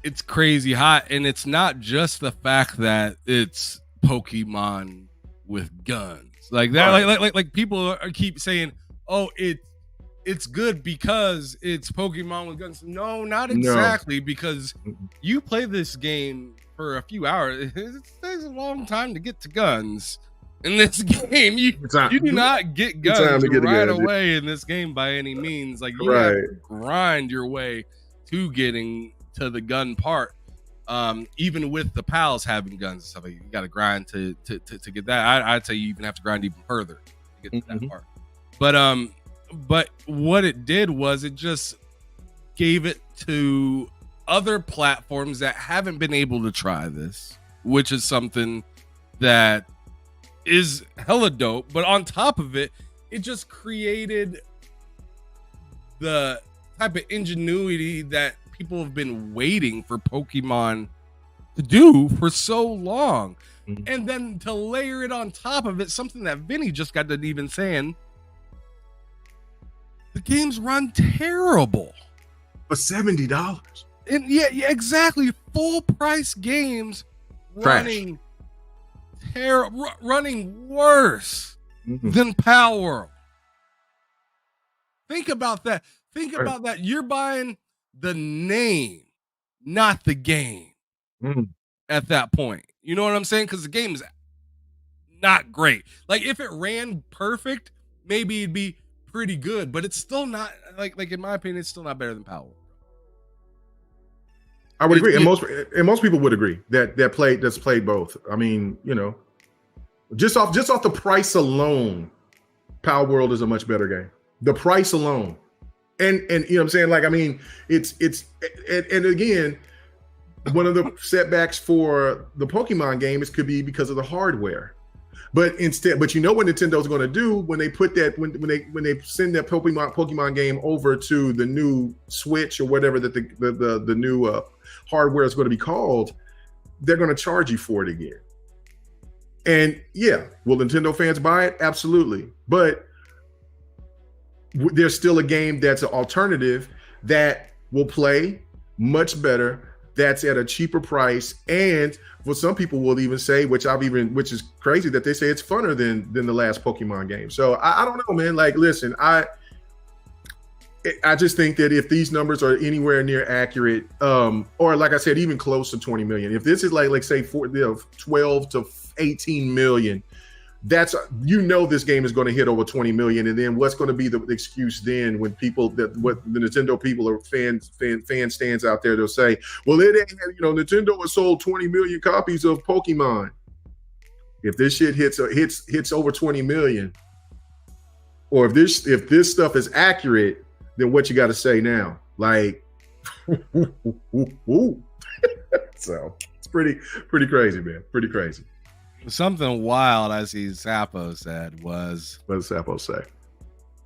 it's crazy hot, and it's not just the fact that it's Pokemon with guns like that. Right. Like people keep saying, oh, it's good because it's Pokemon with guns. No, not exactly, because you play this game for a few hours. It takes a long time to get to guns. In this game, you do not get guns right away in this game by any means. Like, you have to grind your way to getting to the gun part. Even with the pals having guns and stuff, you got to grind to get that. I'd say you even have to grind even further to get to that part. But what it did was it just gave it to other platforms that haven't been able to try this, which is something that is hella dope. But on top of it, it just created the type of ingenuity that people have been waiting for Pokemon to do for so long. And then to layer it on top of it, something that Vinny just got done even saying, games run terrible. For $70. And yeah, exactly. Full price games running running worse than Palworld. Think about that. Think about that. You're buying the name, not the game at that point. You know what I'm saying? Because the game is not great. Like if it ran perfect, maybe it'd be pretty good, but it's still not like in my opinion, it's still not better than Palworld. I would agree, and most people would agree that's played both. I mean, you know, just off the price alone, Palworld is a much better game. The price alone, and you know what I'm saying. Like, I mean, it's and again, one of the setbacks for the Pokemon game could be because of the hardware. But you know what Nintendo's going to do when they put that when they send that Pokemon game over to the new Switch or whatever that the new hardware is going to be called, they're going to charge you for it again. And yeah, will Nintendo fans buy it? Absolutely. But there's still a game that's an alternative that will play much better, that's at a cheaper price, and for some people will even say, which is crazy, that they say it's funner than the last Pokemon game. So I don't know, man. Like, listen, I just think that if these numbers are anywhere near accurate, or like I said, even close to 20 million, if this is like say 12 to 18 million, that's, you know, this game is going to hit over 20 million. And then what's going to be the excuse then when what the Nintendo people or fan stands out there, they'll say, well, it ain't, you know, Nintendo has sold 20 million copies of Pokemon. If this shit hits over 20 million, or if this stuff is accurate, then what you got to say now? Like, so it's pretty crazy, man. Pretty crazy. Something wild I see Sapo said was, what does Sapo say?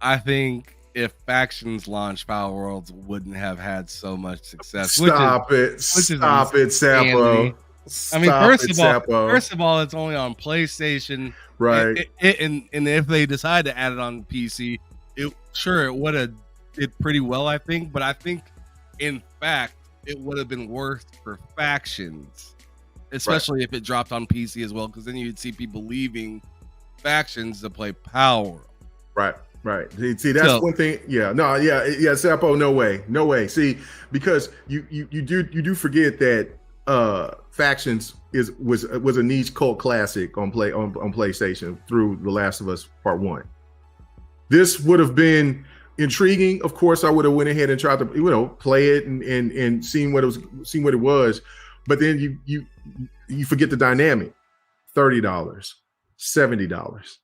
I think if Factions launched, Palworld wouldn't have had so much success. Stop it, Sapo. I mean, first of all, it's only on PlayStation, right? And if they decide to add it on PC, it would have did pretty well, I think. But I think, in fact, it would have been worth for Factions. Especially if it dropped on PC as well, because then you'd see people leaving Factions to play Palworld. Right. See, that's one thing. Yeah, Sapo, no way. See, because you do forget that Factions was a niche cult classic on PlayStation through The Last of Us Part 1. This would have been intriguing. Of course, I would have went ahead and tried to, you know, play it and seen what it was. But then you forget the dynamic. $30, $70.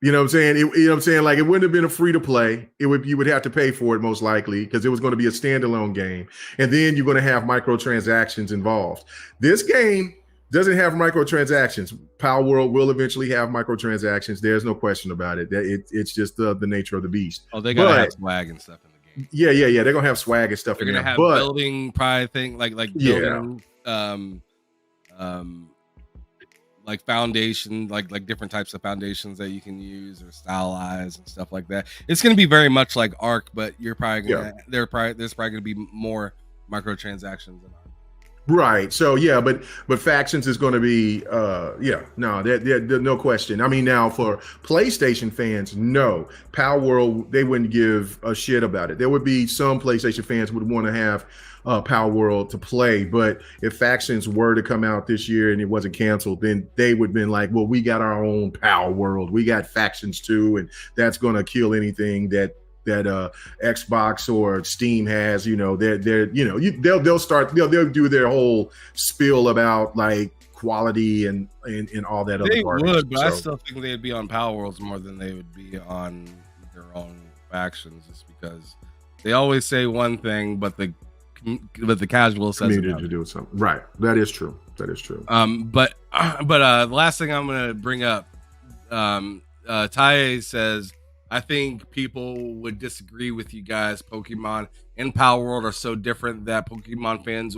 You know what I'm saying? You know what I'm saying? Like, it wouldn't have been a free to play. You would have to pay for it most likely, because it was going to be a standalone game. And then you're going to have microtransactions involved. This game doesn't have microtransactions. Palworld will eventually have microtransactions. There's no question about it. It's just the nature of the beast. Oh, they gotta have swag and stuff in the game. Yeah. They're gonna have swag and stuff. They're in gonna there. have building probably thing like building, like foundation, like different types of foundations that you can use or stylize and stuff like that. It's going to be very much like Arc, but you're probably gonna there's probably going to be more microtransactions than Arc. Right. So yeah, but Factions is going to be no question. I mean, now for PlayStation fans, no, Palworld, they wouldn't give a shit about it. There would be some PlayStation fans would want to have Palworld to play, but if Factions were to come out this year and it wasn't canceled, then they would have been like, well, we got our own Palworld, we got Factions too, and that's going to kill anything that Xbox or Steam has. You know, they'll do their whole spiel about like quality and all that. They other would, but I still think they'd be on Palworlds more than they would be on their own Factions, just because they always say one thing, but the casual says to do something. Right. That is true. But the last thing I'm gonna bring up, Taye says, I think people would disagree with you guys. Pokemon and Palworld are so different that Pokemon fans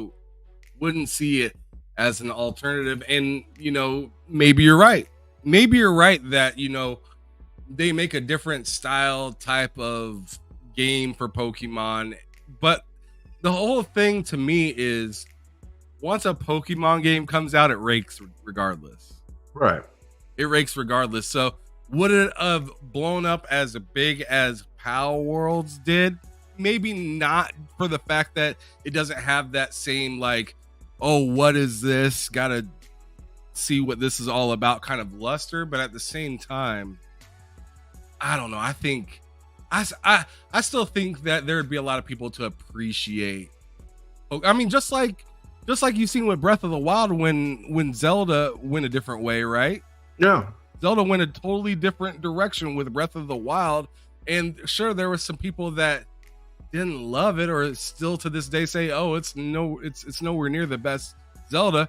wouldn't see it as an alternative. And, you know, maybe you're right. Maybe you're right that, you know, they make a different style type of game for Pokemon. But the whole thing to me is once a Pokemon game comes out, it rakes regardless. Right. It rakes regardless. So would it have blown up as big as Palworlds did? Maybe not, for the fact that it doesn't have that same like, oh, what is this? Gotta see what this is all about kind of luster. But at the same time, I don't know. I think I still think that there would be a lot of people to appreciate. I mean, just like you've seen with Breath of the Wild when Zelda went a different way, right? Yeah. Zelda went a totally different direction with Breath of the Wild. And sure, there were some people that didn't love it or still to this day say, oh, it's nowhere near the best Zelda.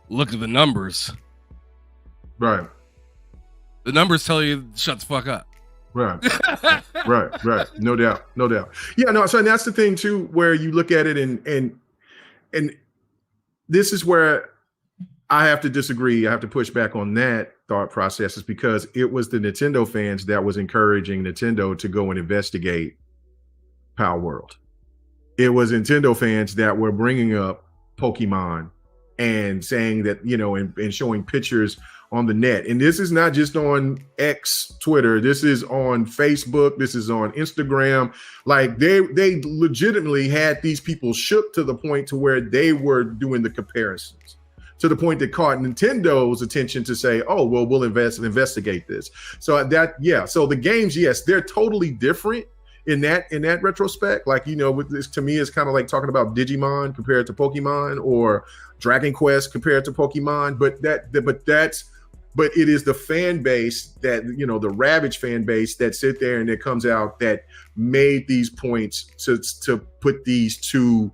Look at the numbers. Right. The numbers tell you shut the fuck up. Right. right. No doubt. Yeah, no, so that's the thing too, where you look at it and this is where I have to disagree. I have to push back on that thought process, is because it was the Nintendo fans that was encouraging Nintendo to go and investigate Palworld. It was Nintendo fans that were bringing up Pokemon and saying that, and showing pictures on the net. And this is not just on X, Twitter. This is on Facebook. This is on Instagram. Like they legitimately had these people shook to the point to where they were doing the comparisons, to the point that caught Nintendo's attention to say, oh, well, we'll investigate this. So so the games, yes, they're totally different in that retrospect. Like, with this, to me, it's kind of like talking about Digimon compared to Pokemon, or Dragon Quest compared to Pokemon. But it is the fan base that, the Ravage fan base that sit there and it comes out that made these points to put these two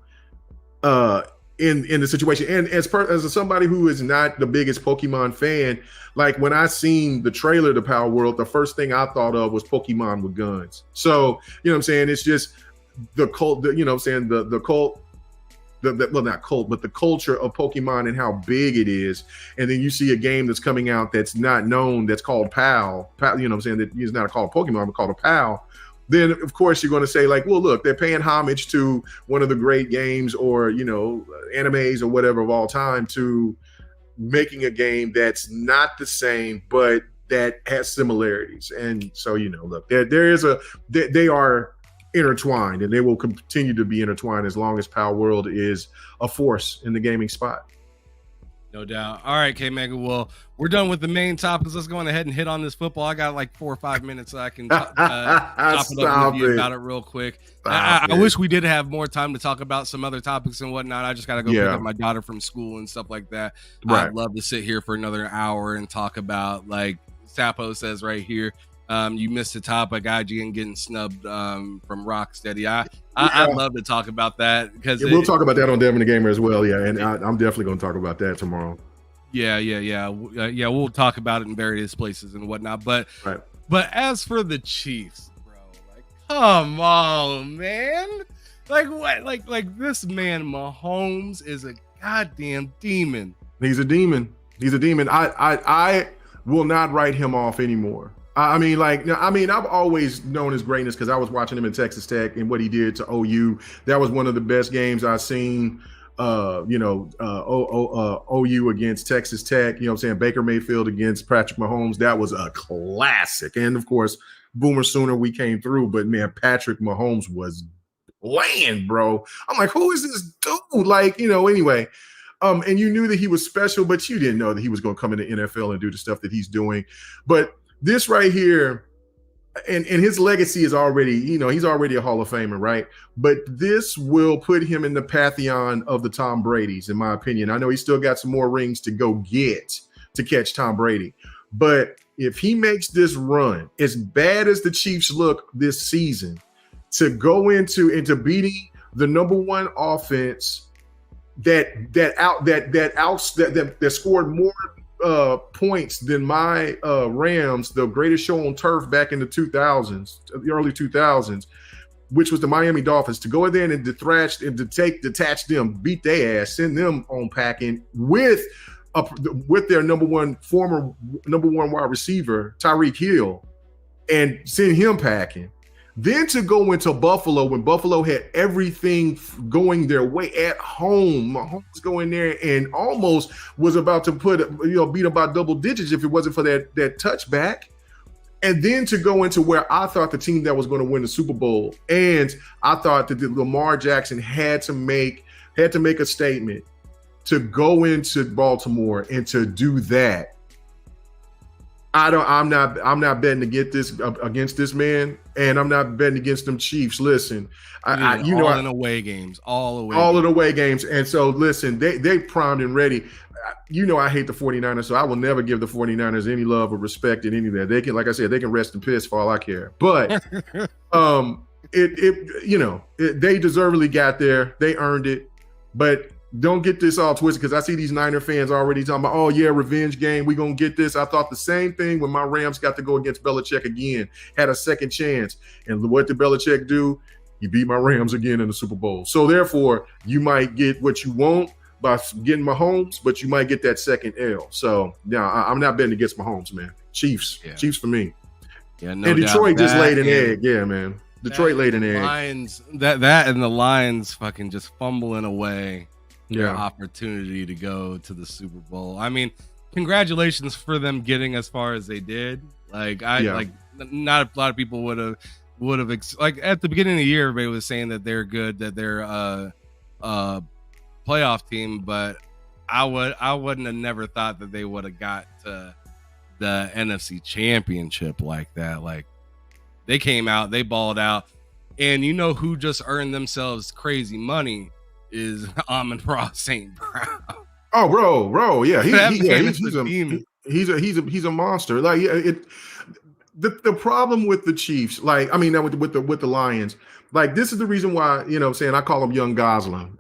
in the situation. And as somebody who is not the biggest Pokemon fan, like when I seen the trailer to Palworld, the first thing I thought of was Pokemon with guns. So, what I'm saying? It's just the cult, the cult, well, not cult, but the culture of Pokemon and how big it is. And then you see a game that's coming out that's not known, that's called Pal, that is not called Pokemon, but called a Pal. Then of course you're going to say like, well, look, they're paying homage to one of the great games or, animes or whatever of all time, to making a game that's not the same, but that has similarities. And so, look, they are intertwined, and they will continue to be intertwined as long as Palworld is a force in the gaming spot. No doubt. All right, K-Mega. Well, we're done with the main topics. Let's go on ahead and hit on this football. I got like 4 or 5 minutes so I can chop it up with you about it real quick. I wish we did have more time to talk about some other topics and whatnot. I just got to go pick up my daughter from school and stuff like that. Right. I'd love to sit here for another hour and talk about, like Sapo says right here, you missed the topic, IGN getting snubbed from Rocksteady. I'd love to talk about that, because we'll talk about that on Devin the Gamer as well. Yeah, and I'm definitely going to talk about that tomorrow. Yeah. We'll talk about it in various places and whatnot. But as for the Chiefs, bro, like, come on, man. Like what? Like this man Mahomes is a goddamn demon. He's a demon. I will not write him off anymore. I've always known his greatness because I was watching him in Texas Tech and what he did to OU. That was one of the best games I've seen. OU against Texas Tech. Baker Mayfield against Patrick Mahomes. That was a classic. And of course, Boomer Sooner, we came through. But man, Patrick Mahomes was bland, bro. I'm like, who is this dude? Like, anyway. And you knew that he was special, but you didn't know that he was going to come into NFL and do the stuff that he's doing. But this right here, and his legacy is already, he's already a Hall of Famer, right? But this will put him in the pantheon of the Tom Brady's, in my opinion. I know he's still got some more rings to go get to catch Tom Brady. But if he makes this run, as bad as the Chiefs look this season, to go into beating the number one offense that scored more points than my Rams, the greatest show on turf back in the 2000s, the early 2000s, which was the Miami Dolphins, to go in there and detach them, beat their ass, send them on packing with their former number one wide receiver, Tyreek Hill, and send him packing. Then to go into Buffalo when Buffalo had everything going their way at home, Mahomes go in there and almost was about to beat about double digits if it wasn't for that touchback. And then to go into where I thought the team that was going to win the Super Bowl, and I thought that Lamar Jackson had to make a statement to go into Baltimore and to do that. I'm not betting to get this against this man, and I'm not betting against them Chiefs. Listen, in away games, all in away games. And so listen, they primed and ready. I hate the 49ers, so I will never give the 49ers any love or respect in any of that. They can, like I said, they can rest in piss for all I care. But they deservedly got there. They earned it. But don't get this all twisted, because I see these Niner fans already talking about, oh, yeah, revenge game. We're going to get this. I thought the same thing when my Rams got to go against Belichick again, had a second chance. And what did Belichick do? He beat my Rams again in the Super Bowl. So, therefore, you might get what you want by getting Mahomes, but you might get that second L. So, now I'm not betting against Mahomes, man. Chiefs. Yeah. Chiefs for me. Yeah, no and Detroit just laid an egg. Yeah, man. Detroit laid an egg. Lions, that and the Lions fucking just fumbling away. Opportunity to go to the Super Bowl. I mean, congratulations for them getting as far as they did. Not a lot of people would have like at the beginning of the year, everybody was saying that they're good, that they're a playoff team, but I wouldn't have never thought that they would have got to the NFC Championship like that. Like, they came out, they balled out, and you know who just earned themselves crazy money is Amon-Ra St. Brown. Oh, bro, yeah, he's a monster. Like, the problem with the Chiefs, with the Lions, like, this is the reason why, I call him Young Gosling,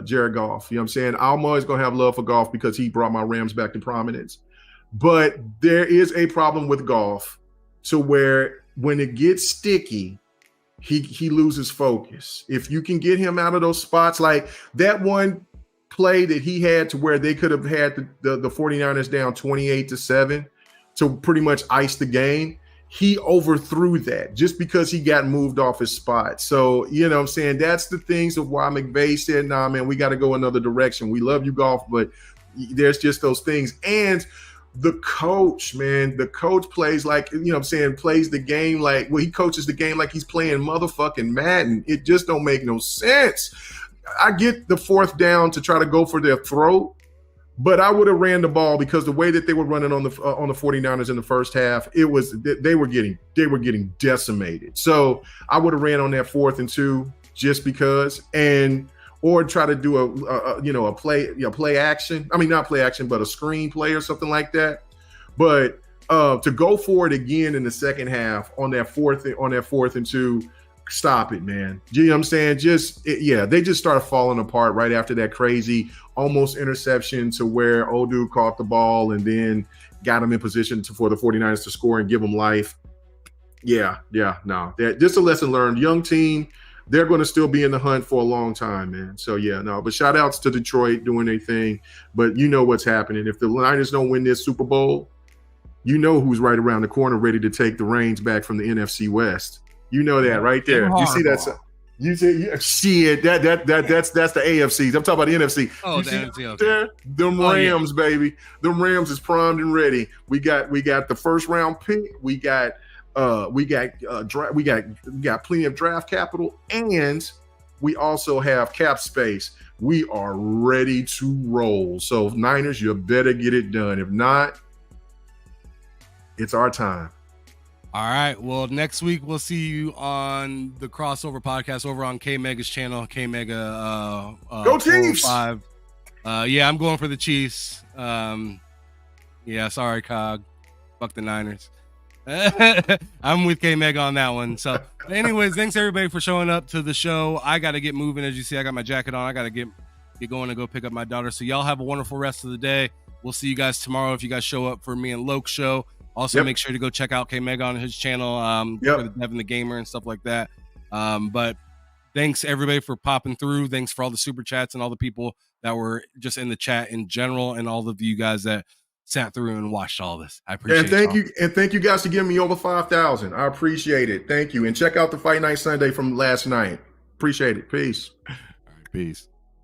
Jared Goff. I'm saying? I'm always gonna have love for Goff because he brought my Rams back to prominence. But there is a problem with Goff to where when it gets sticky, he loses focus. If you can get him out of those spots, like that one play that he had to where they could have had the 49ers down 28-7 to pretty much ice the game, he overthrew that just because he got moved off his spot. So, that's the things of why McVay said, nah, man, we got to go another direction. We love you, Goff, but there's just those things. And the coach plays like, plays the game like, he coaches the game like he's playing motherfucking Madden. It just don't make no sense. I get the fourth down to try to go for their throat, but I would have ran the ball because the way that they were running on the 49ers in the first half, they were getting decimated. So I would have ran on that 4th and 2 just because, or try to do a play action. I mean, not play action, but a screen play or something like that. But to go for it again in the second half on that 4th and 2, stop it, man. You know what I'm saying? They just started falling apart right after that crazy almost interception to where old dude caught the ball and then got him in position for the 49ers to score and give them life. No. Just a lesson learned. Young team, they're going to still be in the hunt for a long time, man. So, but shout outs to Detroit doing their thing. But you know what's happening. If the Niners don't win this Super Bowl, you know who's right around the corner ready to take the reins back from the NFC West. You know that right there. You see that? You see it. That's the AFC. I'm talking about the NFC. Oh, the NFC. Okay. There, them Rams, baby. Them Rams is primed and ready. We got the first round pick. We got plenty of draft capital, and we also have cap space. We are ready to roll. So Niners, you better get it done. If not, it's our time. All right. Well, next week we'll see you on the Crossover Podcast over on K Mega's channel. K Mega. Go Chiefs! 5. I'm going for the Chiefs. Sorry, Cog. Fuck the Niners. I'm with K Mega on that one. So, anyways, thanks everybody for showing up to the show. I got to get moving. As you see, I got my jacket on. I got to get going and go pick up my daughter. So, y'all have a wonderful rest of the day. We'll see you guys tomorrow if you guys show up for me and Loke's show. Also, make sure to go check out K Mega on his channel for the Devin the Gamer and stuff like that. But thanks everybody for popping through. Thanks for all the super chats and all the people that were just in the chat in general, and all of you guys that sat through and watched all this. I appreciate And thank y'all. you, and thank you guys for giving me over 5,000. I appreciate it. Thank you, and check out the Fight Night Sunday from last night. Appreciate it. Peace. All right, peace.